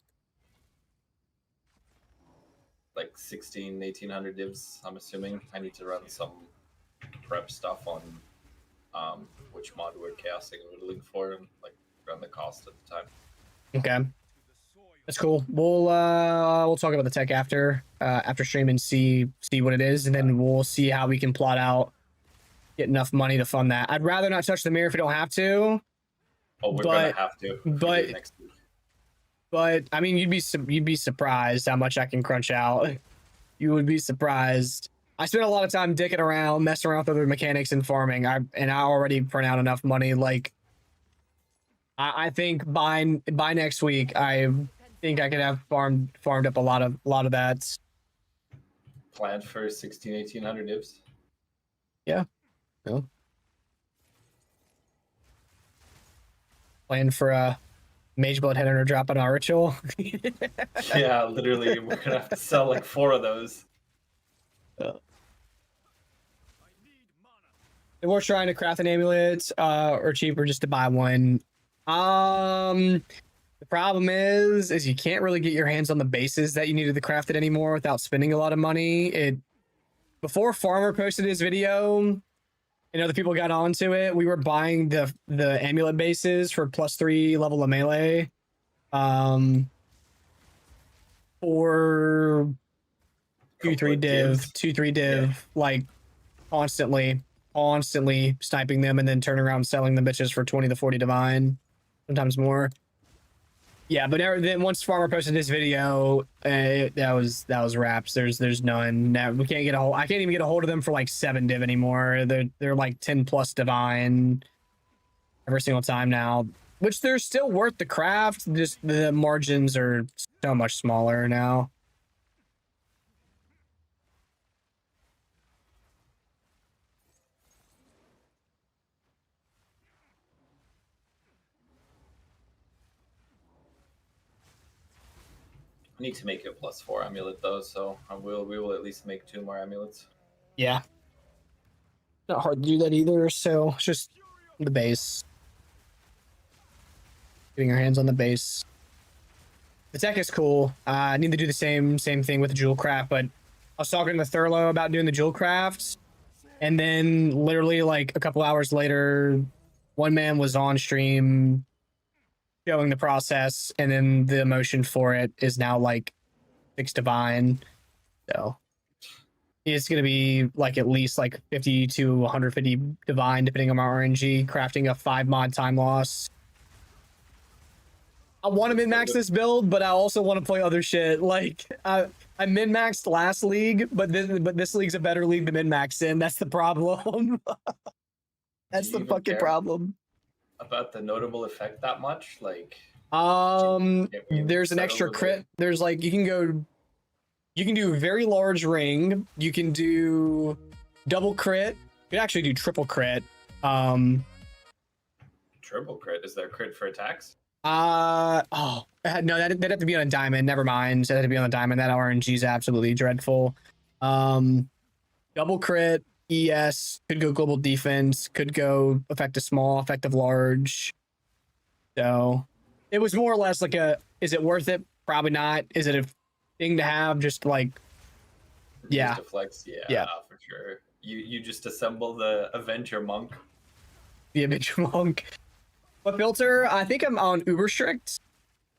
S2: like 1800 divs, I'm assuming. I need to run some prep stuff on which mod we're chaosing and whittling for, and like run the cost at the time.
S1: Okay. That's cool. We'll talk about the tech after stream and see what it is, and then we'll see how we can plot out, get enough money to fund that. I'd rather not touch the mirror if we don't have to.
S2: Oh, we're gonna have to.
S1: But
S2: next week.
S1: But I mean, you'd be surprised how much I can crunch out. You would be surprised. I spent a lot of time dicking around, messing around with other mechanics and farming. I already print out enough money. Like, I think by next week, I think I could have farmed up a lot of that.
S2: Planned for 1,600-1,800 divs.
S1: Yeah. No. Planned for a Mage Blood Headhunter drop on our ritual.
S2: Yeah, literally, we're gonna have to sell like 4 of those.
S1: If we're trying to craft an amulet, or cheaper just to buy one. The problem is you can't really get your hands on the bases that you needed to craft it anymore without spending a lot of money. Before Farmer posted his video and other people got onto it, we were buying the amulet bases for +3 level of melee. For 2-3 div, like constantly sniping them and then turn around selling the bitches for 20 to 40 divine, sometimes more. Yeah, but then once Farmer posted his video, that was wraps. There's none. Now we can't get a hold. I can't even get a hold of them for like 7 div anymore. They're like 10 plus divine every single time now, which they're still worth the craft. Just the margins are so much smaller now.
S2: I need to make it +4 amulet though, so we will at least make 2 more amulets.
S1: Yeah. Not hard to do that either, so it's just the base. Getting our hands on the base. The tech is cool. I need to do the same thing with the jewel craft, but I was talking to Thurlow about doing the jewel crafts, and then literally like a couple hours later, one man was on stream showing the process, and then the emotion for it is now like 6 divine. So it's going to be like at least like 50 to 150 divine, depending on my RNG, crafting a 5 mod time loss. I want to min-max this build, but I also want to play other shit. Like, I min-maxed last league, but this league's a better league to min-max in. That's the problem. That's the fucking problem.
S2: About the notable effect that much? Like,
S1: there's an extra crit. There's like, you can do very large ring. You can do double crit. You can actually do triple crit.
S2: Triple crit? Is there a crit for attacks?
S1: No, that'd have to be on a diamond. Never mind. That'd have to be on a diamond. That RNG is absolutely dreadful. Double crit, ES, could go global defense, could go effective small, effective large. So it was more or less like is it worth it? Probably not. Is it a thing to have? Just like, yeah.
S2: Just a flex, yeah, for sure. You just assemble the Avenger Monk.
S1: The Avenger Monk. What filter? I think I'm on Uber Strict.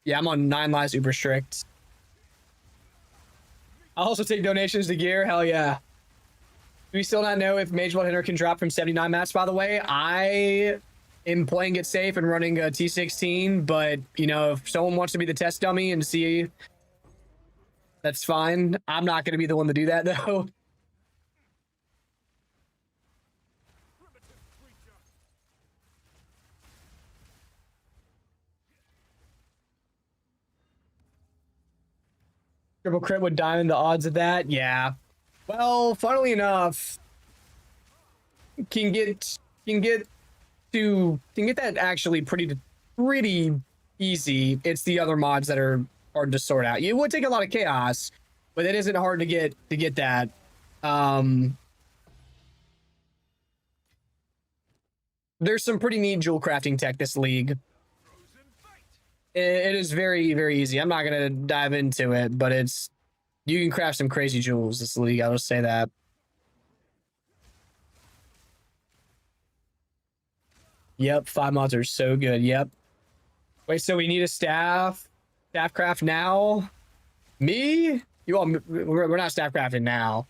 S1: Yeah, I'm on 9 lives Uber Strict. I'll also take donations to gear. Hell yeah. Do we still not know if Mage Blood Hitter can drop from 79 mats, by the way? I am playing it safe and running a T16, but, you know, if someone wants to be the test dummy and see, that's fine. I'm not going to be the one to do that, though. Triple crit with diamond, the odds of that? Yeah. Well, funnily enough, can get that actually pretty easy. It's the other mods that are hard to sort out. It would take a lot of chaos, but it isn't hard to get that. There's some pretty neat jewel crafting tech this league. It is very, very easy. I'm not gonna dive into it, but you can craft some crazy jewels this league. I'll just say that. Yep, 5 mods are so good. Yep. Wait, so we need a staff craft now? Me? You all? We're not staff crafting now.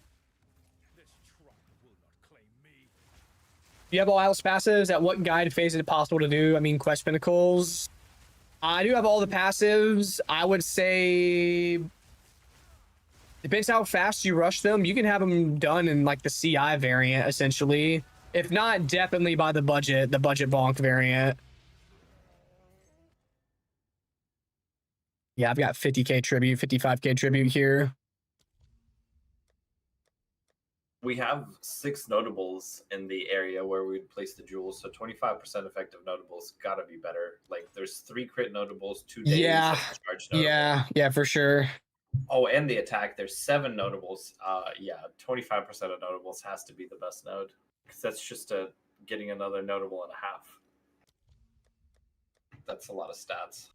S1: Do you have all Atlas passives? At what guide phase is it possible to do? I mean, quest pinnacles. I do have all the passives. I would say depends how fast you rush them. You can have them done in like the CI variant, essentially. If not, definitely by the budget bonk variant. Yeah, I've got 50k tribute, 55k tribute here.
S2: We have 6 notables in the area where we'd place the jewels, so 25% effective notables gotta be better. Like there's 3 crit notables, 2 days,
S1: Yeah,
S2: charge notable.
S1: yeah, for sure.
S2: Oh, and the attack, there's 7 notables. Yeah, 25% of notables has to be the best node. Because that's just getting another notable and a half. That's a lot of stats.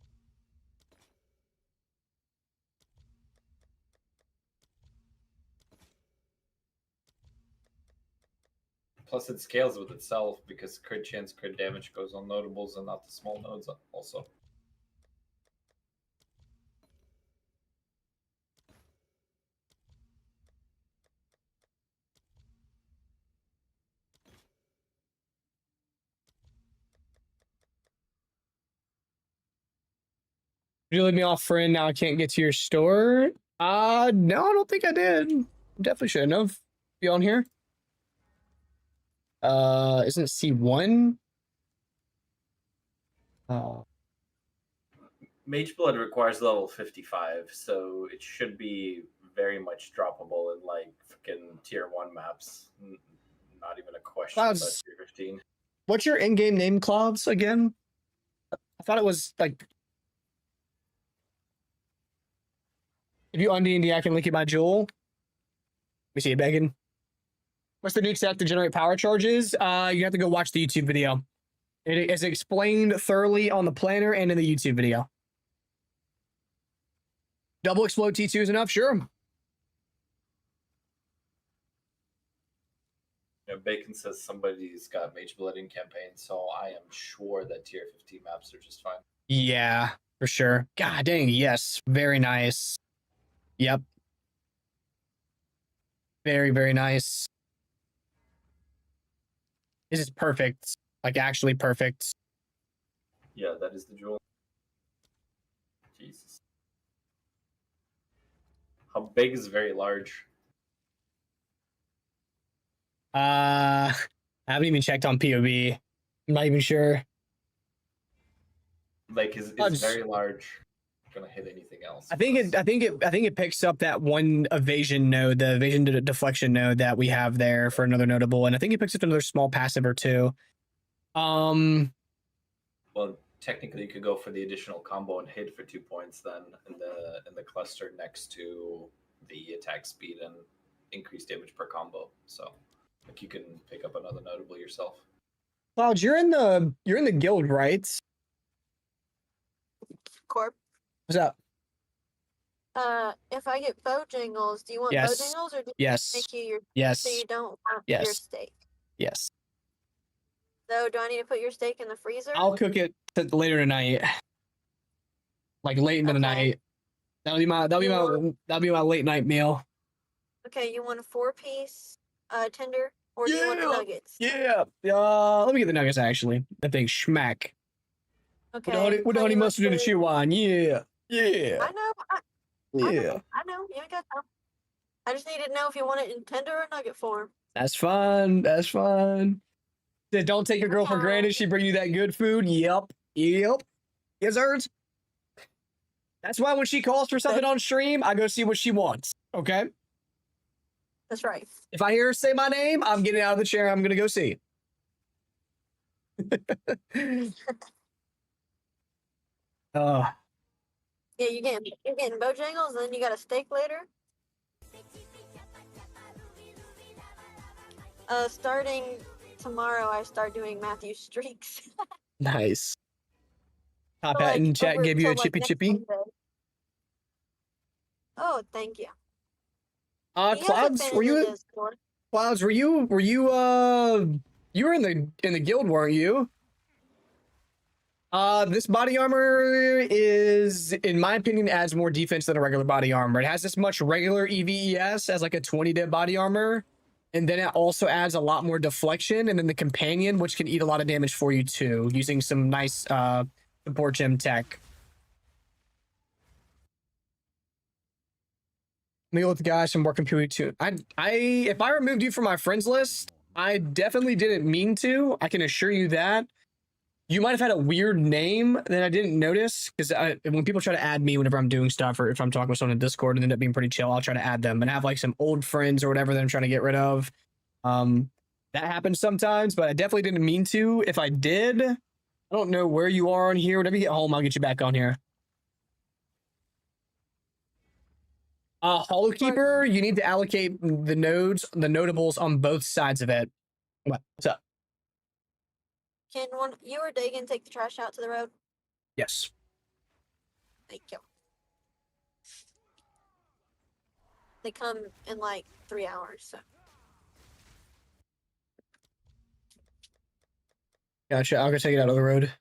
S2: Plus it scales with itself because crit chance, crit damage goes on notables and not the small nodes also.
S1: Did you leave me off, friend? Now I can't get to your store. No, I don't think I did. Definitely shouldn't have. Be on here. Isn't it C1?
S2: Mageblood requires level 55, so it should be very much droppable in like fucking tier 1 maps. Not even a question about tier 15.
S1: What's your in-game name, Clouds, again? I thought it was like... If you un-D&D, I can link it by Jewel. Let me see it begging. What's the new set to generate power charges? You have to go watch the YouTube video. It is explained thoroughly on the planner and in the YouTube video. Double explode T2 is enough? Sure.
S2: You know, Bacon says somebody's got Mageblood in campaign, so I am sure that tier 15 maps are just fine.
S1: Yeah, for sure. God dang, yes. Very nice. Yep. Very, very nice. This is perfect. Like, actually perfect.
S2: Yeah, that is the jewel. Jesus. How big is very large?
S1: I haven't even checked on POV. I'm not even sure.
S2: Like, is very large gonna hit anything else?
S1: I think it picks up that one evasion node, the evasion deflection node that we have there for another notable, and I think it picks up another small passive or two.
S2: Well, technically, you could go for the additional combo and hit for 2 points then in the cluster next to the attack speed and increased damage per combo. So, like, you can pick up another notable yourself.
S1: Cloud, you're in the guild, right?
S3: Corp.
S1: What's up?
S3: If I get Bojangles, do you want
S1: Yes.
S3: Bojangles or do you
S1: Yes.
S3: make you your
S1: Yes.
S3: so you don't want
S1: Yes.
S3: your steak?
S1: Yes.
S3: So do I need to put your steak in the freezer?
S1: I'll cook it later tonight. Like late into the night. That'll be my late night meal.
S3: Okay, you want a 4-piece tender or do you want the nuggets?
S1: Yeah. Let me get the nuggets actually. That thing schmack.
S3: Okay.
S1: With the honey mustard and the chew on. Yeah. Yeah.
S3: I know.
S1: Yeah.
S3: I know. You ain't got time. I just need to know if you want it in tender or nugget form.
S1: That's fine. That's fine. Don't take your girl for granted. She bring you that good food. Yep. Yes, sir. That's why when she calls for something on stream, I go see what she wants. Okay?
S3: That's right.
S1: If I hear her say my name, I'm getting out of the chair. I'm going to go see.
S3: Yeah, you're getting Bojangles, and then you got a steak later. Starting tomorrow, I start doing Matthew's streaks.
S1: Nice. Top hat in chat gave you a chippy chippy.
S3: Sunday. Oh, thank you.
S1: Clouds, were you? Clouds, were you? You were in the guild, weren't you? This body armor is, in my opinion, adds more defense than a regular body armor. It has as much regular EVES as like a 20 dip body armor, and then it also adds a lot more deflection, and then the companion, which can eat a lot of damage for you too, using some nice support gem tech. Let me go with the guys from working PoE too. If I removed you from my friends list, I definitely didn't mean to. I can assure you that. You might have had a weird name that I didn't notice, because when people try to add me whenever I'm doing stuff, or if I'm talking with someone in Discord and end up being pretty chill, I'll try to add them and have like some old friends or whatever that I'm trying to get rid of. That happens sometimes, but I definitely didn't mean to. If I did, I don't know where you are on here. Whenever you get home, I'll get you back on here. Hollow Keeper, you need to allocate the nodes, the notables on both sides of it. What's up?
S3: Can one you or Dagan take the trash out to the road?
S1: Yes.
S3: Thank you. They come in like 3 hours, so.
S1: Gotcha. I'll go take it out of the road.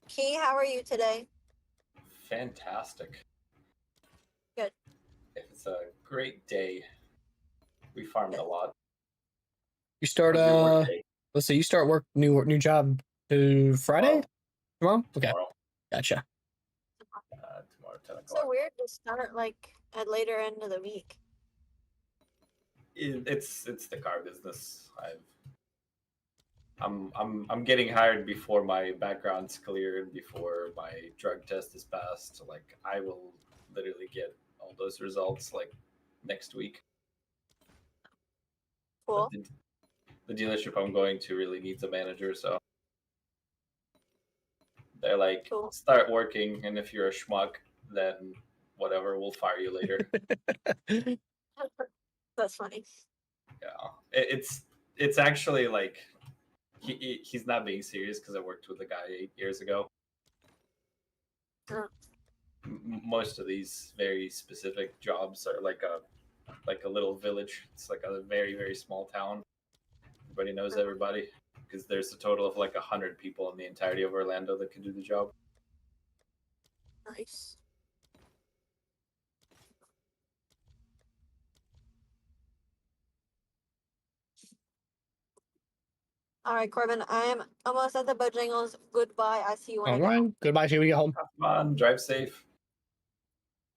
S3: Key, how are you today?
S2: Fantastic.
S3: Good.
S2: It's a great day. We farmed a lot.
S1: You start let's see, you start new job Friday? Tomorrow? Okay.
S2: Tomorrow.
S1: Gotcha.
S2: Tomorrow, 10 o'clock.
S3: So weird to start like at later end of the week.
S2: It's the car business. I'm getting hired before my background's cleared, before my drug test is passed. Like, I will literally get all those results like next week.
S3: Cool.
S2: The dealership I'm going to really needs a manager, so they're like,
S3: Cool.
S2: Start working, and if you're a schmuck, then whatever, we'll fire you later.
S3: That's funny.
S2: Yeah, it's actually like he's not being serious, because I worked with a guy 8 years ago. Most of these very specific jobs are like a little village. It's like a very, very small town. Everybody knows everybody, because there's a total of like 100 people in the entirety of Orlando that can do the job.
S3: Nice. All right, Corbin, I am almost at the Bojangles. Goodbye. I see you when I
S1: All
S3: get
S1: right.
S3: home.
S1: Goodbye till we get home.
S2: Come on, drive safe.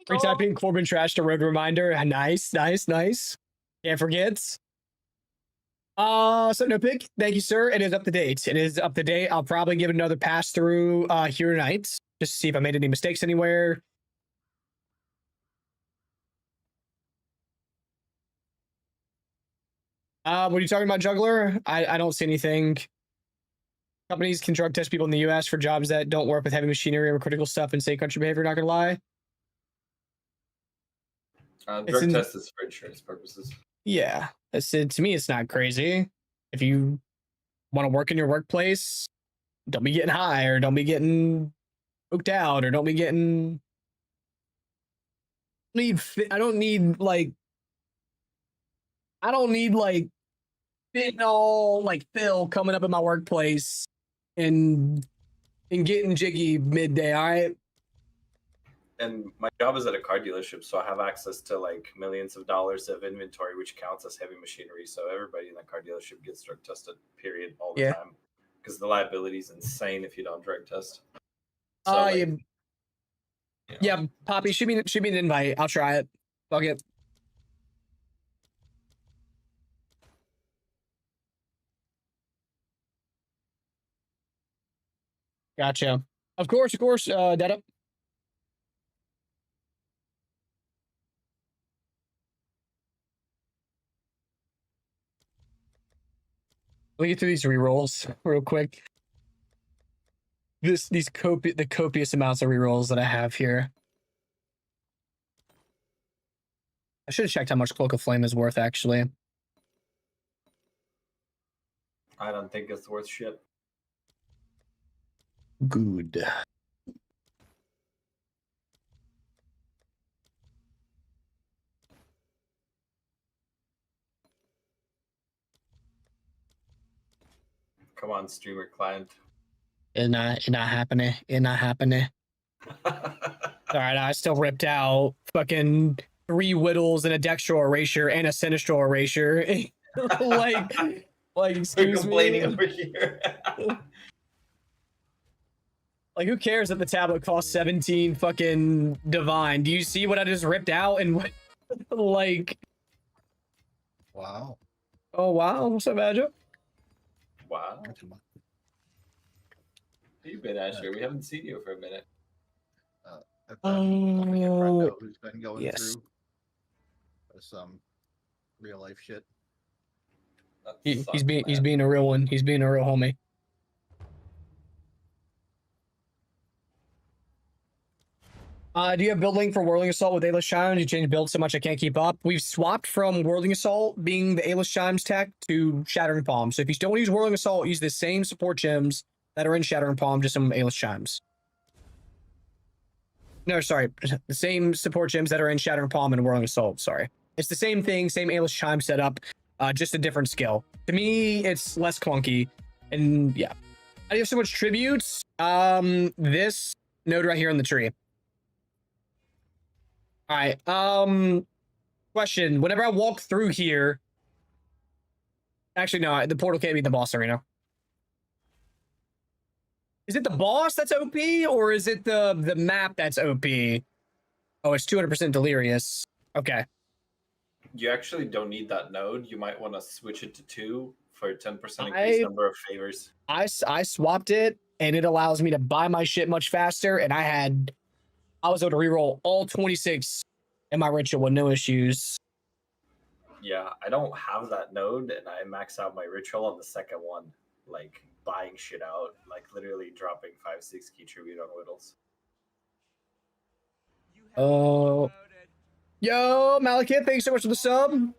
S1: Retyping Corbin Trash to road reminder. Nice, nice, nice. Can't forget. So no pick. Thank you, sir. It is up to date. It is up to date. I'll probably give it another pass through here tonight, just to see if I made any mistakes anywhere. What are you talking about, Juggler? I don't see anything. Companies can drug test people in the U.S. for jobs that don't work with heavy machinery or critical stuff and safe country behavior. Not gonna lie.
S2: Drug test is for insurance purposes.
S1: Yeah, to me, it's not crazy. If you want to work in your workplace, don't be getting high, or don't be getting hooked out, or don't be getting. I don't need fentanyl, like Phil coming up in my workplace and getting jiggy midday. All right.
S2: And my job is at a car dealership, so I have access to like millions of dollars of inventory, which counts as heavy machinery. So everybody in that car dealership gets drug tested, period, all the time, because the liability is insane if you don't drug test. So,
S1: yeah, Poppy, shoot me an invite. I'll try it. Fuck it. Gotcha. Of course, Dada. Let me get through these rerolls real quick. The copious amounts of rerolls that I have here. I should have checked how much Cloak of Flame is worth, actually.
S2: I don't think it's worth shit.
S1: Good.
S2: Come on, streamer client.
S1: It not happening. It not happening. All right, I still ripped out fucking 3 whittles and a dextral erasure and a sinistral erasure. like, excuse
S2: complaining
S1: me.
S2: over here.
S1: Like, who cares that the tablet costs 17 fucking divine? Do you see what I just ripped out? And what, like,
S5: wow.
S1: Oh wow, what's up, Badger?
S2: Wow. Where you been, Asher? We haven't seen you for a minute.
S5: I've been helping a friend out who's been going through some real life shit.
S1: He's being a real one. He's being a real homie. Do you have build link for Whirling Assault with Aelith Chimes? You changed build so much I can't keep up. We've swapped from Whirling Assault being the Aelith Chimes tech to Shattering Palm. So if you still want to use Whirling Assault, use the same support gems that are in Shattering Palm, just some Aelith Chimes. No, sorry. The same support gems that are in Shattering Palm and Whirling Assault. Sorry. It's the same thing, same Aelith Chime setup, just a different skill. To me, it's less clunky. And yeah. I have so much tributes. This node right here in the tree. All right. Question. Whenever I walk through here, actually, no, the portal can't be the boss arena. Is it the boss that's OP, or is it the map that's OP? Oh, it's 200% delirious. Okay.
S2: You actually don't need that node. You might want to switch it to 2 for a 10% increased number of favors.
S1: I swapped it, and it allows me to buy my shit much faster, and I was able to reroll all 26 in my ritual with no issues.
S2: Yeah, I don't have that node, and I max out my ritual on the second one, like buying shit out, like literally dropping 5-6 key tribute on whittles.
S1: Oh, yo, Malakith, thanks so much for the sub.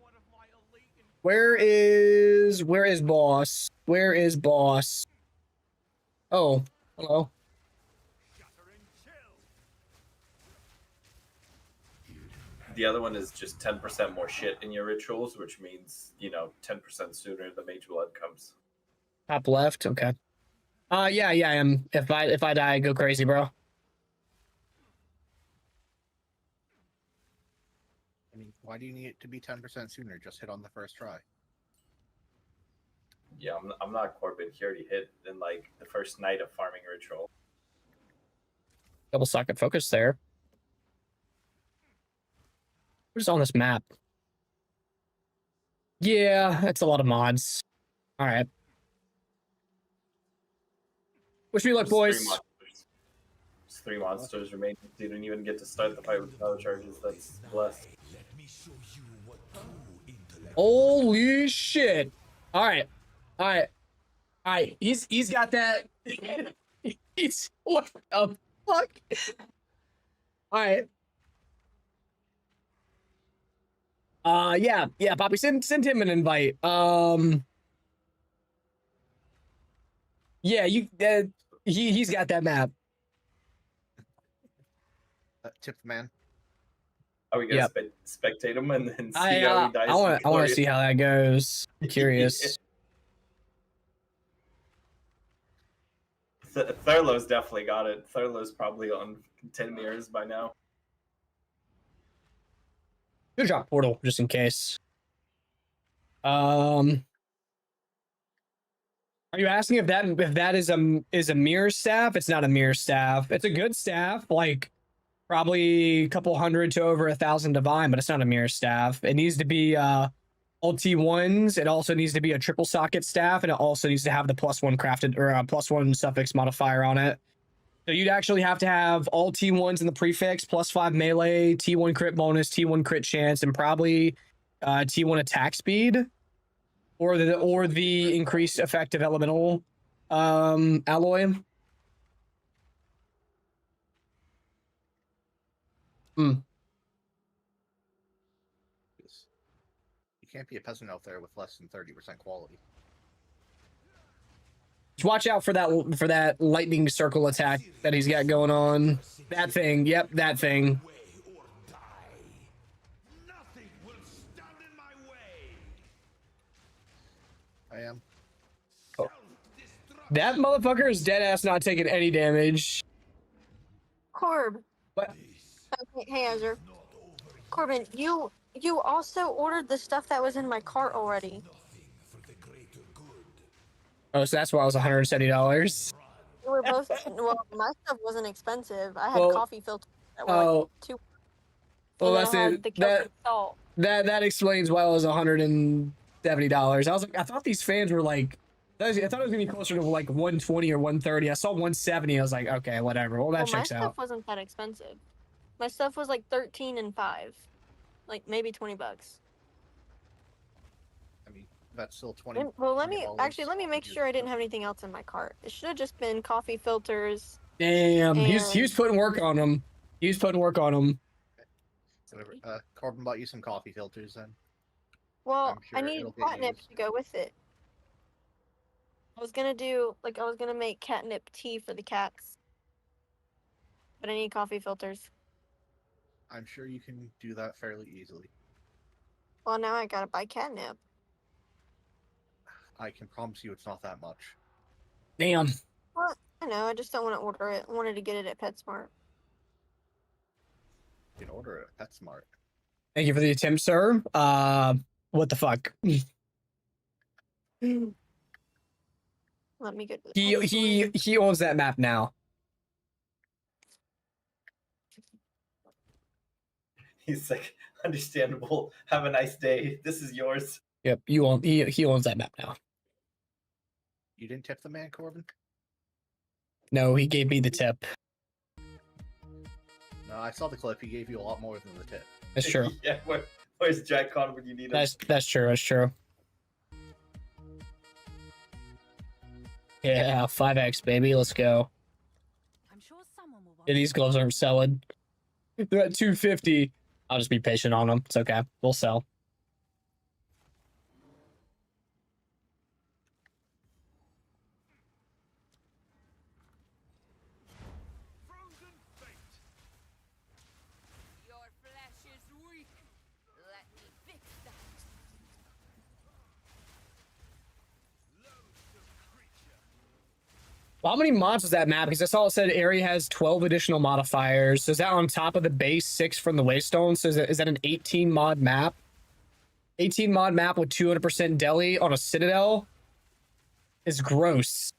S1: Where is boss? Where is boss? Oh, hello.
S2: The other one is just 10% more shit in your rituals, which means, 10% sooner the mage blood comes.
S1: Top left, okay. Yeah, I am. If I die, I go crazy, bro.
S5: I mean, why do you need it to be 10% sooner? Just hit on the first try.
S2: Yeah, I'm not Corbin. He already hit in like the first night of farming ritual.
S1: Double socket focus there. Who's on this map? Yeah, that's a lot of mods. All right. Wish me luck, boys.
S2: There's 3 monsters remaining. You didn't even get to start the fight with power charges. That's blessed.
S1: Holy shit! All right. He's got that. He's what the fuck? All right. Yeah, Poppy, send him an invite. Yeah, he's got that map.
S5: Tip man.
S2: Are we gonna spectate him and then see how he dies?
S1: I want to see how that goes. I'm curious.
S2: Thurlow's definitely got it. Thurlow's probably on 10 mirrors by now.
S1: Good drop portal, just in case. Are you asking if that is a mirror staff? It's not a mirror staff. It's a good staff, like probably a couple hundred to over 1,000 divine, but it's not a mirror staff. It needs to be all T1s. It also needs to be a triple socket staff, and it also needs to have the +1 crafted or +1 suffix modifier on it. So you'd actually have to have all T1s in the prefix, +5 melee, T1 crit bonus, T1 crit chance, and probably T1 attack speed, or the increased effective elemental alloy.
S5: You can't be a peasant out there with less than 30% quality.
S1: Just watch out for that lightning circle attack that he's got going on. That thing. Yep, that thing.
S5: I am.
S1: Oh. That motherfucker is dead ass not taking any damage.
S3: Corb.
S1: What?
S3: Okay, hey Azure. Corbin, you also ordered the stuff that was in my cart already.
S1: Oh, so that's why it was $170.
S3: We were both. Well, my stuff wasn't expensive. I had
S1: Well,
S3: coffee filters that were like two.
S1: Well,
S3: And then
S1: that's
S3: I had
S1: it.
S3: the Celtic salt.
S1: That explains why it was $170. I was like, I thought these fans were like, I thought it was gonna be closer to like 120 or 130. I saw 170. I was like, okay, whatever. Well, that checks
S3: my
S1: out.
S3: stuff wasn't that expensive. My stuff was like 13 and 5, like maybe $20.
S5: I mean, that's still 20.
S3: Well, let me make sure I didn't have anything else in my cart. It should have just been coffee filters.
S1: Damn, he was putting work on them. He was putting work on them.
S5: Whatever. Corbin bought you some coffee filters then.
S3: Well,
S5: Sure
S3: I need catnip to go with it. I was gonna make catnip tea for the cats, but I need coffee filters.
S5: I'm sure you can do that fairly easily.
S3: Well, now I gotta buy catnip.
S5: I can promise you it's not that much.
S1: Damn.
S3: Well, I know. I just don't want to order it. I wanted to get it at PetSmart.
S5: You can order it at PetSmart.
S1: Thank you for the attempt, sir. What the fuck?
S3: Let me get.
S1: He owns that map now.
S2: He's like, understandable. Have a nice day. This is yours.
S1: Yep, he owns that map now.
S5: You didn't tip the man, Corbin?
S1: No, he gave me the tip.
S5: No, I saw the clip. He gave you a lot more than the tip.
S1: That's true.
S2: Yeah, where's Jack Con when you need him?
S1: That's true. That's true. Yeah, 5x baby, let's go.
S4: I'm sure someone will want
S1: Yeah, these gloves aren't selling. They're at 250. I'll just be patient on them. It's okay. We'll sell.
S4: Your flesh is weak. Let me fix that.
S1: Well, how many mods was that map? Because I saw it said area has 12 additional modifiers. So is that on top of the base 6 from the Waystone? So is that an 18 mod map? 18 mod map with 200% deli on a Citadel is gross.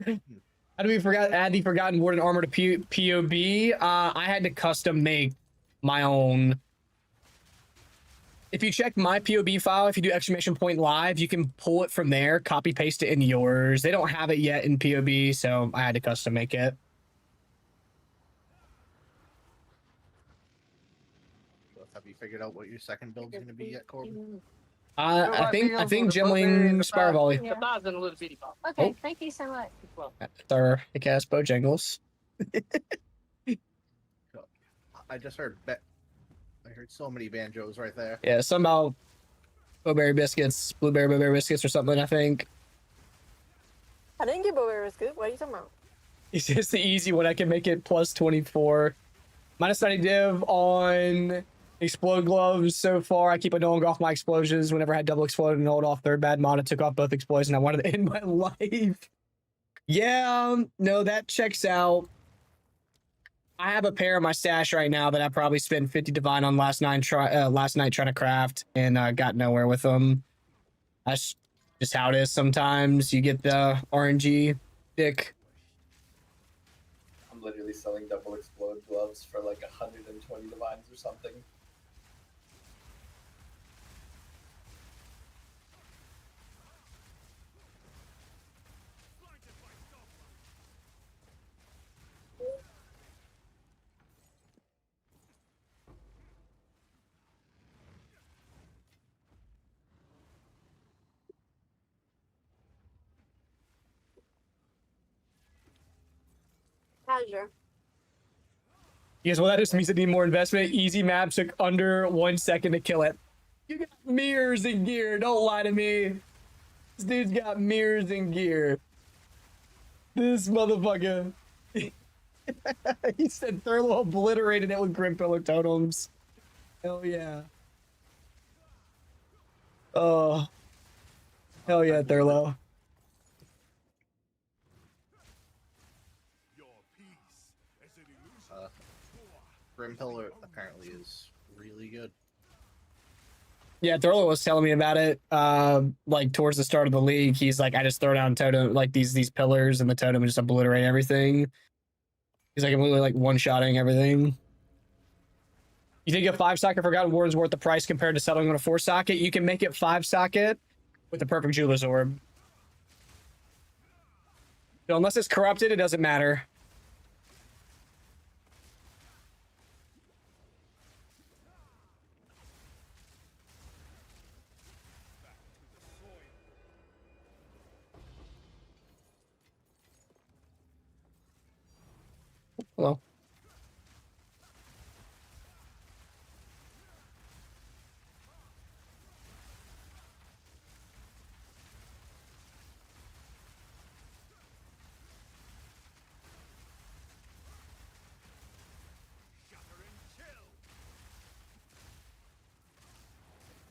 S1: How do we add the Forgotten Warden armor to POB? I had to custom make my own. If you check my POB file, if you do exclamation point live, you can pull it from there, copy paste it into yours. They don't have it yet in POB, so I had to custom make it.
S5: Have you figured out what your second build's going to be yet, Corbin?
S1: I think Gemling Spire Volley.
S3: Yeah. Okay,
S1: Oh.
S3: thank you so much.
S1: That's our kick-ass Bojangles.
S5: I just heard I heard so many banjos right there.
S1: Yeah, somehow blueberry biscuits or something, I think.
S3: I didn't get Blueberry Biscuit. What are you talking about?
S1: It's just the easy one. I can make it plus 24. Minus 90 div on explode gloves so far. I keep annuling off my explosions. Whenever I had double explode and hold off third bad mod, I took off both explosions and I wanted to end my life. Yeah, no, that checks out. I have a pair in my stash right now that I probably spent 50 divine on last night trying to craft and got nowhere with them. That's just how it is sometimes. You get the RNG dick.
S2: I'm literally selling double explode gloves for like 120 divines or something.
S3: Azure.
S1: Yes, well, that just means it need more investment. Easy map took under 1 second to kill it. You got mirrors and gear. Don't lie to me. This dude's got mirrors and gear. This motherfucker. He said Thurlow obliterated it with Grim Pillar Totems. Hell yeah. Oh. Hell yeah, Thurlow.
S5: Grim Pillar apparently is really good.
S1: Yeah, Thurlow was telling me about it. Like towards the start of the league, he's like, I just throw down totem like these pillars and the totem and just obliterate everything. He's like, I'm literally like one-shotting everything. You think a 5-socket Forgotten Warden's worth the price compared to settling on a 4-socket? You can make it 5-socket with the perfect Jeweler's Orb. So unless it's corrupted, it doesn't matter. Hello.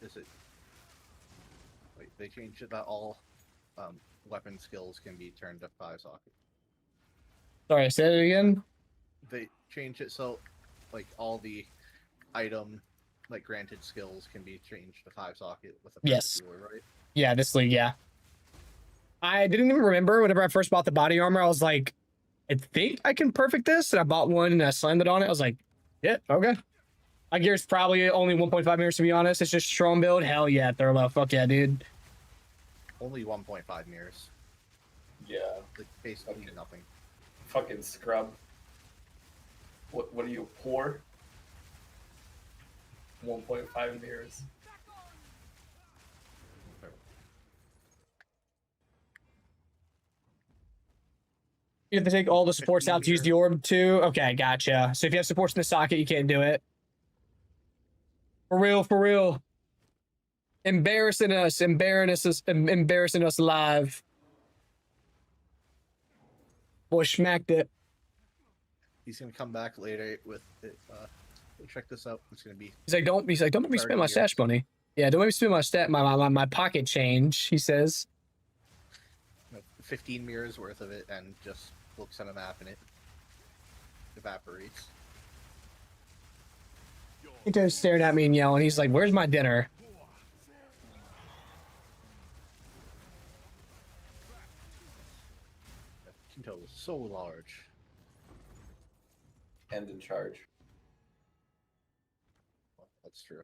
S5: Is it? Wait, they changed it that all weapon skills can be turned to 5-socket.
S1: Sorry, say it again.
S5: They changed it so, like, all the item, like, granted skills can be changed to 5-socket with a
S1: Yes.
S5: Jeweler, right?
S1: Yeah, this league, yeah. I didn't even remember whenever I first bought the body armor. I was like, I think I can perfect this. And I bought one and I slammed it on it. I was like, yeah, okay. I guess probably only 1.5 mirrors, to be honest. It's just strong build. Hell yeah, Thurlow. Fuck yeah, dude.
S5: Only 1.5 mirrors.
S2: Yeah.
S5: Like, basically nothing.
S2: Fucking scrub. What are you, poor? 1.5 mirrors.
S1: You have to take all the supports out to use the orb too? Okay, gotcha. So if you have supports in the socket, you can't do it. For real, for real. Embarrassing us live. Boy, smacked it.
S5: He's gonna come back later with it. Check this out. It's gonna be.
S1: He's like, don't make me spend my stash money. Yeah, don't make me spend my pocket change. He says.
S5: 15 mirrors worth of it, and just looks at a map and it evaporates.
S1: He's staring at me and yelling. He's like, "Where's my dinner?"
S5: Kinto is so large.
S2: And in charge.
S5: Well, that's true.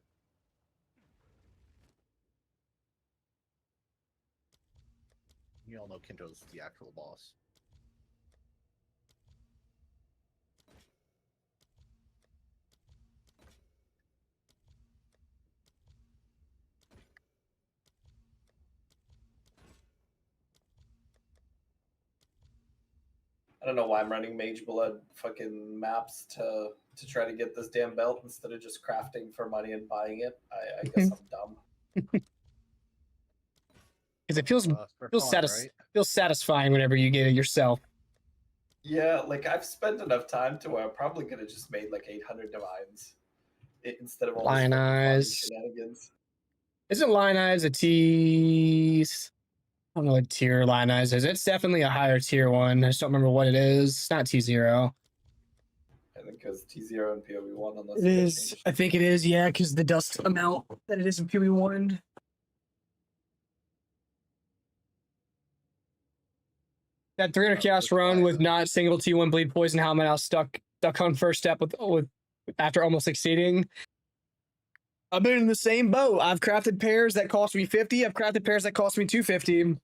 S5: You all know Kinto's the actual boss.
S2: I don't know why I'm running Mage Blood fucking maps to try to get this damn belt instead of just crafting for money and buying it. I guess I'm dumb.
S1: Because it feels
S5: right?
S1: feels satisfying whenever you get it yourself.
S2: Yeah, like I've spent enough time to where I probably could have just made like 800 divines instead of all this
S1: Lion Eyes.
S2: shenanigans.
S1: Isn't Lion Eyes a T? I don't know what tier Lion Eyes is. It's definitely a higher tier one. I just don't remember what it is. It's not T0.
S2: I think because T0 and PoE1 unless
S1: It is. I think it is, yeah, because the dust amount that it is in PoE1. That 300 chaos run with not single T1 bleed poison helmet, I was stuck on first step with after almost succeeding. I've been in the same boat. I've crafted pairs that cost me 50. I've crafted pairs that cost me 250.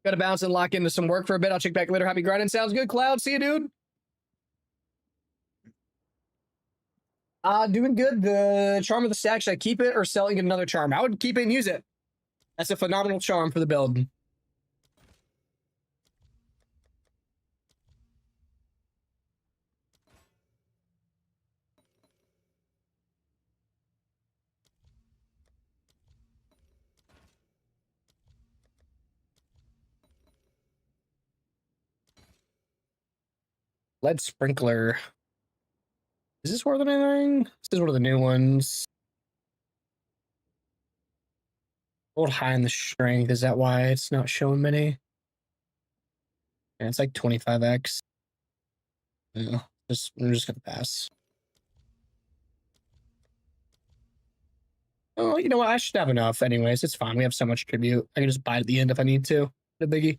S1: Gotta bounce and lock into some work for a bit. I'll check back later. Happy grinding. Sounds good, Cloud. See you, dude. Doing good. The charm of the stack, should I keep it or sell and get another charm? I would keep it and use it. That's a phenomenal charm for the build. Lead sprinkler. Is this worth anything? This is one of the new ones. Hold high in the strength. Is that why it's not showing many? Yeah, it's like 25x. Yeah, I'm just gonna pass. Oh, you know what? I should have enough anyways. It's fine. We have so much tribute. I can just buy it at the end if I need to. The biggie.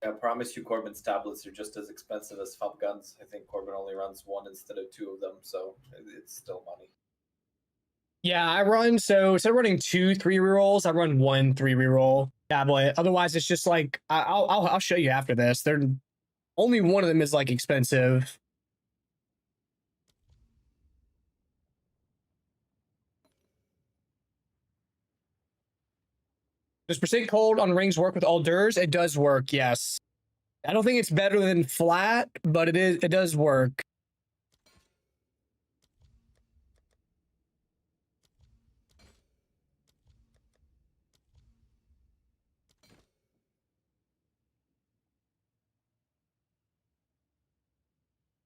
S2: I promise you, Corbin's tablets are just as expensive as Fub guns. I think Corbin only runs one instead of two of them, so it's still money.
S1: Yeah, I run so instead of running 2 3 rerolls, I run 1 3 reroll tablet. Otherwise, it's just like I'll show you after this. They're only one of them is like expensive. Does percent cold on rings work with hors d'oeuvres? It does work, yes. I don't think it's better than flat, but it does work.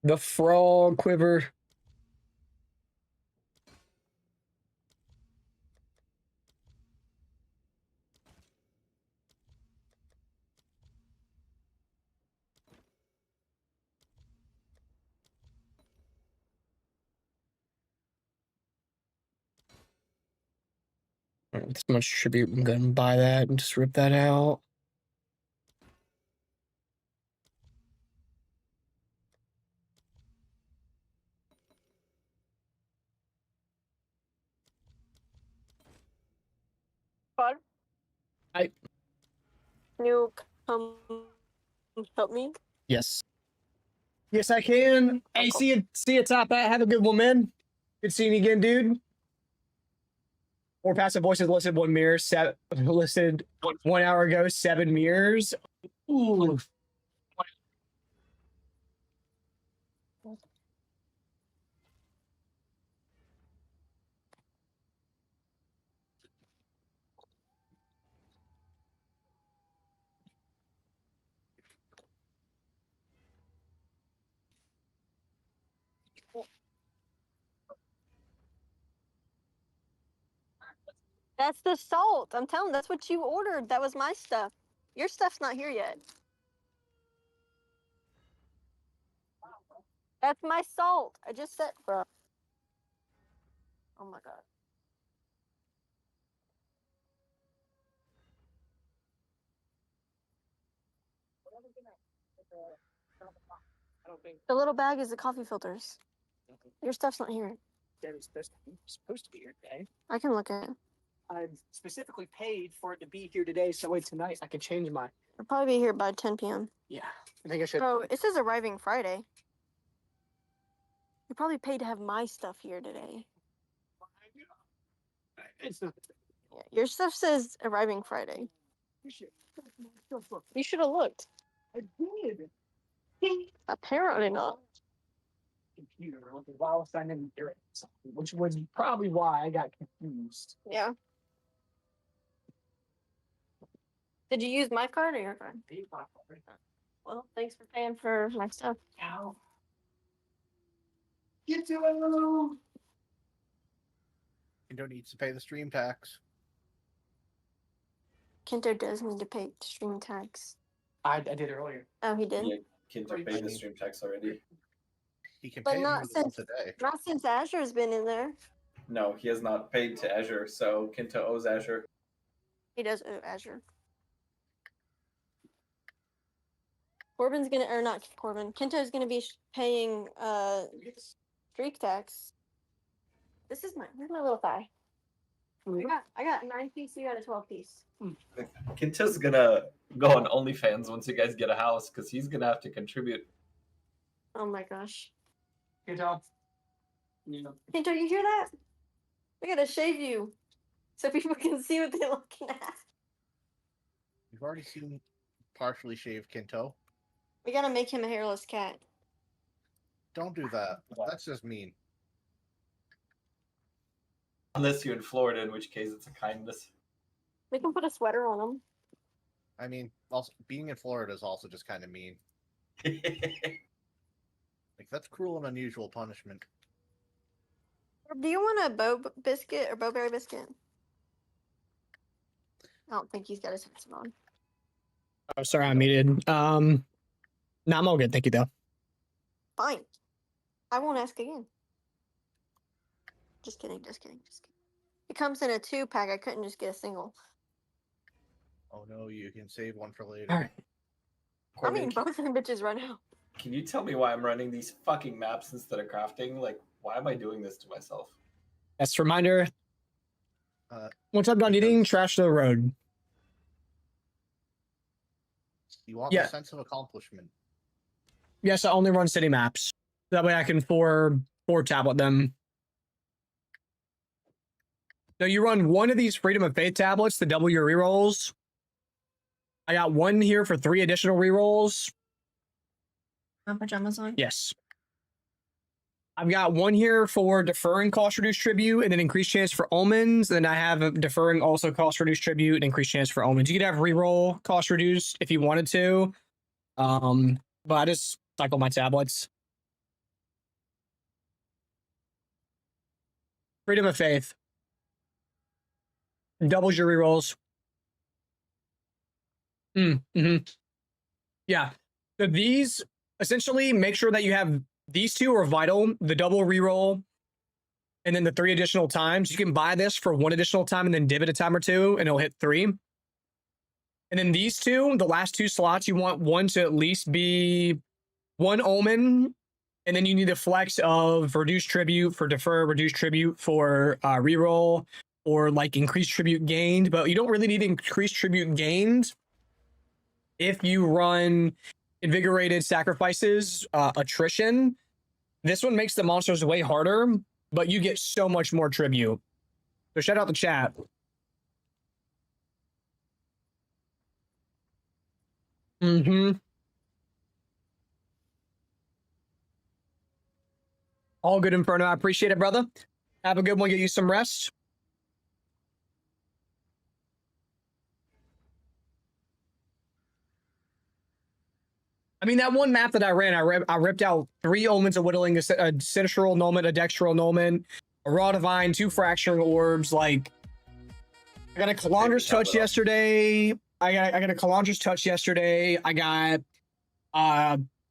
S1: The frog quiver. This much tribute. I'm gonna buy that and just rip that out.
S3: Bud,
S1: I
S3: can you come help me?
S1: yes. Yes, I can. Hey,
S3: cool.
S1: see you, Top Hat. Have a good one, man. Good seeing you again, dude. Four passive voices listed, 1 mirror, listed 1 hour ago, 7 mirrors. Ooh.
S3: That's the salt. I'm telling. That's what you ordered. That was my stuff. Your stuff's not here yet. That's my salt. I just said, bro. Oh my god. The little bag is the coffee filters. Your stuff's not here.
S1: It's supposed to be here today.
S3: I can look at it.
S1: I specifically paid for it to be here today, so wait tonight I can change my.
S3: It'll probably be here by 10 p.m.
S1: Yeah, I think I should.
S3: Bro, it says arriving Friday. You probably paid to have my stuff here today.
S1: It's not.
S3: Yeah, your stuff says arriving Friday. You should have looked.
S1: I did.
S3: Apparently not.
S1: Computer while I didn't hear it, which was probably why I got confused.
S3: Yeah. Did you use my card or your card? Well, thanks for paying for my stuff.
S1: Ow. Get to it.
S5: Kento needs to pay the stream tax.
S3: Kento does need to pay stream tax.
S1: I did earlier.
S3: Oh, he did?
S2: Yeah, Kinto paid the stream tax already.
S5: He can
S3: But
S5: pay
S3: not
S5: more than once
S3: since-
S5: a day.
S3: Not since Azure's been in there.
S2: No, he has not paid to Azure, so Kinto owes Azure.
S3: He does owe Azure. Corbin's gonna, or not Corbin, Kento's gonna be paying streak tax. This is where's my little thigh? I got a 9-piece, you got a 12-piece.
S2: Kinto's gonna go on OnlyFans once you guys get a house, because he's gonna have to contribute.
S3: Oh my gosh.
S1: Good job. Yeah.
S3: Kento, you hear that? We gotta shave you so people can see what they're looking at.
S5: You've already seen partially shaved Kento.
S3: We gotta make him a hairless cat.
S5: Don't do that. That's just mean.
S2: Unless you're in Florida, in which case it's a kindness.
S3: We can put a sweater on him.
S5: I mean, also being in Florida is also just kind of mean. Like that's cruel and unusual punishment.
S3: Do you want a bow biscuit or bowberry biscuit? I don't think he's got his headset on.
S1: Oh, sorry, I'm muted. No, I'm all good. Thank you, though.
S3: Fine. I won't ask again. Just kidding, just kidding, just kidding. It comes in a 2-pack. I couldn't just get a single.
S5: Oh no, you can save one for later.
S1: All right.
S3: I'm eating both of them bitches right now.
S2: Can you tell me why I'm running these fucking maps instead of crafting? Like, why am I doing this to myself?
S1: That's a reminder. Once I'm done eating, trash to the road.
S5: You want
S1: Yeah.
S5: a sense of accomplishment.
S1: Yes, I only run city maps. That way I can four tablet them. So you run one of these Freedom of Faith tablets to double your rerolls. I got one here for 3 additional rerolls.
S3: Pajamas on?
S1: Yes. I've got one here for deferring cost reduced tribute and then increased chance for omens. Then I have a deferring also cost reduced tribute and increased chance for omens. You could have reroll cost reduced if you wanted to. But I just cycle my tablets. Freedom of Faith. Doubles your rerolls. Yeah. So these essentially make sure that you have these 2 are vital, the double reroll, and then the 3 additional times. You can buy this for 1 additional time and then div it a time or 2, and it'll hit 3. And then these 2, the last 2 slots, you want one to at least be 1 omen, and then you need a flex of reduced tribute for defer, reduced tribute for reroll, or like increased tribute gained. But you don't really need increased tribute gained if you run invigorated sacrifices, attrition. This one makes the monsters way harder, but you get so much more tribute. So shout out the chat. All good, Inferno. I appreciate it, brother. Have a good one. Get you some rest. I mean, that one map that I ran, I ripped out 3 Omens of Whittling, a Sinistral Annulment, a Dextral Annulment, a Raw Divine, 2 Fracturing Orbs. Like, I got a Calandra's Touch yesterday. I got a Calandra's Touch yesterday. I got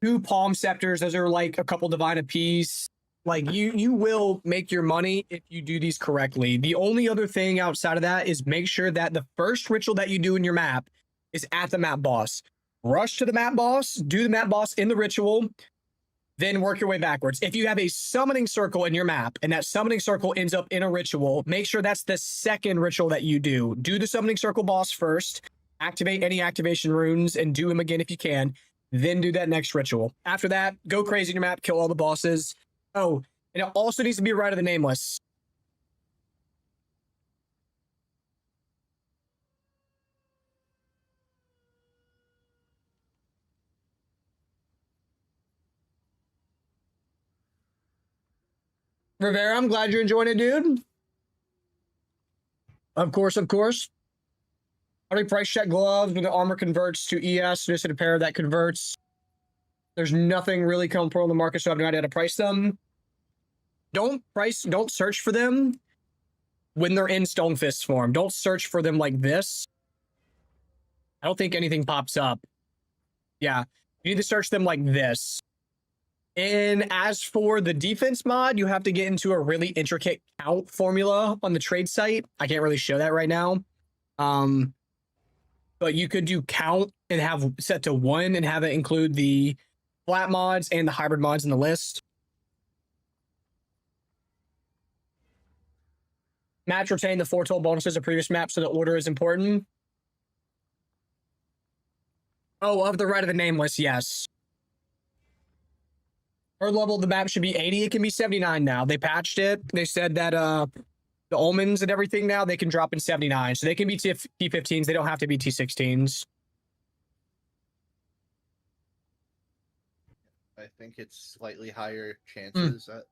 S1: 2 Palm Scepters. Those are like a couple Divine apiece. Like, you will make your money if you do these correctly. The only other thing outside of that is make sure that the first ritual that you do in your map is at the map boss. Rush to the map boss, do the map boss in the ritual, then work your way backwards. If you have a summoning circle in your map and that summoning circle ends up in a ritual, make sure that's the second ritual that you do. Do the summoning circle boss first, activate any activation runes, and do him again if you can, then do that next ritual. After that, go crazy in your map, kill all the bosses. Oh, and it also needs to be Rite of the Nameless. Rivera, I'm glad you're enjoying it, dude. Of course, of course. Already price check gloves when the armor converts to ES. Just a pair that converts. There's nothing really comparable on the market, so I have no idea how to price them. Don't search for them when they're in Stonefist form. Don't search for them like this. I don't think anything pops up. Yeah, you need to search them like this. And as for the defense mod, you have to get into a really intricate count formula on the trade site. I can't really show that right now. But you could do count and have set to 1 and have it include the flat mods and the hybrid mods in the list. Maps retain the foretold bonuses of previous maps, so the order is important. Oh, of the Rite of the Nameless, yes. Her level of the map should be 80. It can be 79 now. They patched it. They said that the omens and everything now, they can drop in 79. So they can be T15s. They don't have to be T16s.
S5: I think it's slightly higher chances at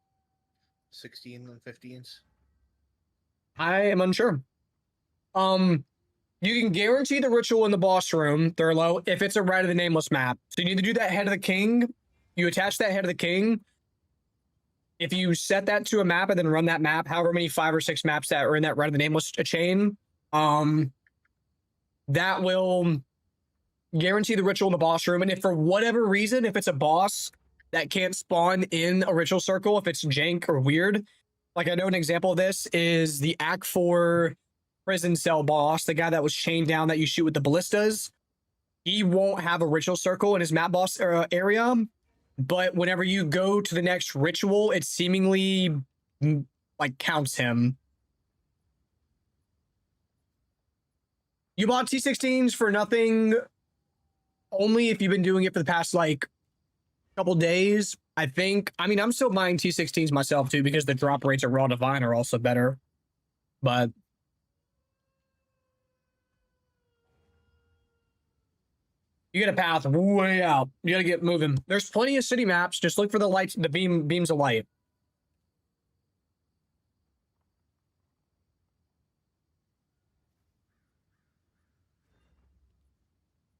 S5: 16 than 15s.
S1: I am unsure. You can guarantee the ritual in the boss room, Thurlow, if it's a Rite of the Nameless map. So you need to do that Head of the King. You attach that Head of the King. if you set that to a map and then run that map, however many 5 or 6 maps that are in that Run of the Nameless chain, that will guarantee the ritual in the boss room. And if for whatever reason, if it's a boss that can't spawn in a ritual circle, if it's jank or weird, like I know an example of this is the Act 4 prison cell boss, the guy that was chained down that you shoot with the ballistas. He won't have a ritual circle in his map boss area, but whenever you go to the next ritual, it seemingly like counts him. You bought T16s for nothing, only if you've been doing it for the past like couple days. I think, I mean, I'm still buying T16s myself too because the drop rates at Raw Divine are also better, but you get a path way out. You gotta get moving. There's plenty of city maps. Just look for the lights, the beams of light.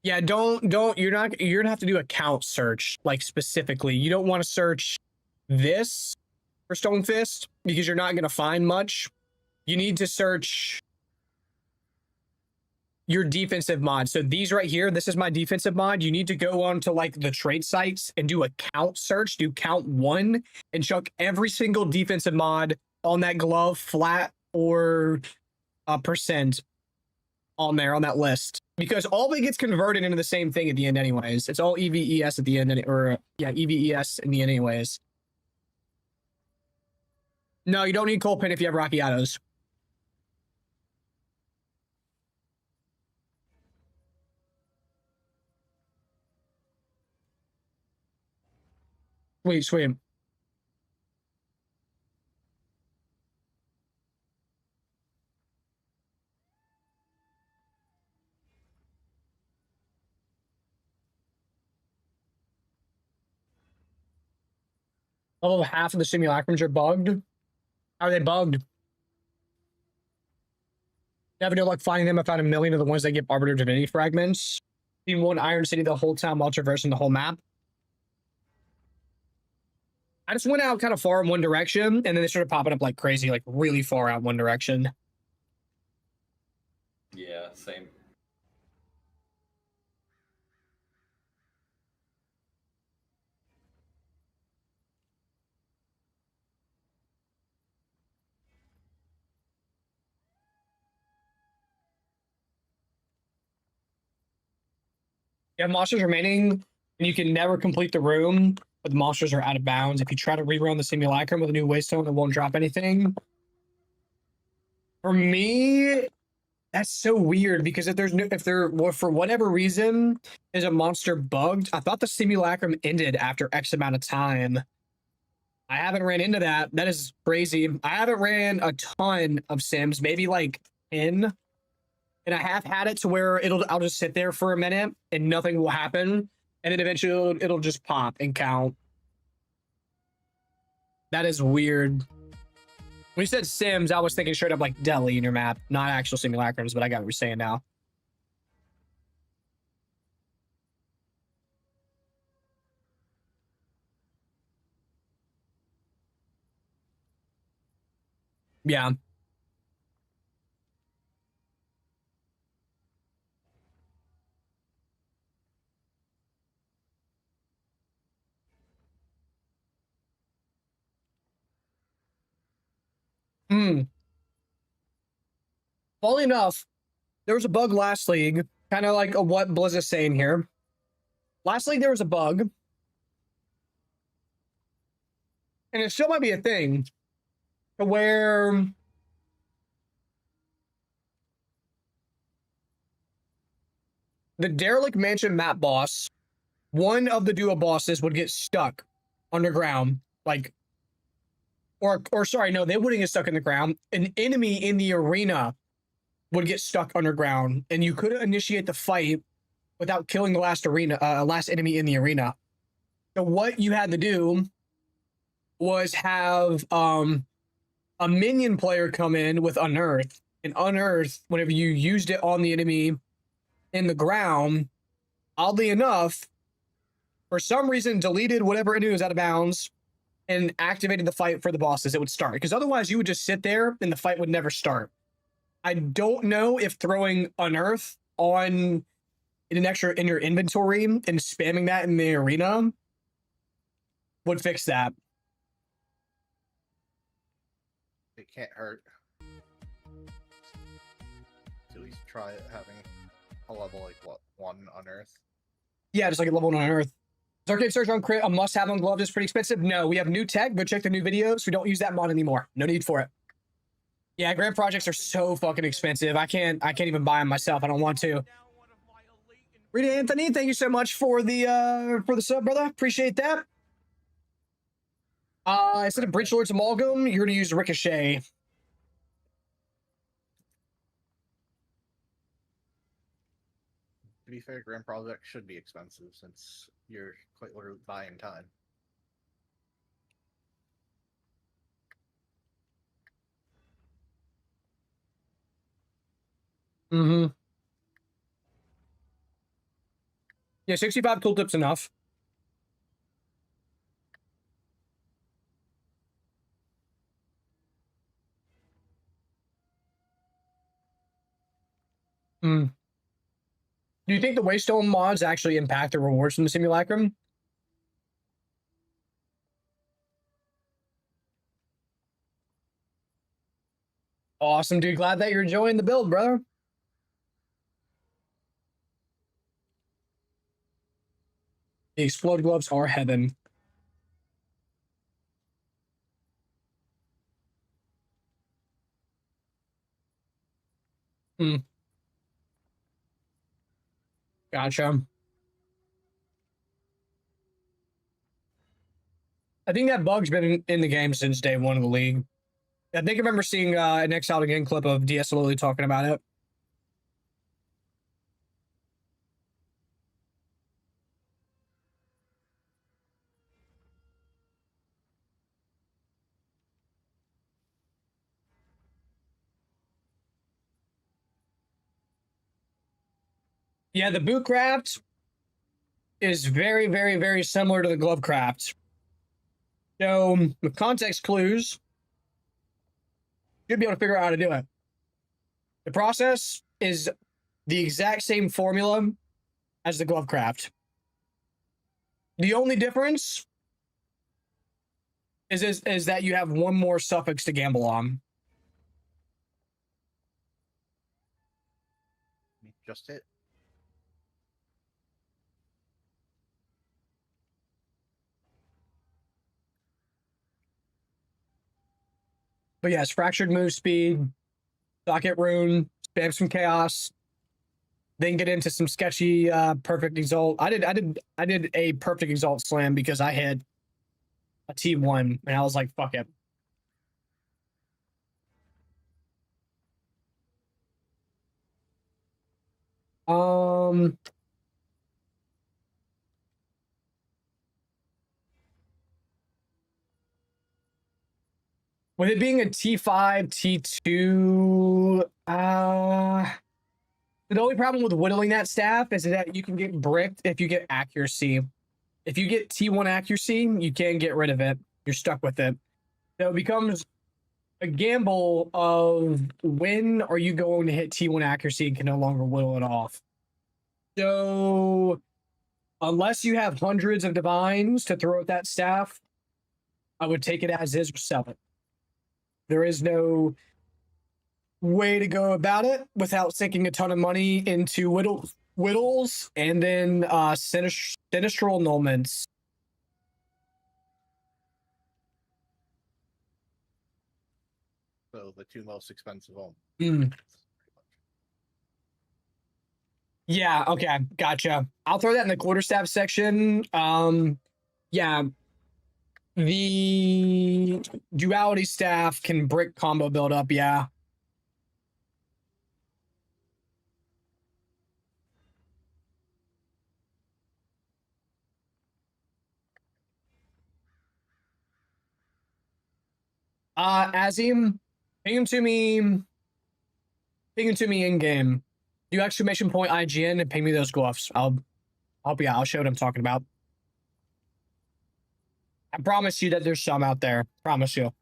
S1: Yeah, you're gonna have to do a count search, like specifically. You don't want to search this for Stone Fist because you're not gonna find much. You need to search your defensive mod. So these right here, this is my defensive mod. You need to go on to like the trade sites and do a count search, do count 1 and chuck every single defensive mod on that glove, flat or percent on there on that list, because all of it gets converted into the same thing at the end anyways. It's all EVES at the end, or yeah, EVES in the end anyways. No, you don't need cold pin if you have Rockiatos. Sweet. Oh, half of the simulacrums are bugged. How are they bugged? Never know, like finding them. I found 1 million of the ones that get Arbiter Divinity fragments. Seen one Iron City the whole time while traversing the whole map. I just went out kind of far in one direction, and then they started popping up like crazy, like really far out in one direction.
S2: Yeah, same.
S1: You have monsters remaining, and you can never complete the room, but the monsters are out of bounds. If you try to rerun the simulacrum with a new waystone, it won't drop anything. For me, that's so weird because if there well, for whatever reason is a monster bugged, I thought the simulacrum ended after X amount of time. I haven't ran into that. That is crazy. I haven't ran a ton of sims, maybe like 10. And I have had it to where I'll just sit there for a minute and nothing will happen. And then eventually it'll just pop and count. That is weird. When you said sims, I was thinking straight up like Delhi in your map, not actual simulacrums, but I got what you're saying now. Yeah. Funnily enough, there was a bug last league, kind of like what Blizz is saying here. Last league, there was a bug. And it still might be a thing where the Derelict Mansion map boss, one of the duo bosses would get stuck underground, like, or sorry, no, they wouldn't get stuck in the ground. An enemy in the arena would get stuck underground, and you couldn't initiate the fight without killing the last enemy in the arena. So what you had to do was have a minion player come in with Unearth, and Unearth, whenever you used it on the enemy in the ground, oddly enough, for some reason deleted whatever enemy was out of bounds, and activated the fight for the bosses, it would start. Because otherwise, you would just sit there and the fight would never start. I don't know if throwing Unearth on an extra in your inventory and spamming that in the arena would fix that.
S5: It can't hurt. At least try it having a level like what, 1 Unearth?
S1: Yeah, just like a level 1 Unearth. Is Arcade Surge on crit a must-have on gloves is pretty expensive? No, we have new tech. Go check the new videos. We don't use that mod anymore. No need for it. Yeah, Grand Projects are so fucking expensive. I can't even buy them myself. I don't want to. Rita Anthony, thank you so much for the sub, brother. Appreciate that. Instead of Breach Lord's Amalgam, you're gonna use Ricochet.
S5: To be fair, Grand Project should be expensive since you're quite literally buying time.
S1: Mm-hmm. Yeah, 65 tooltips enough. Hmm. Do you think the Waystone mods actually impact the rewards from the Simulacrum? Awesome, dude. Glad that you're enjoying the build, brother. The Explode Gloves are heaven. Hmm. Gotcha. I think that bug's been in the game since day one of the league. I think I remember seeing an Exiled Again clip of DS Lily talking about it. Yeah, the boot craft is very, very, very similar to the glove craft. So, with context clues, you'll be able to figure out how to do it. The process is the exact same formula as the glove craft. The only difference is that you have one more suffix to gamble on.
S5: Just it.
S1: But yes, fractured move speed, socket rune, spam some chaos, then get into some sketchy perfect exalt. I did a perfect exalt slam because I had a T1 and I was like, fuck it. With it being a T5, T2, the only problem with whittling that staff is that you can get bricked if you get accuracy. If you get T1 accuracy, you can't get rid of it. You're stuck with it. So it becomes a gamble of when are you going to hit T1 accuracy and can no longer whittle it off. So unless you have hundreds of divines to throw at that staff, I would take it as is or sell it. There is no way to go about it without sinking a ton of money into whittles and then sinistral annulments.
S5: So the 2 most expensive ones.
S1: Yeah, okay, gotcha. I'll throw that in the quarterstaff section. Yeah, the duality staff can brick combo build up, yeah. Azim, ping him to me in game. Do exclamation point IGN and ping me those gloves. I'll help you out. I'll show what I'm talking about. I promise you that there's some out there. Promise you.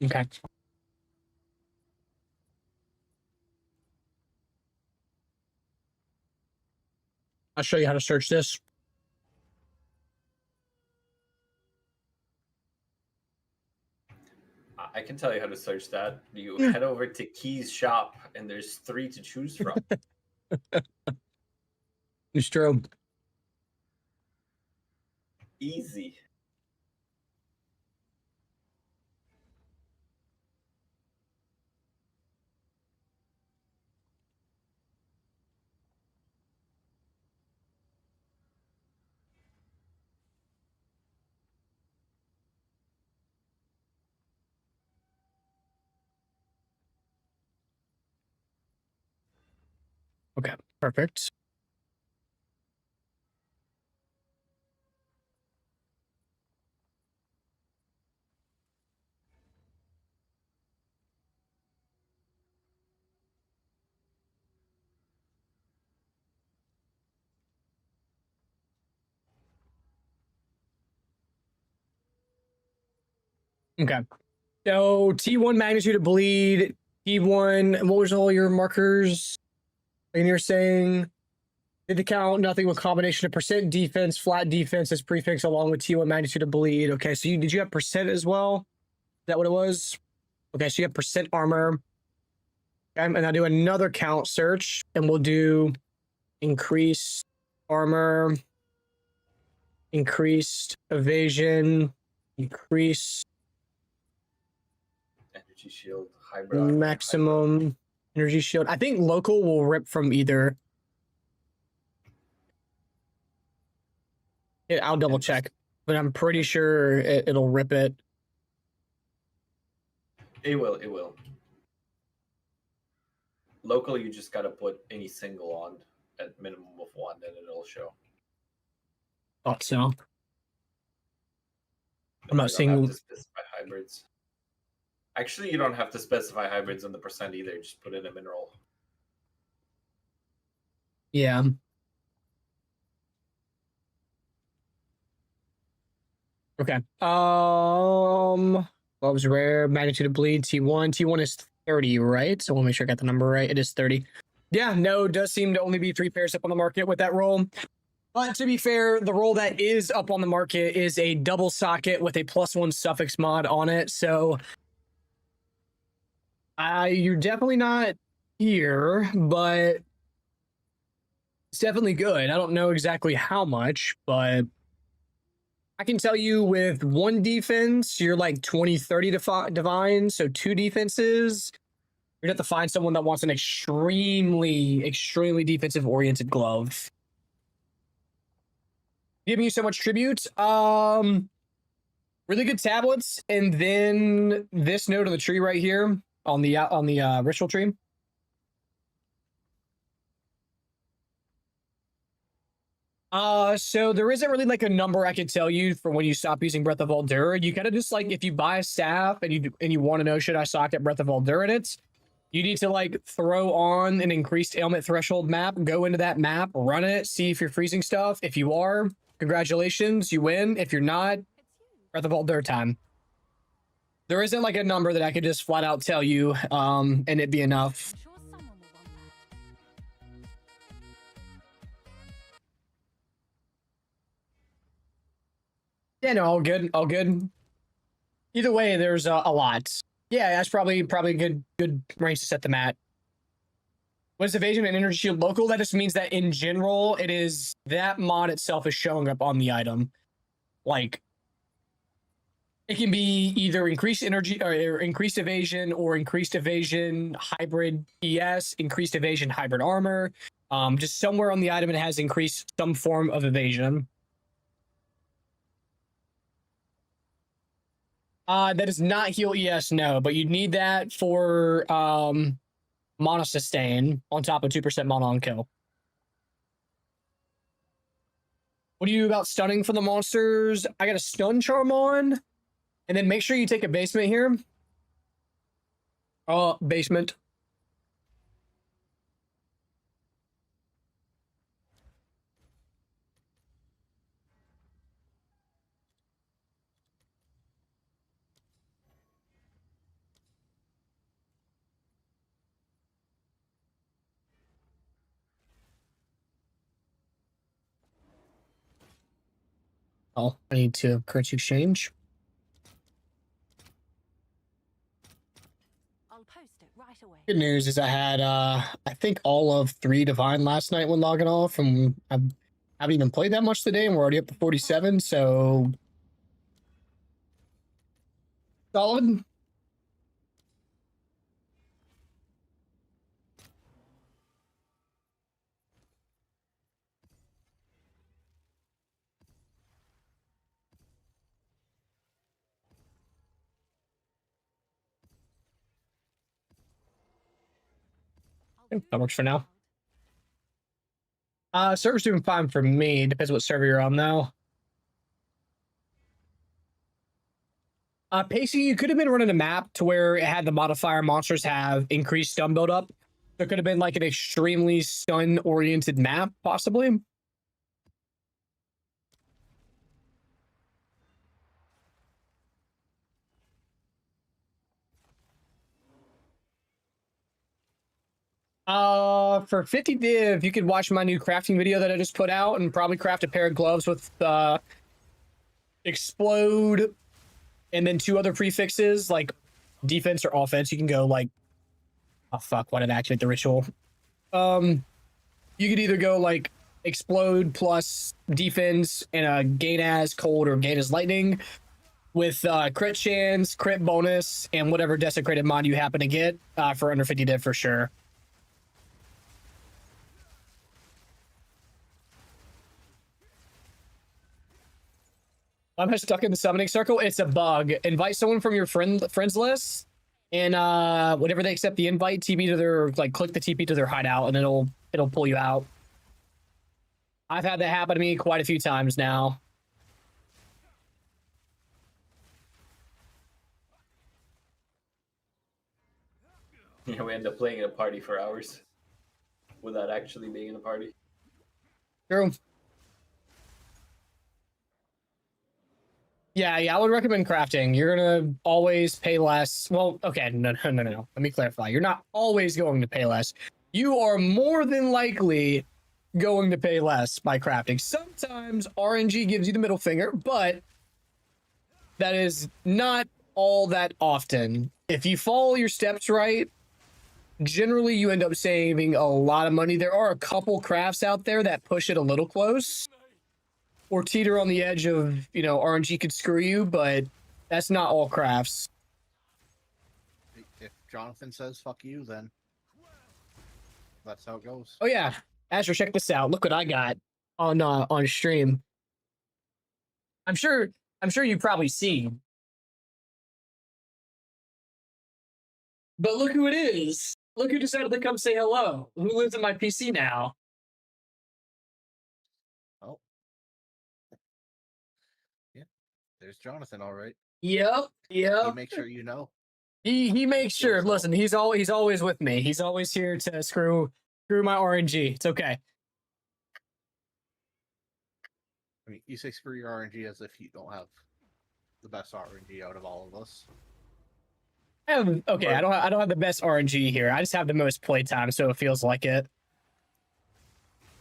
S1: Okay. I'll show you how to search this.
S2: I can tell you how to search that. You head over to Key's shop, and there's 3 to choose from.
S1: It's true.
S2: Easy.
S1: Okay, perfect. Okay. So T1 magnitude of bleed, T1, what was all your markers? And you're saying did the count nothing with combination of percent defense, flat defense as prefix along with T1 magnitude of bleed. Okay, so did you have percent as well? Is that what it was? Okay, so you have percent armor. Okay, and I'll do another count search and we'll do increased armor, increased evasion, increased
S2: Energy shield, hybrid armor,
S1: maximum energy shield. I think local will rip from either. I'll double check, but I'm pretty sure it'll rip it.
S2: It will. It will. Local, you just gotta put any single on at minimum of 1, and it'll show.
S1: Thought so. I'm
S2: You
S1: not
S2: don't
S1: seeing.
S2: have to specify hybrids. Actually, you don't have to specify hybrids in the percent either. Just put in a mineral.
S1: Yeah. Okay. What was rare? Magnitude of bleed, T1. T1 is 30, right? So we'll make sure I got the number right. It is 30. Yeah, no, does seem to only be 3 pairs up on the market with that roll. But to be fair, the roll that is up on the market is a double socket with a +1 suffix mod on it. So you're definitely not here, but it's definitely good. I don't know exactly how much, but I can tell you with 1 defense, you're like 20-30 divine. So 2 defenses, you're gonna have to find someone that wants an extremely defensive oriented glove. Giving you so much tribute. Really good tablets, and then this node of the tree right here on the ritual tree. So there isn't really like a number I could tell you for when you stop using Breath of Aldur. You gotta just like, if you buy a staff and you want to know should I sock at Breath of Aldur in it, you need to like throw on an increased ailment threshold map, go into that map, run it, see if you're freezing stuff. If you are, congratulations, you win. If you're not, Breath of Aldur time. There isn't like a number that I could just flat out tell you, and it'd be enough. Yeah, no, all good, all good. Either way, there's a lot. Yeah, that's probably good range to set them at. What is evasion and energy shield local? That just means that in general, it is that mod itself is showing up on the item. Like, it can be either increased energy or increased evasion or increased evasion hybrid ES, increased evasion hybrid armor. Just somewhere on the item it has increased some form of evasion. That does not heal ES, no, but you need that for mana sustain on top of 2% mana on kill. What do you do about stunning for the monsters? I got a stun charm on, and then make sure you take a basement here. Basement. Oh, I need to currency exchange.
S4: I'll post it right away.
S1: Good news is I had I think all of 3 divine last night when logging off, and I haven't even played that much today, and we're already up to 47, so solid. That works for now. Server's doing fine for me. Depends what server you're on, though. Pacey, you could have been running a map to where it had the modifier monsters have increased stun buildup. There could have been like an extremely stun-oriented map, possibly. For 50 div, you could watch my new crafting video that I just put out and probably craft a pair of gloves with explode and then 2 other prefixes like defense or offense. You can go like, oh fuck, why did I activate the ritual? You could either go like explode plus defense and a gain as cold or gain as lightning with crit chance, crit bonus, and whatever desecrated mod you happen to get for under 50 div for sure. I'm stuck in the summoning circle. It's a bug. Invite someone from your friends list, and whenever they accept the invite, TP to their click the TP to their hideout, and it'll pull you out. I've had that happen to me quite a few times now.
S2: Yeah, we end up playing in a party for hours without actually being in a party.
S1: True. Yeah, I would recommend crafting. You're gonna always pay less. Well, okay, no. Let me clarify. You're not always going to pay less. You are more than likely going to pay less by crafting. Sometimes RNG gives you the middle finger, but that is not all that often. If you follow your steps right, generally you end up saving a lot of money. There are a couple crafts out there that push it a little close or teeter on the edge of, RNG could screw you, but that's not all crafts.
S5: If Jonathan says fuck you, then that's how it goes.
S1: Oh yeah, Azure, check this out. Look what I got on stream. I'm sure you've probably seen. But look who it is. Look who decided to come say hello. Who lives in my PC now?
S5: Oh. Yeah. There's Jonathan, all right.
S1: Yep.
S5: He makes sure you know.
S1: He makes sure. Listen, he's always with me. He's always here to screw my RNG. It's okay.
S5: I mean, you say screw your RNG as if you don't have the best RNG out of all of us.
S1: I don't have the best RNG here. I just have the most playtime, so it feels like it.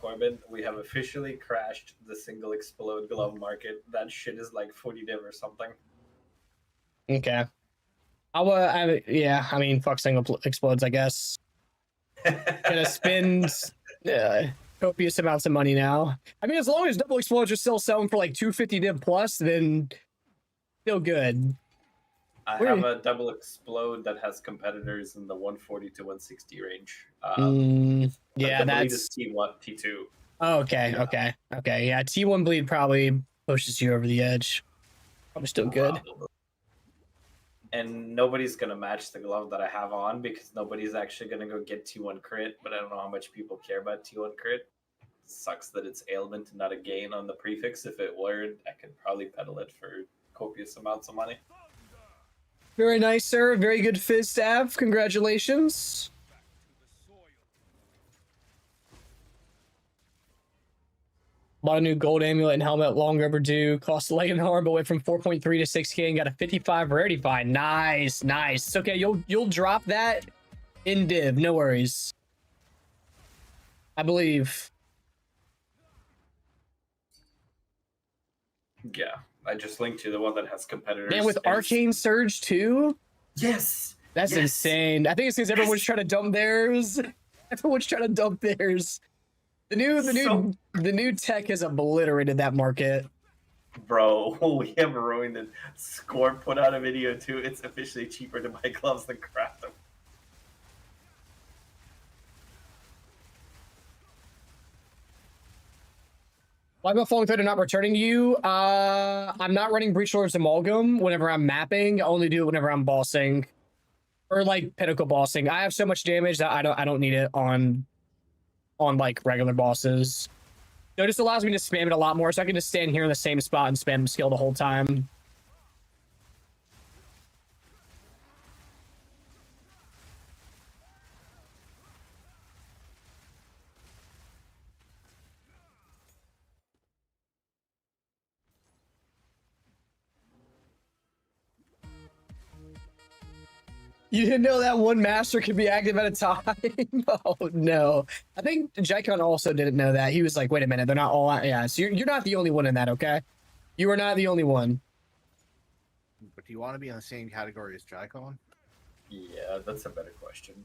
S2: Corbin, we have officially crashed the single explode glove market. That shit is like 40 div or something.
S1: Okay. Fuck single explodes, I guess. Gonna spend copious amounts of money now. I mean, as long as double explodes are still selling for like 250 div plus, then still good.
S2: I have a double explode that has competitors in the 140 to 160 range.
S1: Yeah, that's
S2: T1, T2.
S1: Oh, okay. Yeah, T1 bleed probably pushes you over the edge. Probably still good.
S2: and nobody's gonna match the glove that I have on because nobody's actually gonna go get T1 crit. But I don't know how much people care about T1 crit. Sucks that it's ailment and not a gain on the prefix. If it were, I could probably peddle it for copious amounts of money.
S1: Very nice, sir. Very good fizz staff. Congratulations. Bought a new gold amulet and helmet, long overdue. Cost a leg and arm, but went from 4.3 to 6K and got a 55 rarity find. Nice, nice. It's okay. You'll drop that in div. No worries. I believe.
S2: Yeah, I just linked to the one that has competitors.
S1: And with Arcane Surge too?
S2: Yes.
S1: That's insane. I think it's because everyone's trying to dump theirs. Everyone's trying to dump theirs. The new tech has obliterated that market.
S2: Bro, we have ruined it. Score put out a video too. It's officially cheaper to buy gloves than craft them.
S1: Why about falling through and not returning to you? I'm not running Breach Lord's Amalgam whenever I'm mapping. I only do it whenever I'm bossing. Or like pinnacle bossing. I have so much damage that I don't need it on like regular bosses. So it just allows me to spam it a lot more, so I can just stand here in the same spot and spam skill the whole time. You didn't know that one master could be active at a time? Oh, no. I think Jaikon also didn't know that. He was like, wait a minute, they're not all... Yeah, so you're not the only one in that, okay? You are not the only one.
S5: But do you want to be in the same category as Jaikon?
S2: Yeah, that's a better question.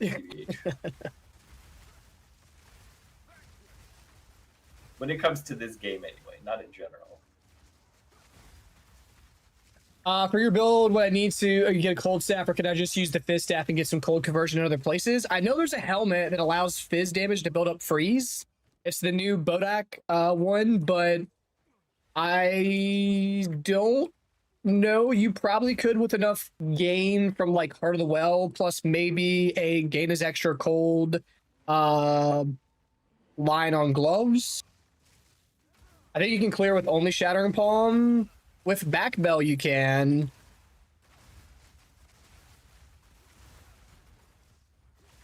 S2: When it comes to this game anyway, not in general.
S1: For your build, what I need to get a cold staff, or can I just use the fizz staff and get some cold conversion in other places? I know there's a helmet that allows fizz damage to build up freeze. It's the new Bodak one, but I don't know. You probably could with enough gain from like Heart of the Well, plus maybe a gain as extra cold line on gloves. I think you can clear with only Shattering Palm. With back bell, you can.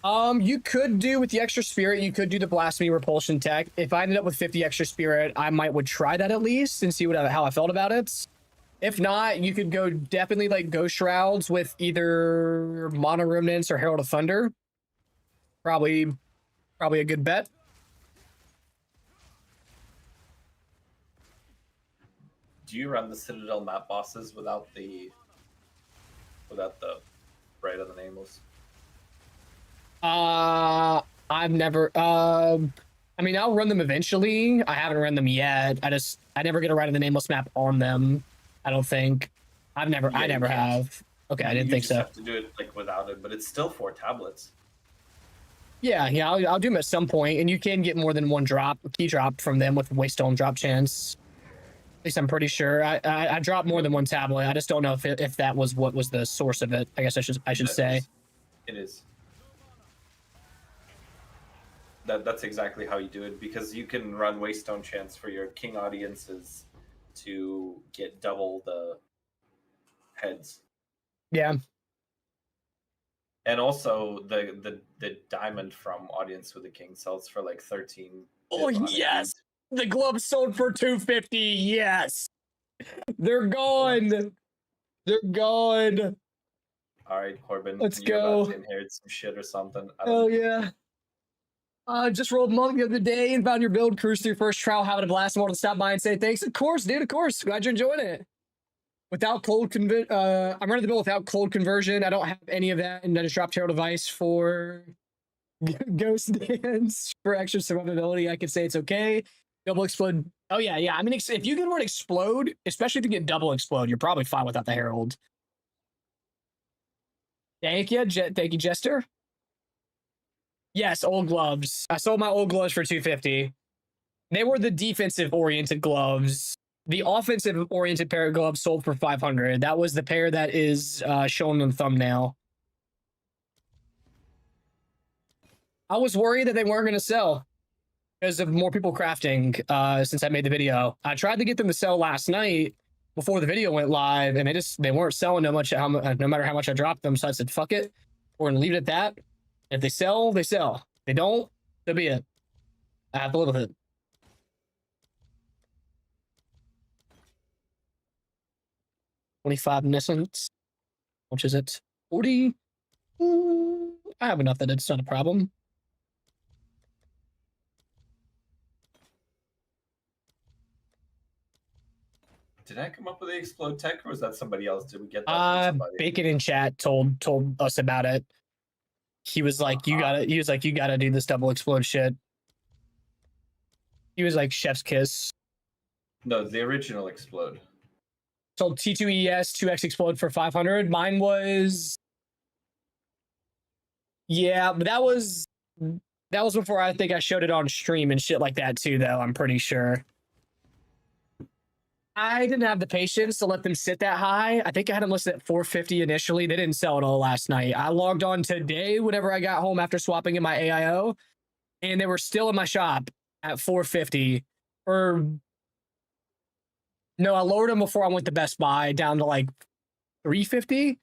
S1: You could do with the extra spirit, you could do the blasphemy repulsion tech. If I ended up with 50 extra spirit, I would try that at least and see how I felt about it. If not, you could go definitely like Ghost Shrouds with either Mono Remnants or Herald of Thunder. Probably a good bet.
S2: Do you run the Citadel map bosses without the Bride of the Nameless?
S1: I've never I mean, I'll run them eventually. I haven't run them yet. I never get a Ride of the Nameless map on them. I don't think. I never have. Okay, I didn't think so.
S2: You have to do it like without it, but it's still 4 tablets.
S1: Yeah, I'll do them at some point, and you can get more than one key drop from them with Waystone drop chance. At least I'm pretty sure. I dropped more than one tablet. I just don't know if that was what was the source of it. I guess I should say.
S2: It is. That's exactly how you do it, because you can run Waystone chance for your king audiences to get double the heads.
S1: Yeah.
S2: And also the diamond from audience with the king sells for like 13.
S1: Oh yes. The gloves sold for 250. Yes. They're gone. They're gone.
S2: All right, Corbin.
S1: Let's
S2: you're
S1: go.
S2: About to inherit some shit or something.
S1: Oh yeah. Just rolled Monk the other day and found your build. Cruise through first trial, having a blast. More to stop by and say thanks. Of course, dude. Of course. Glad you're enjoying it. Without cold I'm running the build without cold conversion. I don't have any of that, and I just dropped Herald of Ice for Ghost Dance for extra survivability. I could say it's okay. Double explode. Oh yeah. I mean, if you can run explode, especially if you get double explode, you're probably fine without the Herald. Thank you, Jester. Yes, old gloves. I sold my old gloves for 250. They were the defensive oriented gloves. The offensive-oriented pair of gloves sold for 500. That was the pair that is shown in the thumbnail. I was worried that they weren't going to sell because of more people crafting since I made the video. I tried to get them to sell last night before the video went live, and they weren't selling no matter how much I dropped them. So I said, fuck it. We're going to leave it at that. If they sell, they sell. If they don't, so be it. I have to live with it. $25 Nissans. How much is it? 40? I have enough that it's not a problem.
S2: Did I come up with the explode tech, or was that somebody else? Did we get that from somebody?
S1: Bacon in chat told us about it. He was like, you gotta do this double explode shit. He was like, chef's kiss.
S2: No, the original explode.
S1: Sold T2ES 2X explode for 500. Mine was, yeah, but that was before I think I showed it on stream and shit like that too, though. I'm pretty sure. I didn't have the patience to let them sit that high. I think I had them listed at 450 initially. They didn't sell it all last night. I logged on today whenever I got home after swapping in my AIO, and they were still in my shop at 450. Or no, I lowered them before I went to Best Buy down to like 350.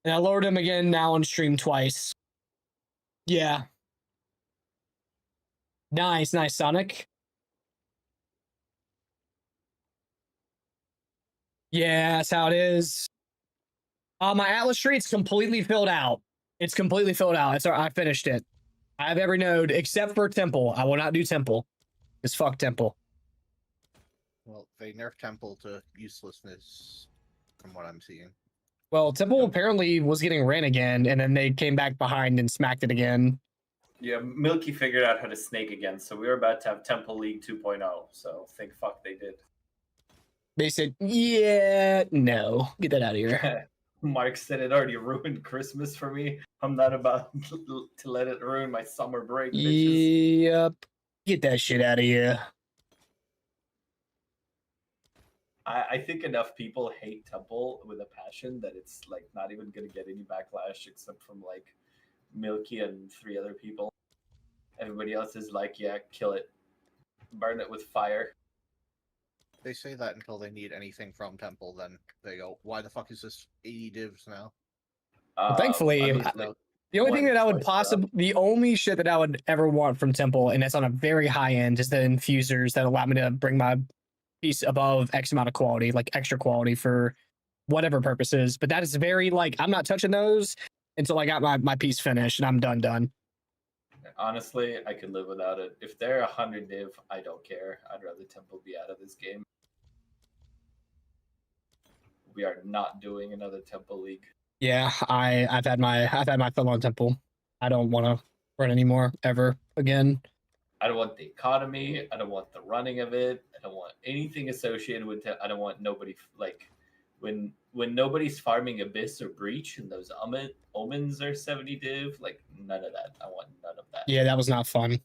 S1: And I lowered them again now on stream twice. Yeah. Nice, Sonic. Yeah, that's how it is. My Atlas Street's completely filled out. It's completely filled out. I finished it. I have every node except for Temple. I will not do Temple. It's fuck Temple.
S5: Well, they nerfed Temple to uselessness, from what I'm seeing.
S1: Well, Temple apparently was getting ran again, and then they came back behind and smacked it again.
S2: Yeah, Milky figured out how to snake again, so we were about to have Temple League 2.0, so think fuck they did.
S1: They said, yeah, no, get that out of here.
S2: Mark said it already ruined Christmas for me. I'm not about to let it ruin my summer break, bitches.
S1: Yep. Get that shit out of here.
S2: I think enough people hate Temple with a passion that it's like not even going to get any backlash except from like Milky and 3 other people. Everybody else is like, yeah, kill it. Burn it with fire.
S5: They say that until they need anything from Temple, then they go, why the fuck is this 80 divs now?
S1: Well, thankfully, the only thing that I would the only shit that I would ever want from Temple, and it's on a very high end, is the infusers that allow me to bring my piece above X amount of quality, like extra quality for whatever purposes. But that is very, like, I'm not touching those until I got my piece finished and I'm done.
S2: Honestly, I could live without it. If they're 100 div, I don't care. I'd rather Temple be out of this game. We are not doing another Temple League.
S1: Yeah, I've had my fill on Temple. I don't want to run anymore ever again.
S2: I don't want the economy. I don't want the running of it. I don't want anything associated with it. I don't want nobody, like, when nobody's farming Abyss or Breach and those omens are 70 div, like, none of that. I want none of that.
S1: Yeah, that was not fun.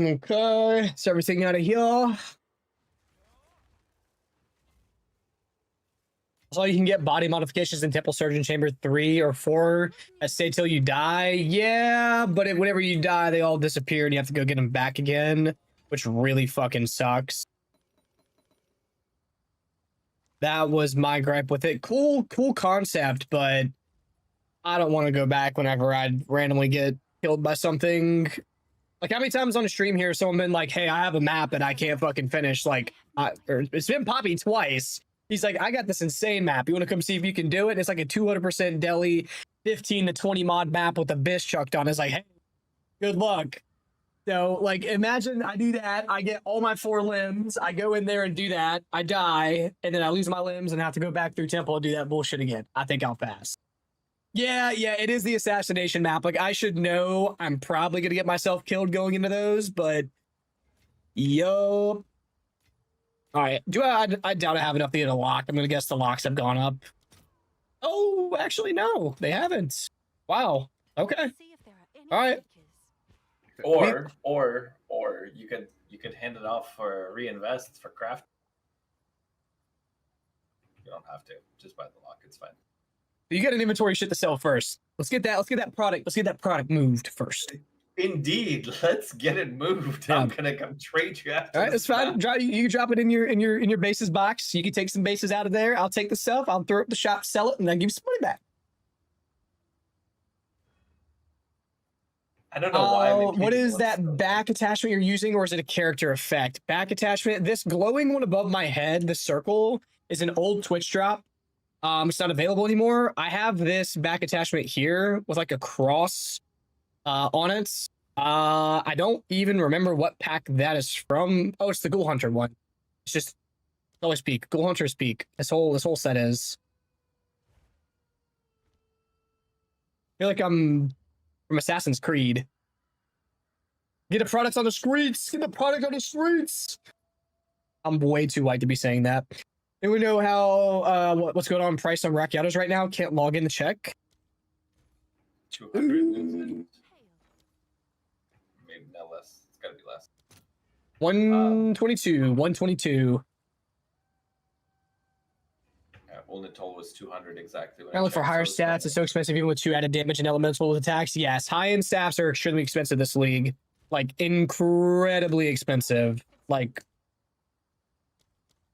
S1: Okay, so everything out of here. So you can get body modifications in Temple Surgeon Chamber 3 or 4 that stay till you die. Yeah, but whenever you die, they all disappear and you have to go get them back again, which really fucking sucks. That was my gripe with it. Cool concept, but I don't want to go back whenever I randomly get killed by something. Like, how many times on a stream here someone been like, hey, I have a map that I can't fucking finish. Like, it's been Poppy twice. He's like, I got this insane map. You want to come see if you can do it? And it's like a 200% deli, 15 to 20 mod map with Abyss chucked on. It's like, hey, good luck. So, like, imagine I do that. I get all my 4 limbs. I go in there and do that. I die, and then I lose my limbs and have to go back through temple and do that bullshit again. I think I'll pass. Yeah, it is the assassination map. Like, I should know I'm probably going to get myself killed going into those, but yo. All right. I doubt I have enough to get a lock. I'm going to guess the locks have gone up. Oh, actually, no, they haven't. Wow. Okay. All right.
S2: Or you could hand it off for reinvest for craft. You don't have to. Just buy the lock. It's fine.
S1: You got an inventory shit to sell first. Let's get that product moved first.
S2: Indeed, let's get it moved. Yeah. I'm gonna come trade you after.
S1: All right, that's fine. You can drop it in your bases box. You can take some bases out of there. I'll take the stuff. I'll throw it up the shop, sell it, and then give you some money back.
S2: I don't know why.
S1: What is that back attachment you're using, or is it a character effect? Back attachment. This glowing one above my head, the circle, is an old Twitch drop. It's not available anymore. I have this back attachment here with like a cross on it. I don't even remember what pack that is from. Oh, it's the Ghoul Hunter one. It's just always peak. Ghoul Hunter's peak. This whole set is. I feel like I'm from Assassin's Creed. Get the products on the streets. Get the product on the streets. I'm way too white to be saying that. Do we know how what's going on price on Rackiatos right now? Can't log in to check.
S2: 200. Maybe not less. It's gotta be less.
S1: 122. 122.
S2: Yeah, Wolden Toll was 200 exactly.
S1: I look for higher stats. It's so expensive even with 2 added damage and elemental attacks. Yes, high-end staffs are extremely expensive this league. Like, incredibly expensive. Like,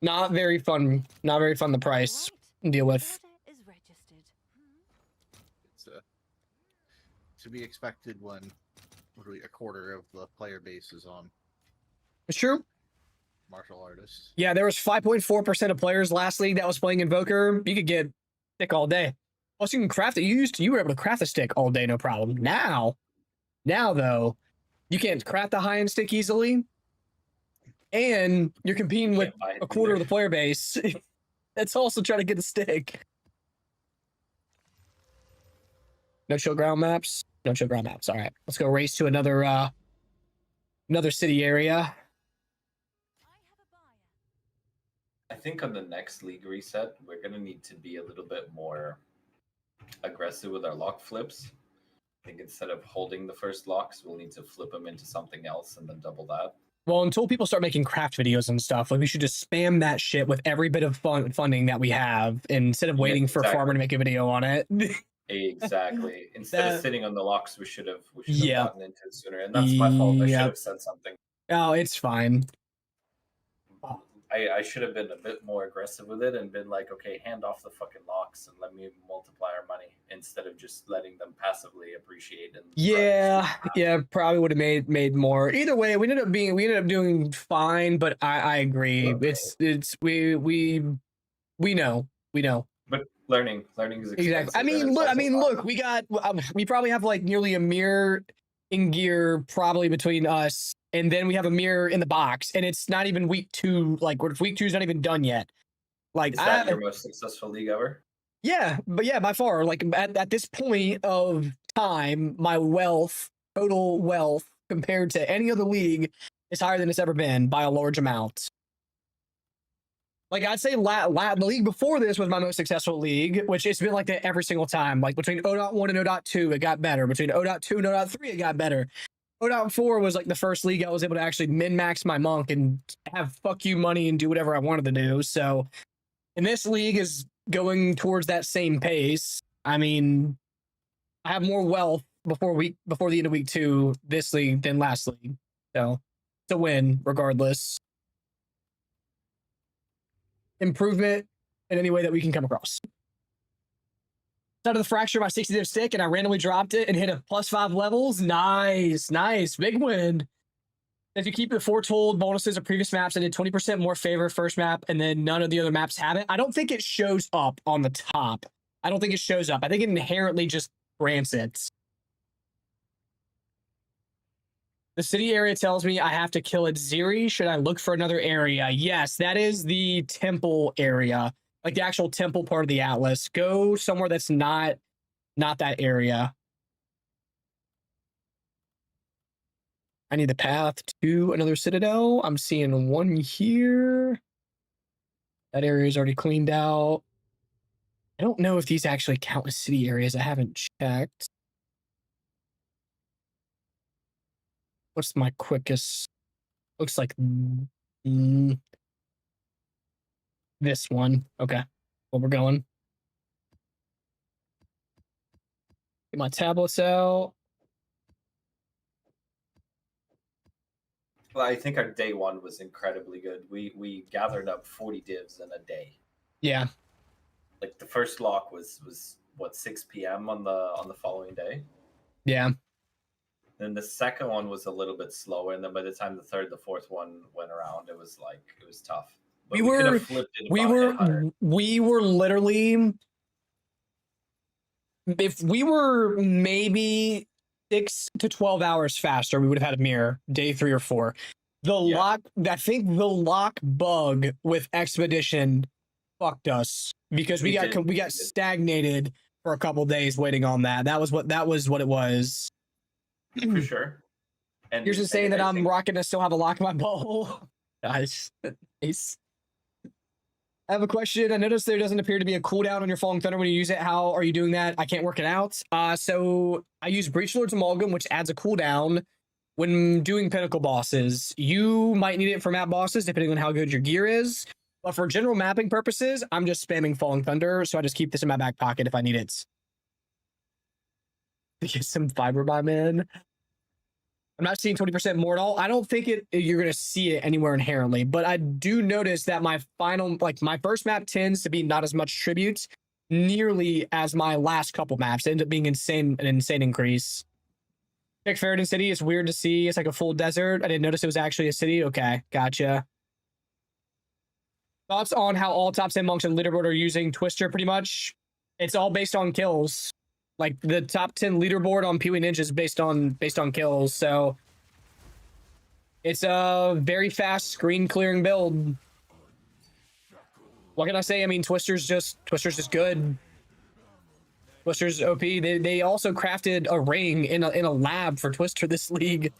S1: not very fun. Not very fun to price and deal with.
S5: It's to be expected when literally a quarter of the player base is on.
S1: It's true.
S5: Martial artists.
S1: Yeah, there was 5.4% of players last league that was playing Invoker. You could get stick all day. Plus, you can craft it. You were able to craft a stick all day, no problem. Now though, you can't craft a high-end stick easily. And you're competing with a quarter of the player base. That's also trying to get a stick. No chill ground maps. No chill ground maps. All right, let's go race to another city area.
S2: I think on the next league reset, we're gonna need to be a little bit more aggressive with our lock flips. I think instead of holding the first locks, we'll need to flip them into something else and then double that.
S1: Well, until people start making craft videos and stuff, like we should just spam that shit with every bit of funding that we have, instead of waiting for Farmer to make a video on it.
S2: Exactly. Instead of sitting on the locks, we should have gotten into it sooner. And that's my fault. I should have said something.
S1: Oh, it's fine.
S2: I should have been a bit more aggressive with it and been like, okay, hand off the fucking locks and let me multiply our money instead of just letting them passively appreciate. And
S1: probably would have made more. Either way, we ended up doing fine, but I agree. Okay. It's we know.
S2: But learning is expensive.
S1: Exactly. Look, we probably have like nearly a mirror in gear probably between us. And then we have a mirror in the box, and it's not even week 2. Like, week 2 is not even done yet. Like,
S2: is that your most successful league ever?
S1: Yeah, but by far. Like, at this point of time, my total wealth, compared to any other league, is higher than it's ever been by a large amount. Like, I'd say the league before this was my most successful league, which it's been like that every single time. Like, between 0.1 and 0.2, it got better. Between 0.2 and 0.3, it got better. 0.4 was like the first league I was able to actually min-max my monk and have fuck you money and do whatever I wanted to do. So, and this league is going towards that same pace. I mean, I have more wealth before the end of week 2 this league than last league. So, it's a win regardless. Improvement in any way that we can come across. Out of the fracture my 60-div stick, and I randomly dropped it and hit a +5 levels. Nice, big win. If you keep the foretold bonuses of previous maps, I did 20% more favor first map, and then none of the other maps have it. I don't think it shows up on the top. I think it inherently just grants it. The city area tells me I have to kill Ziri. Should I look for another area? Yes, that is the temple area, like the actual temple part of the Atlas. Go somewhere that's not that area. I need the path to another citadel. I'm seeing one here. That area is already cleaned out. I don't know if these actually count as city areas. I haven't checked. What's my quickest? Looks like this one. Okay. Well, we're going. Get my tablets out.
S2: Well, I think our day one was incredibly good. We gathered up 40 divs in a day.
S1: Yeah.
S2: Like the first lock was what 6 p.m. on the following day.
S1: Yeah.
S2: Then the second one was a little bit slower, and then by the time the third, the fourth one went around, it was tough. But we could have flipped it.
S1: We were literally, if we were maybe 6 to 12 hours faster, we would have had a mirror day 3 or 4. I think the lock bug with Expedition fucked us because we got stagnated for a couple days waiting on that. That was what it was.
S2: For sure. And
S1: you're just saying that I'm rocking to still have a lock in my bowl. Nice. Nice. I have a question. I noticed there doesn't appear to be a cooldown on your Falling Thunder when you use it. How are you doing that? I can't work it out. So I use Breach Lord's Amalgam, which adds a cooldown when doing Pinnacle bosses. You might need it for map bosses, depending on how good your gear is. But for general mapping purposes, I'm just spamming Falling Thunder, so I just keep this in my back pocket if I need it. Get some fiber by man. I'm not seeing 20% more at all. I don't think you're going to see it anywhere inherently, but I do notice that my first map tends to be not as much tribute nearly as my last couple maps. They end up being an insane increase. Pick Ferriton City. It's weird to see. It's like a full desert. I didn't notice it was actually a city. Okay, gotcha. Thoughts on how all top 10 monks and leaderboard are using Twister pretty much? It's all based on kills. Like the top 10 leaderboard on Pewee Ninja is based on kills, so it's a very fast screen clearing build. What can I say? I mean, Twister's just good. Twister's OP. They also crafted a ring in a lab for Twister this league.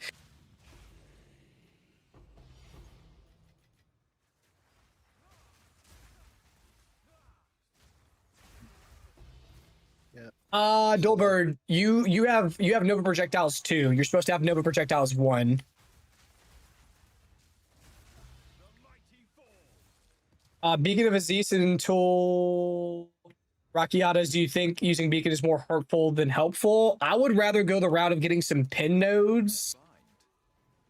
S1: Dolbird, you have Nova Projectiles 2. You're supposed to have Nova Projectiles 1. Beacon of Aziz until Rakiatas, do you think using Beacon is more hurtful than helpful? I would rather go the route of getting some pin nodes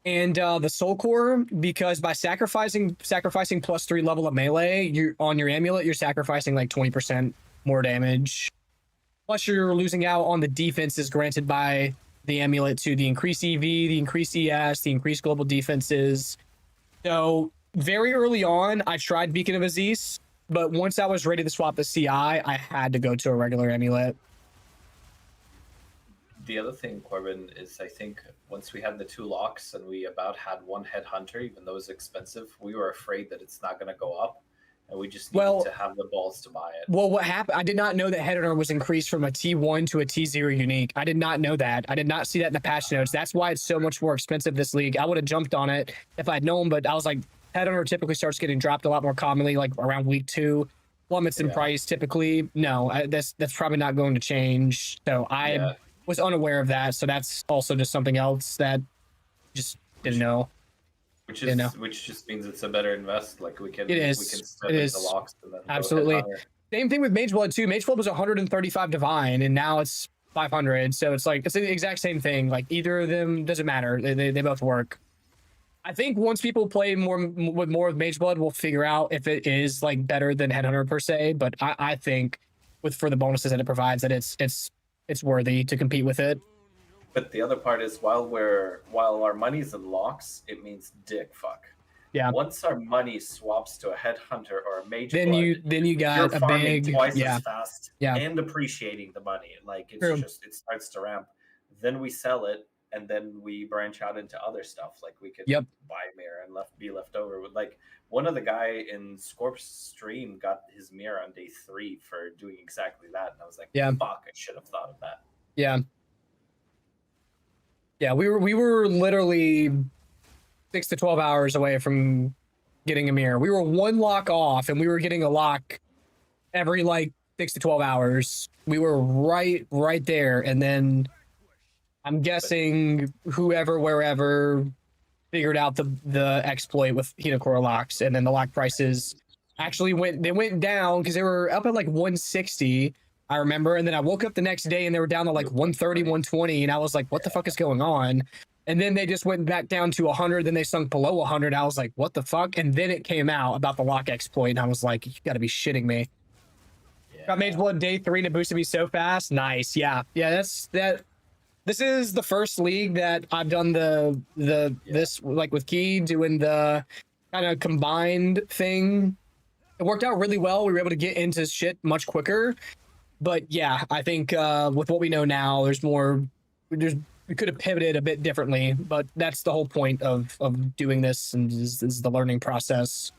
S1: and the Soul Core, because by sacrificing +3 level of melee, on your amulet, you're sacrificing like 20% more damage. Plus, you're losing out on the defenses granted by the amulet to the increased EV, the increased ES, the increased global defenses. So, very early on, I tried Beacon of Aziz, but once I was ready to swap the CI, I had to go to a regular amulet.
S2: The other thing, Corbin, is I think once we had the 2 locks and we about had 1 headhunter, even though it's expensive, we were afraid that it's not going to go up. And we just needed to have the balls to buy it.
S1: Well, what happened? I did not know that Headhunter was increased from a T1 to a T0 unique. I did not know that. I did not see that in the patch notes. That's why it's so much more expensive this league. I would have jumped on it if I'd known, but I was like, Headhunter typically starts getting dropped a lot more commonly, like around week 2. Plummets in price typically. No, that's probably not going to change. So I was unaware of that. So that's also just something else that just didn't know.
S2: Which just means it's a better invest. Like we can step
S1: in
S2: the locks and then
S1: absolutely. Same thing with Mageblood too. Mageblood was 135 divine and now it's 500. So it's like it's the exact same thing. Like either of them doesn't matter. They both work. I think once people play more with Mageblood, we'll figure out if it is like better than Headhunter per se. But I think for the bonuses that it provides, that it's worthy to compete with it.
S2: But the other part is while our money's in locks, it means dick fuck.
S1: Yeah.
S2: Once our money swaps to a headhunter or a mage,
S1: then you got a big
S2: twice as fast and appreciating the money. Like it starts to ramp. Then we sell it and then we branch out into other stuff. Like we could buy mirror and be left over with like one of the guy in Scorp's stream got his mirror on day 3 for doing exactly that, and I was like, fuck, I should have thought of that.
S1: Yeah. Yeah, we were literally 6 to 12 hours away from getting a mirror. We were one lock off, and we were getting a lock every like 6 to 12 hours. We were right there, and then I'm guessing whoever, wherever, figured out the exploit with Hinocore locks, and then the lock prices actually went down because they were up at like 160. I remember, and then I woke up the next day and they were down to like 130, 120, and I was like, what the fuck is going on? And then they just went back down to 100, then they sunk below 100. I was like, what the fuck? And then it came out about the lock exploit, and I was like, you gotta be shitting me. Got Mage Blood day 3 and it boosted me so fast. Nice. Yeah, this is the first league that I've done this like with Key doing the kind of combined thing. It worked out really well. We were able to get into shit much quicker. But yeah, I think with what we know now, we could have pivoted a bit differently, but that's the whole point of doing this, and is the learning process.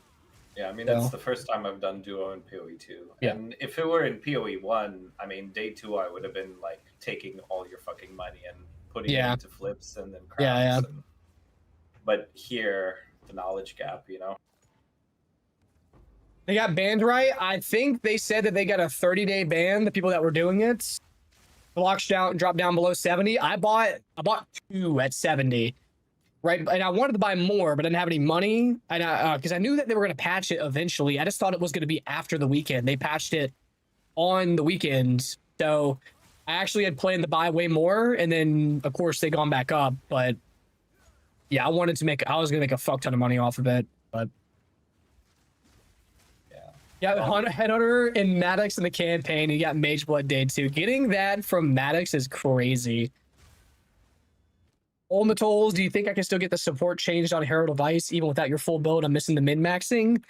S2: Yeah, I mean, it's the first time I've done duo in PoE 2. Yeah. And if it were in PoE 1, I mean, day 2, I would have been like taking all your fucking money and putting it into flips and then crafts. But here, the knowledge gap, you know?
S1: They got banned, right? I think they said that they got a 30-day ban, the people that were doing it. Blocks dropped down below 70. I bought 2 at 70. Right, and I wanted to buy more, but I didn't have any money, and because I knew that they were going to patch it eventually. I just thought it was going to be after the weekend. They patched it on the weekend, so I actually had planned to buy way more, and then of course they gone back up. But yeah, I was going to make a fuck ton of money off of it, but yeah, Headhunter and Maddox in the campaign. You got Mage Blood Day 2. Getting that from Maddox is crazy. On the tolls, do you think I can still get the support changed on Herald of Ice even without your full build? I'm missing the min-maxing.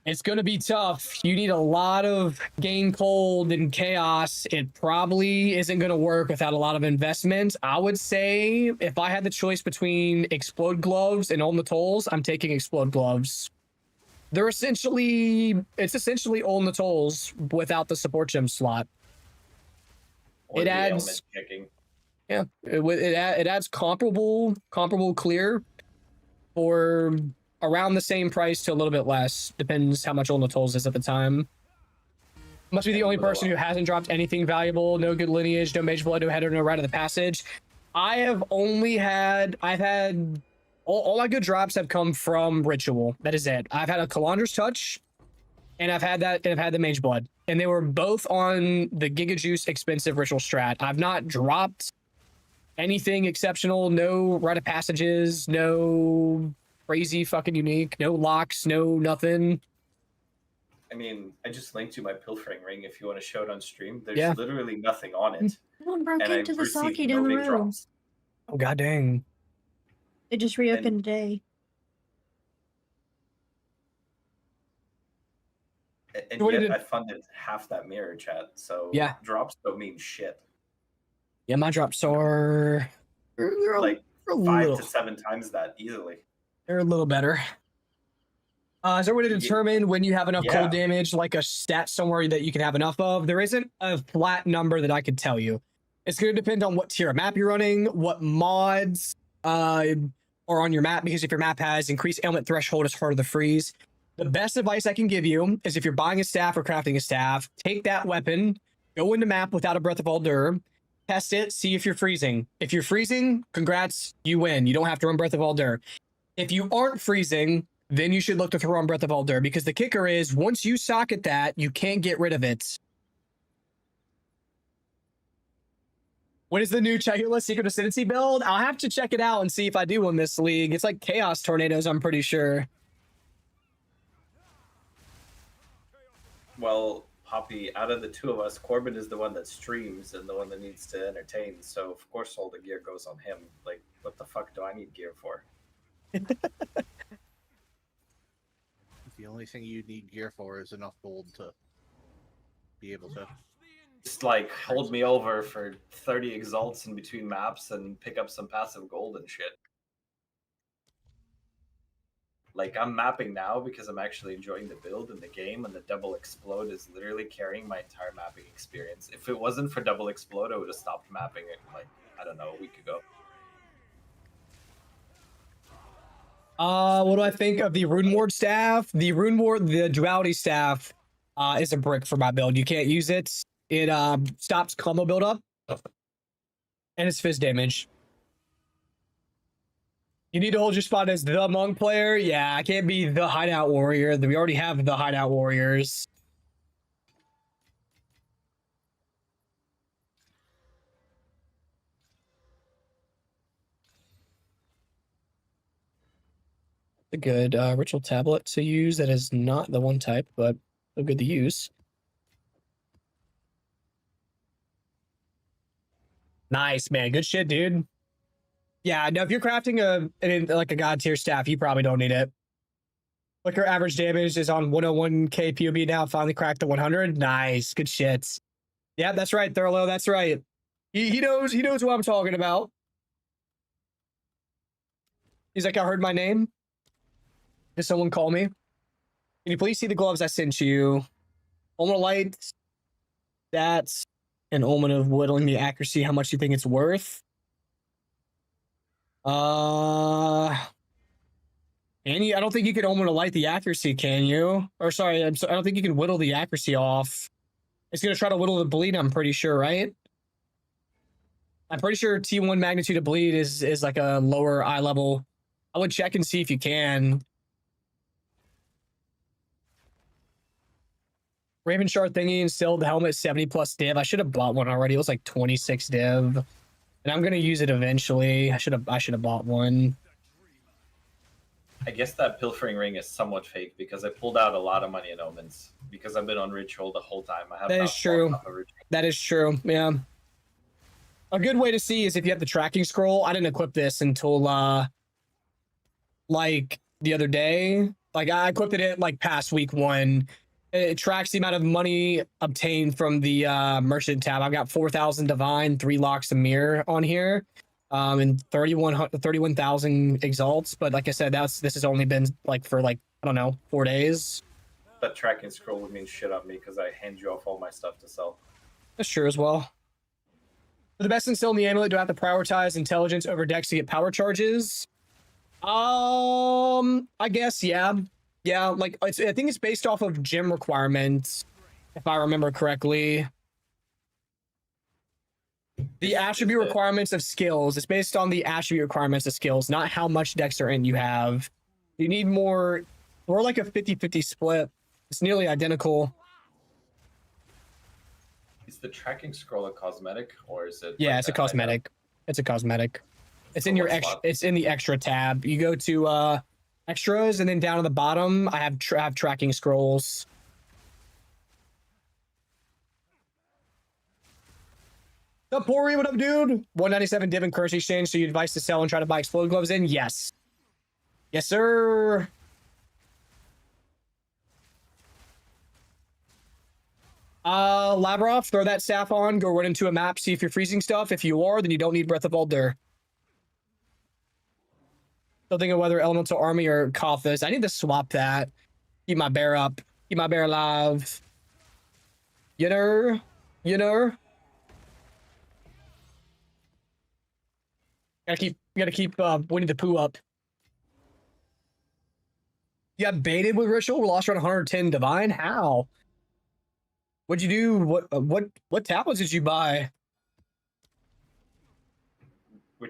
S1: It's going to be tough. You need a lot of gain cold and chaos. It probably isn't going to work without a lot of investment. I would say if I had the choice between Explode Gloves and On the Tolls, I'm taking Explode Gloves. It's essentially On the Tolls without the support gem slot.
S2: Or
S1: it adds... Yeah, it adds comparable clear for around the same price to a little bit less. Depends how much On the Tolls is at the time. Must be the only person who hasn't dropped anything valuable. No good lineage, no Mage Blood, no header, no Rite of the Passage. I've had all my good drops have come from Ritual. That is it. I've had a Kalandra's Touch, and I've had the Mage Blood, and they were both on the Giga Juice expensive Ritual strat. I've not dropped anything exceptional, no Rite of Passages, no crazy fucking unique, no locks, no nothing.
S2: I mean, I just linked you my pilfering ring if you want to show it on stream. There's literally nothing on it.
S3: Someone broke into the sake down the road.
S1: Oh, god dang.
S3: It just reopened today.
S2: And yet I funded half that mirror, chat, so drops don't mean shit.
S1: Yeah, my drops are
S2: like 5 to 7 times that easily.
S1: They're a little better. Is there a way to determine when you have enough cold damage, like a stat somewhere that you can have enough of? There isn't a flat number that I could tell you. It's going to depend on what tier of map you're running, what mods are on your map, because if your map has increased ailment threshold, it's harder to freeze. The best advice I can give you is if you're buying a staff or crafting a staff, take that weapon, go into map without a Breath of Aldur, test it, see if you're freezing. If you're freezing, congrats, you win. You don't have to run Breath of Aldur. If you aren't freezing, then you should look to throw on Breath of Aldur, because the kicker is once you socket that, you can't get rid of it. What is the new Chahula Secret Ascendancy build? I'll have to check it out and see if I do win this league. It's like Chaos Tornadoes, I'm pretty sure.
S2: Well, Poppy, out of the two of us, Corbin is the one that streams and the one that needs to entertain. So, of course, all the gear goes on him. Like, what the fuck do I need gear for?
S5: The only thing you need gear for is enough gold to be able to
S2: Just like hold me over for 30 exalts in between maps and pick up some passive gold and shit. Like, I'm mapping now because I'm actually enjoying the build and the game, and the double explode is literally carrying my entire mapping experience. If it wasn't for double explode, I would have stopped mapping it, like, I don't know, a week ago.
S1: What do I think of the Rune Ward staff? The Duality staff is a brick for my build. You can't use it. It stops combo build up, and it's fizz damage. You need to hold your spot as the monk player. Yeah, I can't be the hideout warrior. We already have the hideout warriors. A good ritual tablet to use that is not the one type, but so good to use. Nice, man. Good shit, dude. Yeah, no, if you're crafting like a god tier staff, you probably don't need it. Like, your average damage is on 101k POB now. Finally cracked the 100. Nice, good shit. Yeah, that's right, Thurlow. That's right. He knows what I'm talking about. He's like, I heard my name. Did someone call me? Can you please see the gloves I sent you? Omen of Light, stats, and Omen of whittling the accuracy. How much do you think it's worth? I don't think you can Omen of Light the accuracy, can you? Or sorry, I don't think you can whittle the accuracy off. It's gonna try to whittle the bleed, I'm pretty sure, right? I'm pretty sure T1 magnitude of bleed is like a lower eye level. I would check and see if you can. Raven Shard thingy instilled the helmet 70 plus div. I should have bought one already. It was like 26 div. And I'm gonna use it eventually. I should have bought one.
S2: I guess that pilfering ring is somewhat fake because I pulled out a lot of money in omens because I've been on ritual the whole time.
S1: That is true. That is true. Yeah. A good way to see is if you have the tracking scroll. I didn't equip this until like the other day. Like, I equipped it like past week 1. It tracks the amount of money obtained from the merchant tab. I've got 4,000 divine, 3 locks of mirror on here, and 31,000 exalts. But like I said, this has only been like for like, I don't know, 4 days.
S2: That tracking scroll would mean shit on me because I hand you off all my stuff to sell.
S1: That's true as well. For the best instill in the amulet, do I have to prioritize intelligence over dex to get power charges? I guess, yeah. Yeah, like, I think it's based off of gym requirements, if I remember correctly. The attribute requirements of skills. It's based on the attribute requirements of skills, not how much dexterity you have. You need more like a 50-50 split. It's nearly identical.
S2: Is the tracking scroll a cosmetic or is it?
S1: Yeah, it's a cosmetic. It's a cosmetic. It's in your it's in the extra tab. You go to extras, and then down at the bottom, I have tracking scrolls. What's up, Pori? What up, dude? 197 div in currency exchange. So you advise to sell and try to buy explode gloves in? Yes. Yes, sir. Lavrov, throw that staff on. Go run into a map. See if you're freezing stuff. If you are, then you don't need Breath of Aldur. Still thinking whether Elemental Army or Kothis. I need to swap that. Keep my bear up. Keep my bear alive. You know? Gotta keep Winnie the Pooh up. You got baited with Ritual? Lost around 110 Divine? How? What'd you do? What tablets did you buy?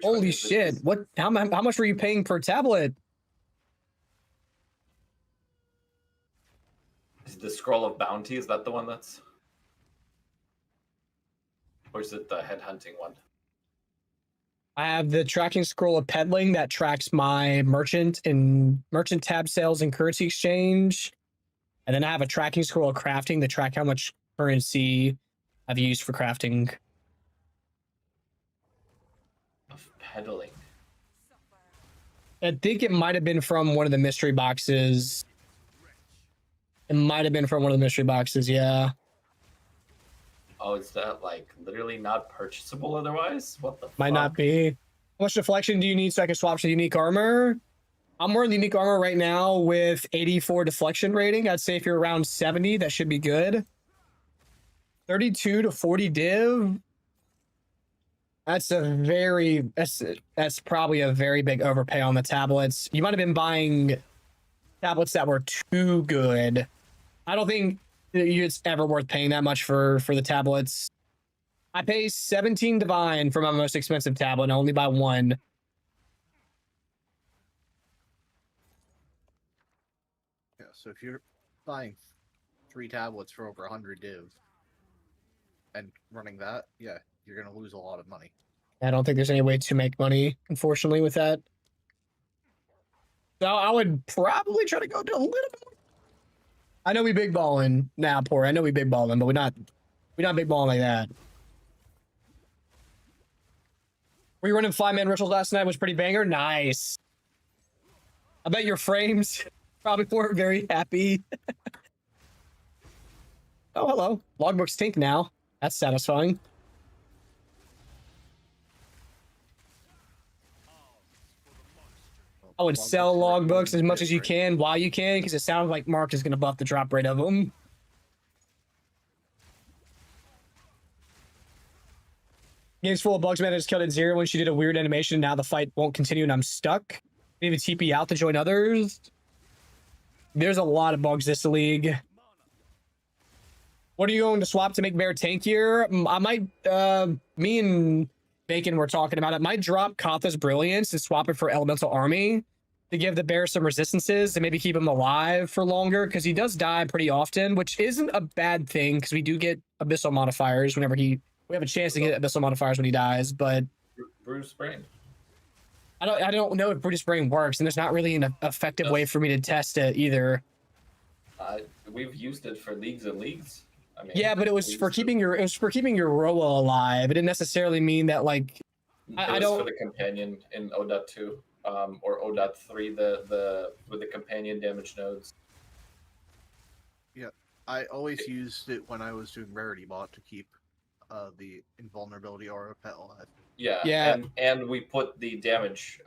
S1: Holy shit! How much were you paying per tablet?
S2: Is the Scroll of Bounty? Is that the one that's, or is it the headhunting one?
S1: I have the tracking scroll of peddling that tracks my merchant tab sales and currency exchange, and then I have a tracking scroll of crafting to track how much currency I've used for crafting.
S2: Of peddling.
S1: I think it might have been from one of the mystery boxes. Yeah.
S2: Oh, is that like literally not purchasable otherwise? What the
S1: Might
S2: fuck?
S1: not be. How much deflection do you need so I can swap to unique armor? I'm wearing the unique armor right now with 84 deflection rating. I'd say if you're around 70, that should be good. 32 to 40 div. That's probably a very big overpay on the tablets. You might have been buying tablets that were too good. I don't think it's ever worth paying that much for the tablets. I pay 17 divine for my most expensive tablet and I only buy one.
S5: Yeah, so if you're buying 3 tablets for over 100 div and running that, yeah, you're gonna lose a lot of money.
S1: I don't think there's any way to make money, unfortunately, with that. So I would probably try to go to a little bit more. I know we big balling now, poor. I know we big balling, but we're not big balling like that. Were you running 5-man rituals last night? Was pretty banger. Nice. I bet your frames probably weren't very happy. Oh, hello. Logbook's tink now. That's satisfying. I would sell logbooks as much as you can while you can, because it sounds like Mark is going to buff the drop rate of them. Game's full of bugs, man. I just killed at 0 when she did a weird animation. Now the fight won't continue and I'm stuck. Maybe TP out to join others. There's a lot of bugs this league. What are you going to swap to make Bear tankier? I might, me and Bacon were talking about it. Might drop Katha's Brilliance and swap it for Elemental Army to give the bear some resistances and maybe keep him alive for longer, because he does die pretty often, which isn't a bad thing because we do get abyssal modifiers whenever we have a chance to get abyssal modifiers when he dies. But
S2: Brutus Brain.
S1: I don't know if Brutus Brain works, and there's not really an effective way for me to test it either.
S2: We've used it for leagues and leagues. I mean,
S1: yeah, but it was for keeping your Roa alive. It didn't necessarily mean that, like, I don't.
S2: For the companion in O.2, or O.3, the with the companion damage nodes.
S5: Yeah, I always used it when I was doing rarity bot to keep the invulnerability aura pet alive.
S2: Yeah,
S1: yeah,
S2: and we put the damage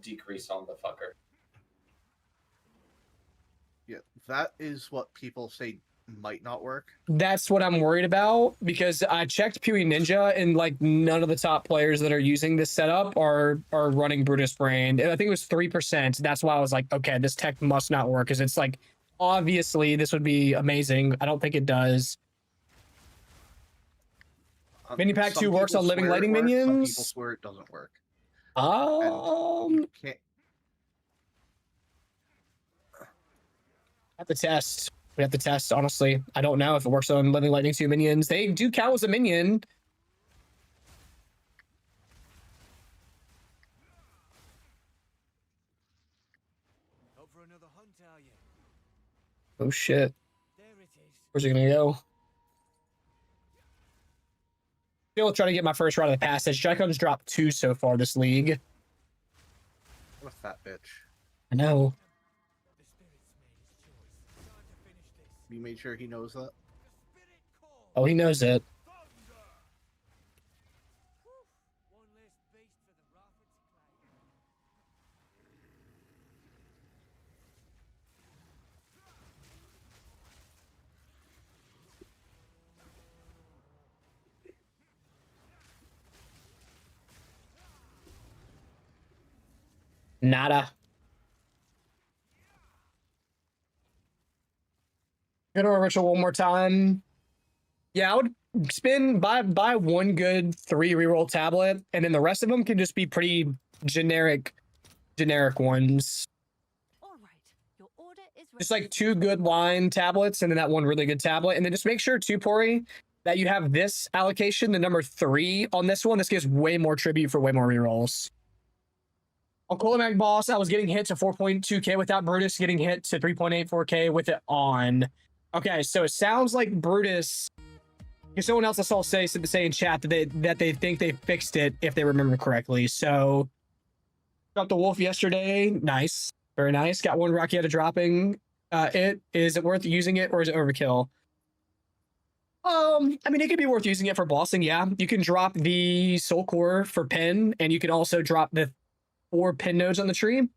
S2: decrease on the fucker.
S5: Yeah, that is what people say might not work.
S1: That's what I'm worried about, because I checked Pewee Ninja and like none of the top players that are using this setup are running Brutus Brain. I think it was 3%. That's why I was like, okay, this tech must not work, because it's like obviously this would be amazing. I don't think it does. Mini Pack 2 works on living lighting minions.
S5: Some people swear it doesn't work.
S1: Can't have to test. We have to test, honestly. I don't know if it works on living lightning 2 minions. They do count as a minion. Oh shit. Where's it gonna go? Still trying to get my first round of the passage. Jaikon's dropped 2 so far this league.
S5: What a fat bitch.
S1: I know.
S5: You made sure he knows that?
S1: Oh, he knows it. Nada. Go to a ritual one more time. Yeah, I would buy one good 3 reroll tablet, and then the rest of them can just be pretty generic ones.
S4: All right. Your order is
S1: Just like 2 good line tablets, and then that one really good tablet, and then just make sure too, Pori, that you have this allocation, the number 3 on this one. This gives way more tribute for way more rerolls. On Colamag Boss, I was getting hit to 4.2k without Brutus, getting hit to 3.84k with it on. Okay, so it sounds like Brutus. Someone else I saw say in chat that they think they fixed it, if they remember correctly. So, dropped the wolf yesterday. Nice, very nice. Got 1 Rakieta dropping. Is it worth using it, or is it overkill? I mean, it could be worth using it for bossing. Yeah, you can drop the soul core for pin, and you can also drop the 4 pin nodes on the tree.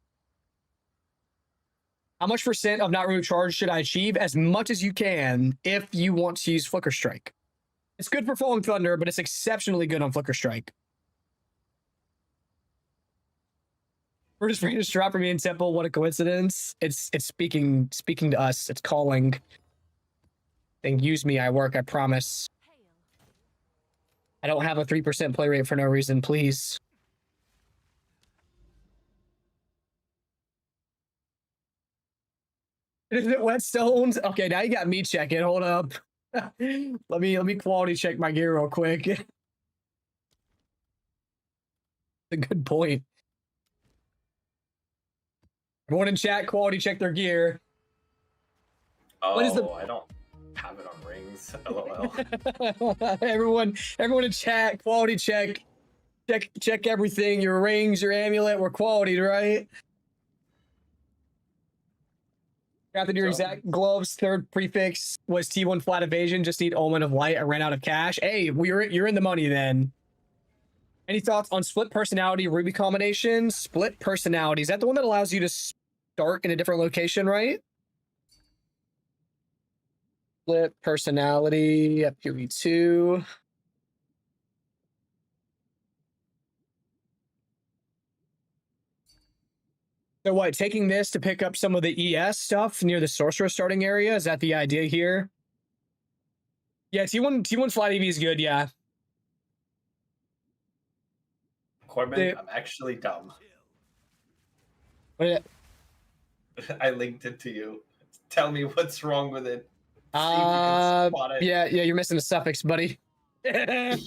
S1: How much percent of not removed charge should I achieve? As much as you can if you want to use Flicker Strike. It's good for Falling Thunder, but it's exceptionally good on Flicker Strike. We're just ready to drop for me in Temple. What a coincidence. It's speaking to us. It's calling. Then use me, I work, I promise. I don't have a 3% play rate for no reason, please. Is it whetstones? Okay, now you got me checking. Hold up. let me quality check my gear real quick. That's a good point. Everyone in chat, quality check their gear.
S2: Oh, I don't have it on rings. LOL.
S1: everyone in chat, quality check. Check everything. Your rings, your amulet, we're quality, right? Crafted your exact gloves. Third prefix was T1 flat evasion. Just need Omen of Light. I ran out of cash. Hey, you're in the money then. Any thoughts on split personality Ruby combination? Split personality. Is that the one that allows you to start in a different location, right? Split personality. FQE2. So what, taking this to pick up some of the ES stuff near the Sorcerer starting area? Is that the idea here? Yeah, T1 flat EV is good, yeah.
S2: Corbin, I'm actually dumb.
S1: What?
S2: I linked it to you. Tell me what's wrong with it.
S1: Yeah, you're missing a suffix, buddy.
S2: Yeah,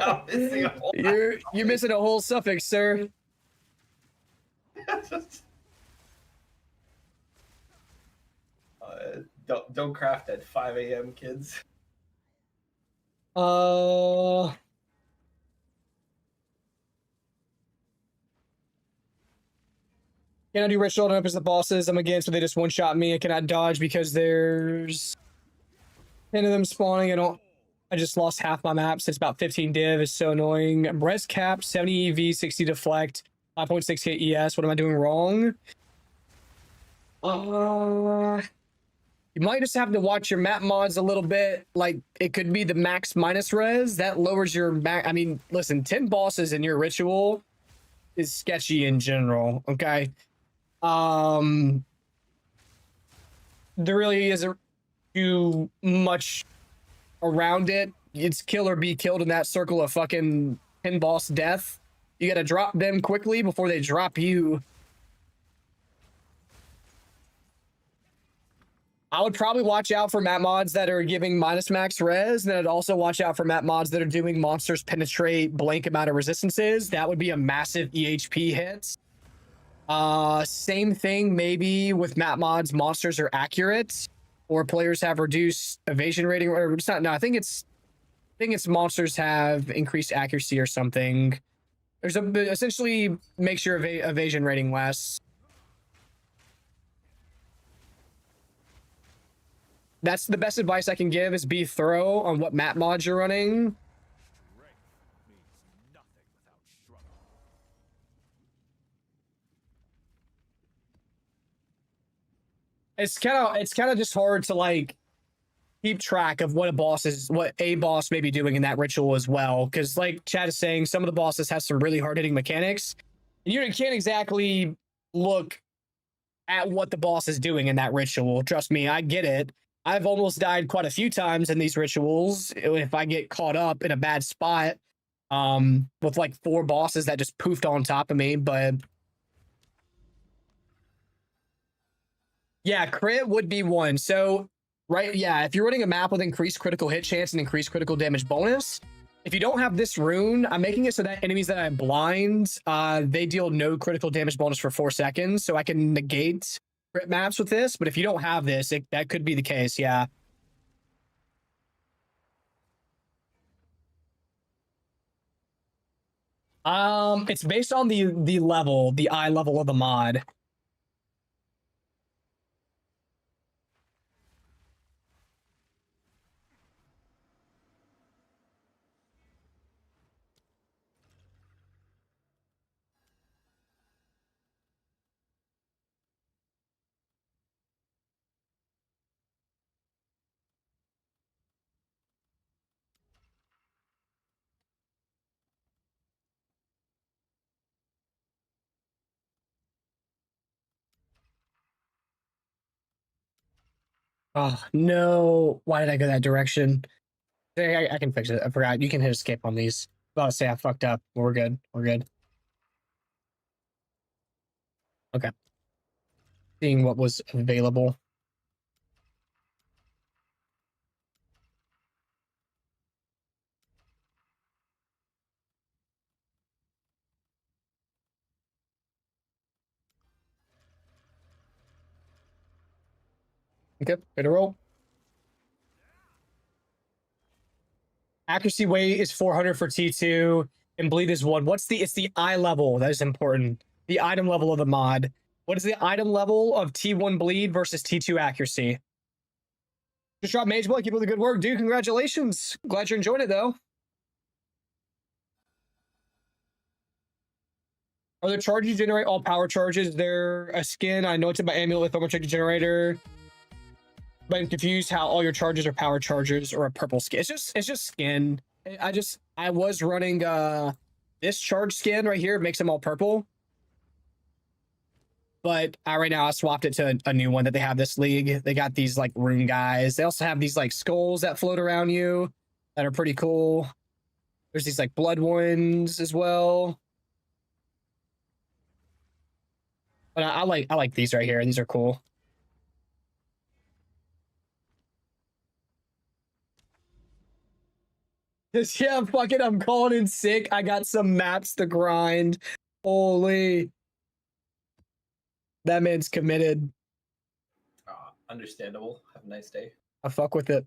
S2: I'm missing a whole
S1: you're missing a whole suffix, sir.
S2: Don't craft at 5 a.m., kids.
S1: Can I do ritual up as the bosses? I'm against, but they just one-shot me. I cannot dodge because there's 10 of them spawning. I just lost half my maps. It's about 15 div. It's so annoying. Res cap, 70 EV, 60 deflect, 5.6k ES. What am I doing wrong? You might just have to watch your map mods a little bit. Like, it could be the max minus res. That lowers your max. I mean, listen, 10 bosses in your ritual is sketchy in general, okay? There really isn't too much around it. It's kill or be killed in that circle of fucking 10 boss death. You gotta drop them quickly before they drop you. I would probably watch out for map mods that are giving minus max res, and then I'd also watch out for map mods that are doing monsters penetrate blank amount of resistances. That would be a massive EHP hit. Same thing maybe with map mods, monsters are accurate, or players have reduced evasion rating, or it's not. No, I think it's monsters have increased accuracy or something. There's essentially makes your evasion rating less. That's the best advice I can give, is be thorough on what map mods you're running. It's kind of just hard to like keep track of what a boss may be doing in that ritual as well, because like Chad is saying, some of the bosses have some really hard hitting mechanics, and you can't exactly look at what the boss is doing in that ritual. Trust me, I get it. I've almost died quite a few times in these rituals if I get caught up in a bad spot with like 4 bosses that just poofed on top of me. But yeah, crit would be one. So right, yeah, if you're running a map with increased critical hit chance and increased critical damage bonus, if you don't have this rune, I'm making it so that enemies that I blind, they deal no critical damage bonus for 4 seconds, so I can negate crit maps with this. But if you don't have this, that could be the case. Yeah. It's based on the level, the eye level of the mod. Oh, no. Why did I go that direction? I can fix it. I forgot. You can hit escape on these. Well, say I fucked up. We're good. We're good. Okay. Seeing what was available. Okay, good to roll. Accuracy weight is 400 for T2, and bleed is 1. It's the eye level that is important. The item level of the mod. What is the item level of T1 bleed versus T2 accuracy? Just drop Mage Blood. Keep up the good work, dude. Congratulations. Glad you're enjoying it, though. Are the charges you generate all power charges? They're a skin. I know it's in my amulet with thermotric generator, but I'm confused how all your charges are power chargers or a purple skin. It's just skin. I was running this charge skin right here. It makes them all purple. But right now I swapped it to a new one that they have this league. They got these like rune guys. They also have these like skulls that float around you that are pretty cool. There's these like blood ones as well. But I like these right here. These are cool. Yeah, fuck it. I'm calling in sick. I got some maps to grind. Holy. That man's committed.
S2: Understandable. Have a nice day.
S1: I fuck with it.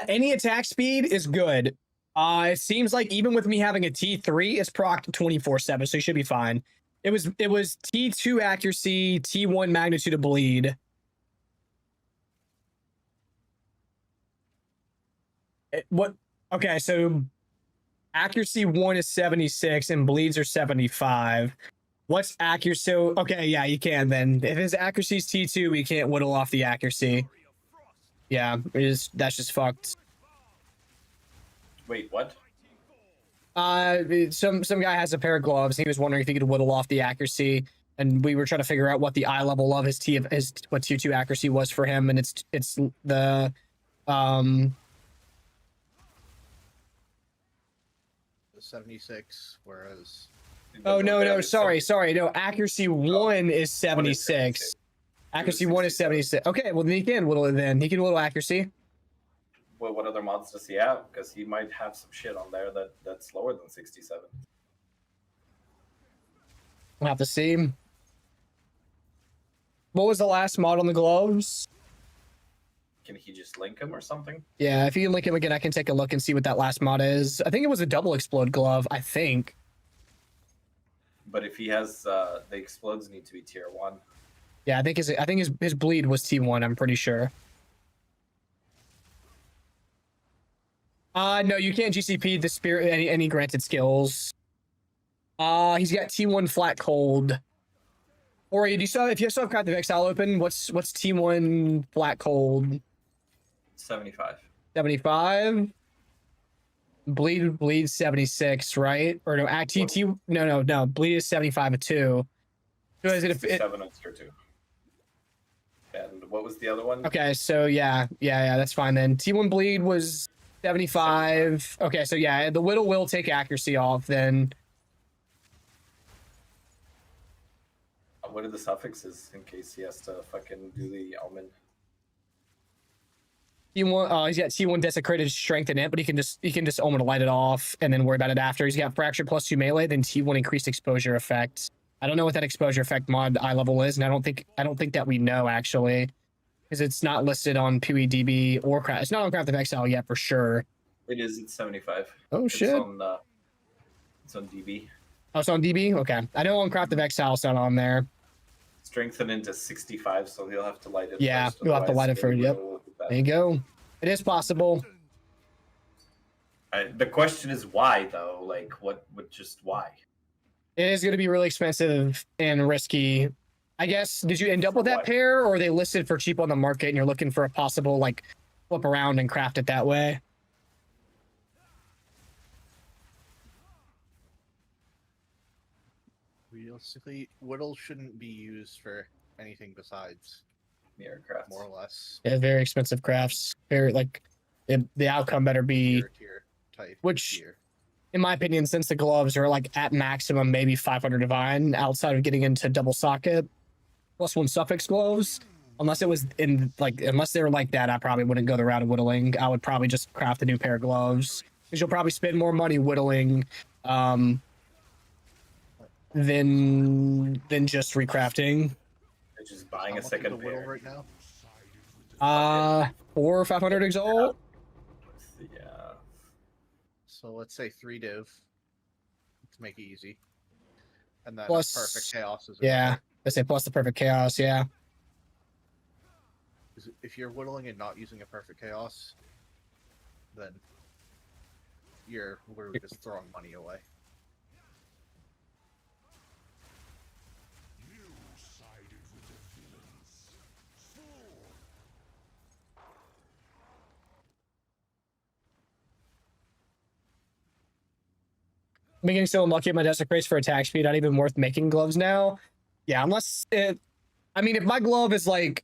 S1: Any attack speed is good. It seems like even with me having a T3, it's procced 24/7, so you should be fine. It was T2 accuracy, T1 magnitude of bleed. What? Okay, so accuracy 1 is 76 and bleeds are 75. What's accuracy? So, okay, yeah, you can then. If his accuracy is T2, we can't whittle off the accuracy. Yeah, that's just fucked.
S2: Wait, what?
S1: Some guy has a pair of gloves. He was wondering if he could whittle off the accuracy, and we were trying to figure out what the eye level of his what T2 accuracy was for him, and it's the
S5: 76, whereas
S1: oh no, sorry. No, accuracy 1 is 76. Accuracy 1 is 76. Okay, well then he can whittle it then. He can whittle accuracy.
S2: Well, what other mods does he have? Because he might have some shit on there that's lower than 67.
S1: We'll have to see. What was the last mod on the gloves?
S2: Can he just link him or something?
S1: Yeah, if you can link him again, I can take a look and see what that last mod is. I think it was a double explode glove, I think.
S2: But if he has the explodes need to be tier 1.
S1: Yeah, I think his bleed was T1, I'm pretty sure. No, you can't GCP the spirit any granted skills. He's got T1 flat cold. Or if you still have Craft of Exile open, what's T1 flat cold?
S2: 75.
S1: 75. Bleed 76, right? Or no, no. Bleed is 75 too. So is it
S2: 7 on tier 2. And what was the other one?
S1: Okay, so yeah, that's fine then. T1 bleed was 75. Okay, so yeah, the whittle will take accuracy off then.
S2: What are the suffixes in case he has to fucking do the omen?
S1: T1, he's got T1 desecrated strength in it, but he can just omen to light it off and then worry about it after. He's got fracture plus 2 melee, then T1 increased exposure effect. I don't know what that exposure effect mod eye level is, and I don't think that we know actually, because it's not listed on PWDB or Craft. It's not on Craft of Exile yet for sure.
S2: It is. It's 75.
S1: Oh shit!
S2: It's on DB.
S1: Oh, it's on DB. Okay, I know on Craft of Exile it's not on there.
S2: Strengthen into 65, so he'll have to light it.
S1: Yeah,
S2: first,
S1: you'll have to light it for. Yep. There you go. It is possible.
S2: The question is why though? Like, what? Just why?
S1: It is going to be really expensive and risky. I guess, did you end up with that pair, or are they listed for cheap on the market and you're looking for a possible, like, flip around and craft it that way?
S5: Realistically, whittle shouldn't be used for anything besides
S2: mirror crafts.
S5: More or less.
S1: Yeah, very expensive crafts. Very, like, the outcome better be...
S5: Tier type
S1: which,
S5: gear.
S1: in my opinion, since the gloves are, like, at maximum maybe 500 divine, outside of getting into double socket, +1 suffix gloves, unless it was in, like, unless they were like that, I probably wouldn't go the route of whittling. I would probably just craft a new pair of gloves, because you'll probably spend more money whittling, than just recrafting.
S2: Just buying a second pair
S5: right now.
S1: 400 or 500 exalt.
S2: Yeah.
S5: So let's say 3 div. Let's make it easy. And then
S1: Plus,
S5: perfect chaos is
S1: yeah. I say plus the perfect chaos. Yeah.
S5: If you're whittling and not using a perfect chaos, then you're literally just throwing money away.
S1: I'm getting so unlucky at my desert race for attack speed, not even worth making gloves now. Yeah, unless it, I mean, if my glove is like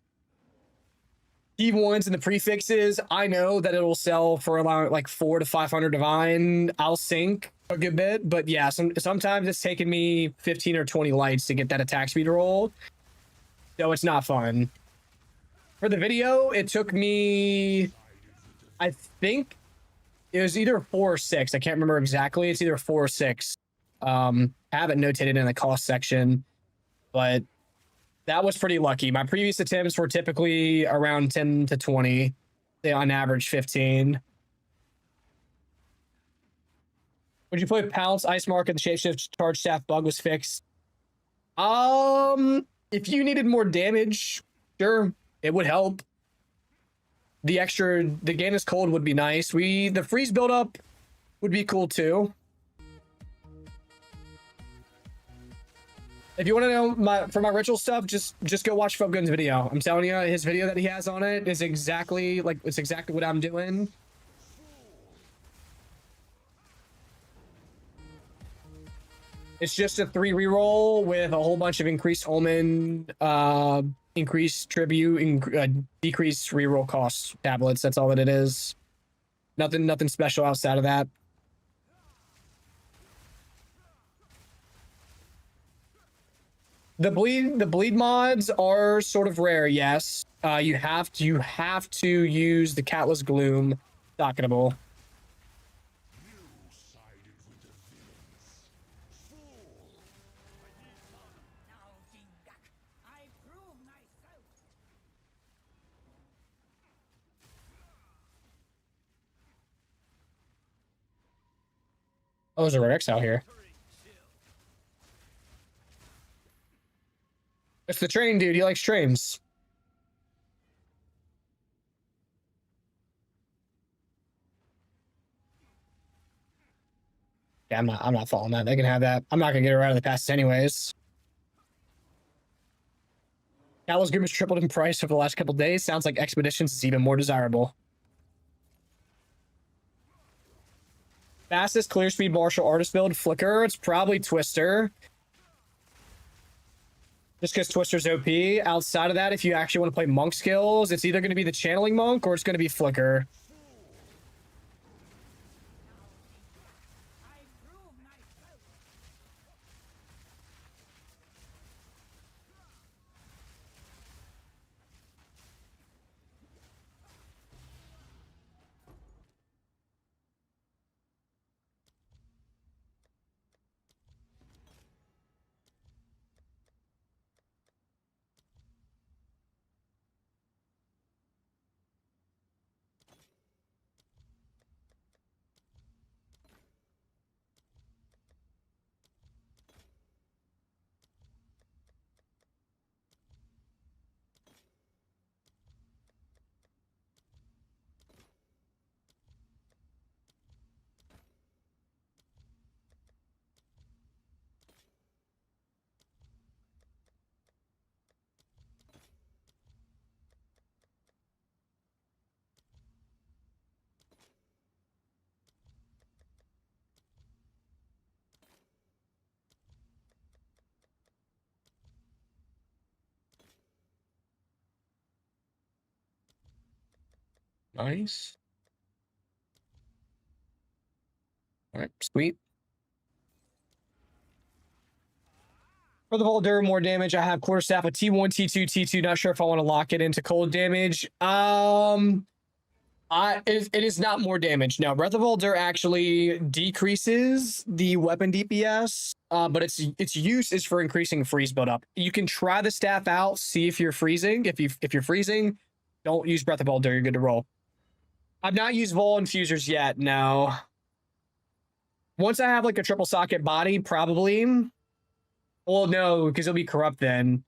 S1: T1s and the prefixes, I know that it'll sell for around like 400 to 500 divine. I'll sink a good bit, but yeah, sometimes it's taking me 15 or 20 lights to get that attack speed roll. So it's not fun. For the video, it took me, I think it was either 4 or 6. I can't remember exactly. It's either 4 or 6. I have it notated in the cost section, but that was pretty lucky. My previous attempts were typically around 10 to 20. Say on average 15. Would you play Pounce, Ice Mark, and the Shapeshift Charge Staff bug was fixed? If you needed more damage, sure, it would help. The gain is cold would be nice. The freeze buildup would be cool too. If you want to know for my ritual stuff, just go watch Phobgun's video. I'm telling you, his video that he has on it is exactly what I'm doing. It's just a 3 reroll with a whole bunch of increased omen, increased tribute, decreased reroll cost tablets. That's all that it is. Nothing special outside of that. The bleed mods are sort of rare, yes. You have to use the Catless Gloom docketable. Oh, there's a Rex out here. It's the train dude. He likes trains. Yeah, I'm not following that. They can have that. I'm not gonna get her out of the passes anyways. Gallows Groom has tripled in price over the last couple days. Sounds like Expeditions is even more desirable. Fastest clear speed martial artist build, Flicker. It's probably Twister. Just because Twister's OP. Outside of that, if you actually want to play monk skills, it's either going to be the channeling monk or it's going to be Flicker. Nice. All right, sweet. For the Voldur, more damage. I have Quarterstaff with T1, T2, T2. Not sure if I want to lock it into cold damage. It is not more damage. No, Breath of Voldur actually decreases the weapon DPS, but its use is for increasing freeze buildup. You can try the staff out, see if you're freezing. If you're freezing, don't use Breath of Voldur. You're good to roll. I've not used Vol Infusers yet. No. Once I have like a triple socket body, probably. Well, no, because it'll be corrupt then.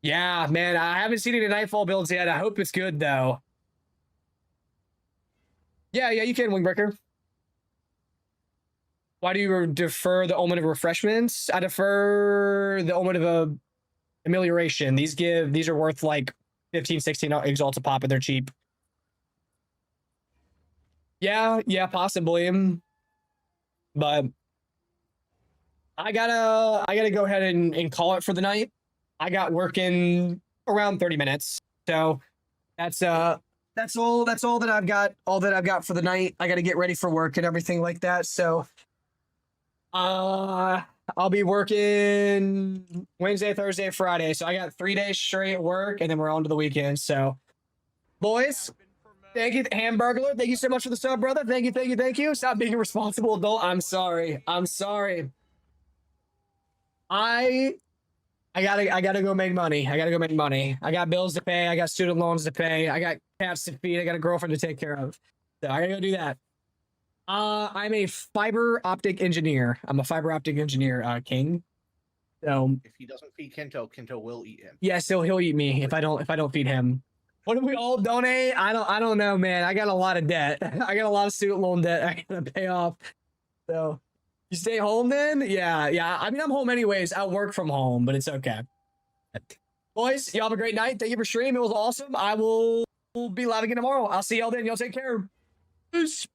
S1: Yeah, man, I haven't seen any Nightfall builds yet. I hope it's good, though. Yeah, you can, Wingbreaker. Why do you defer the Omen of Refreshments? I defer the Omen of Amelioration. These are worth like 15, 16 exalts a pop, and they're cheap. Yeah, possibly. But I gotta go ahead and call it for the night. I got work in around 30 minutes. So that's all that I've got for the night. I gotta get ready for work and everything like that. So I'll be working Wednesday, Thursday, Friday. So I got 3 days straight at work, and then we're on to the weekend. So boys, thank you, Hamburglar. Thank you so much for the sub, brother. Thank you. Stop being a responsible adult. I'm sorry. I gotta go make money. I got bills to pay. I got student loans to pay. I got cats to feed. I got a girlfriend to take care of. So I gotta go do that. I'm a fiber optic engineer. King. So
S5: if he doesn't feed Kinto, Kinto will eat him.
S1: Yeah, so he'll eat me if I don't feed him. What do we all donate? I don't know, man. I got a lot of debt. I got a lot of student loan debt I gotta pay off. So you stay home then? Yeah. I mean, I'm home anyways. I work from home, but it's okay. Boys, y'all have a great night. Thank you for streaming. It was awesome. I will be live again tomorrow. I'll see y'all then. Y'all take care. Peace.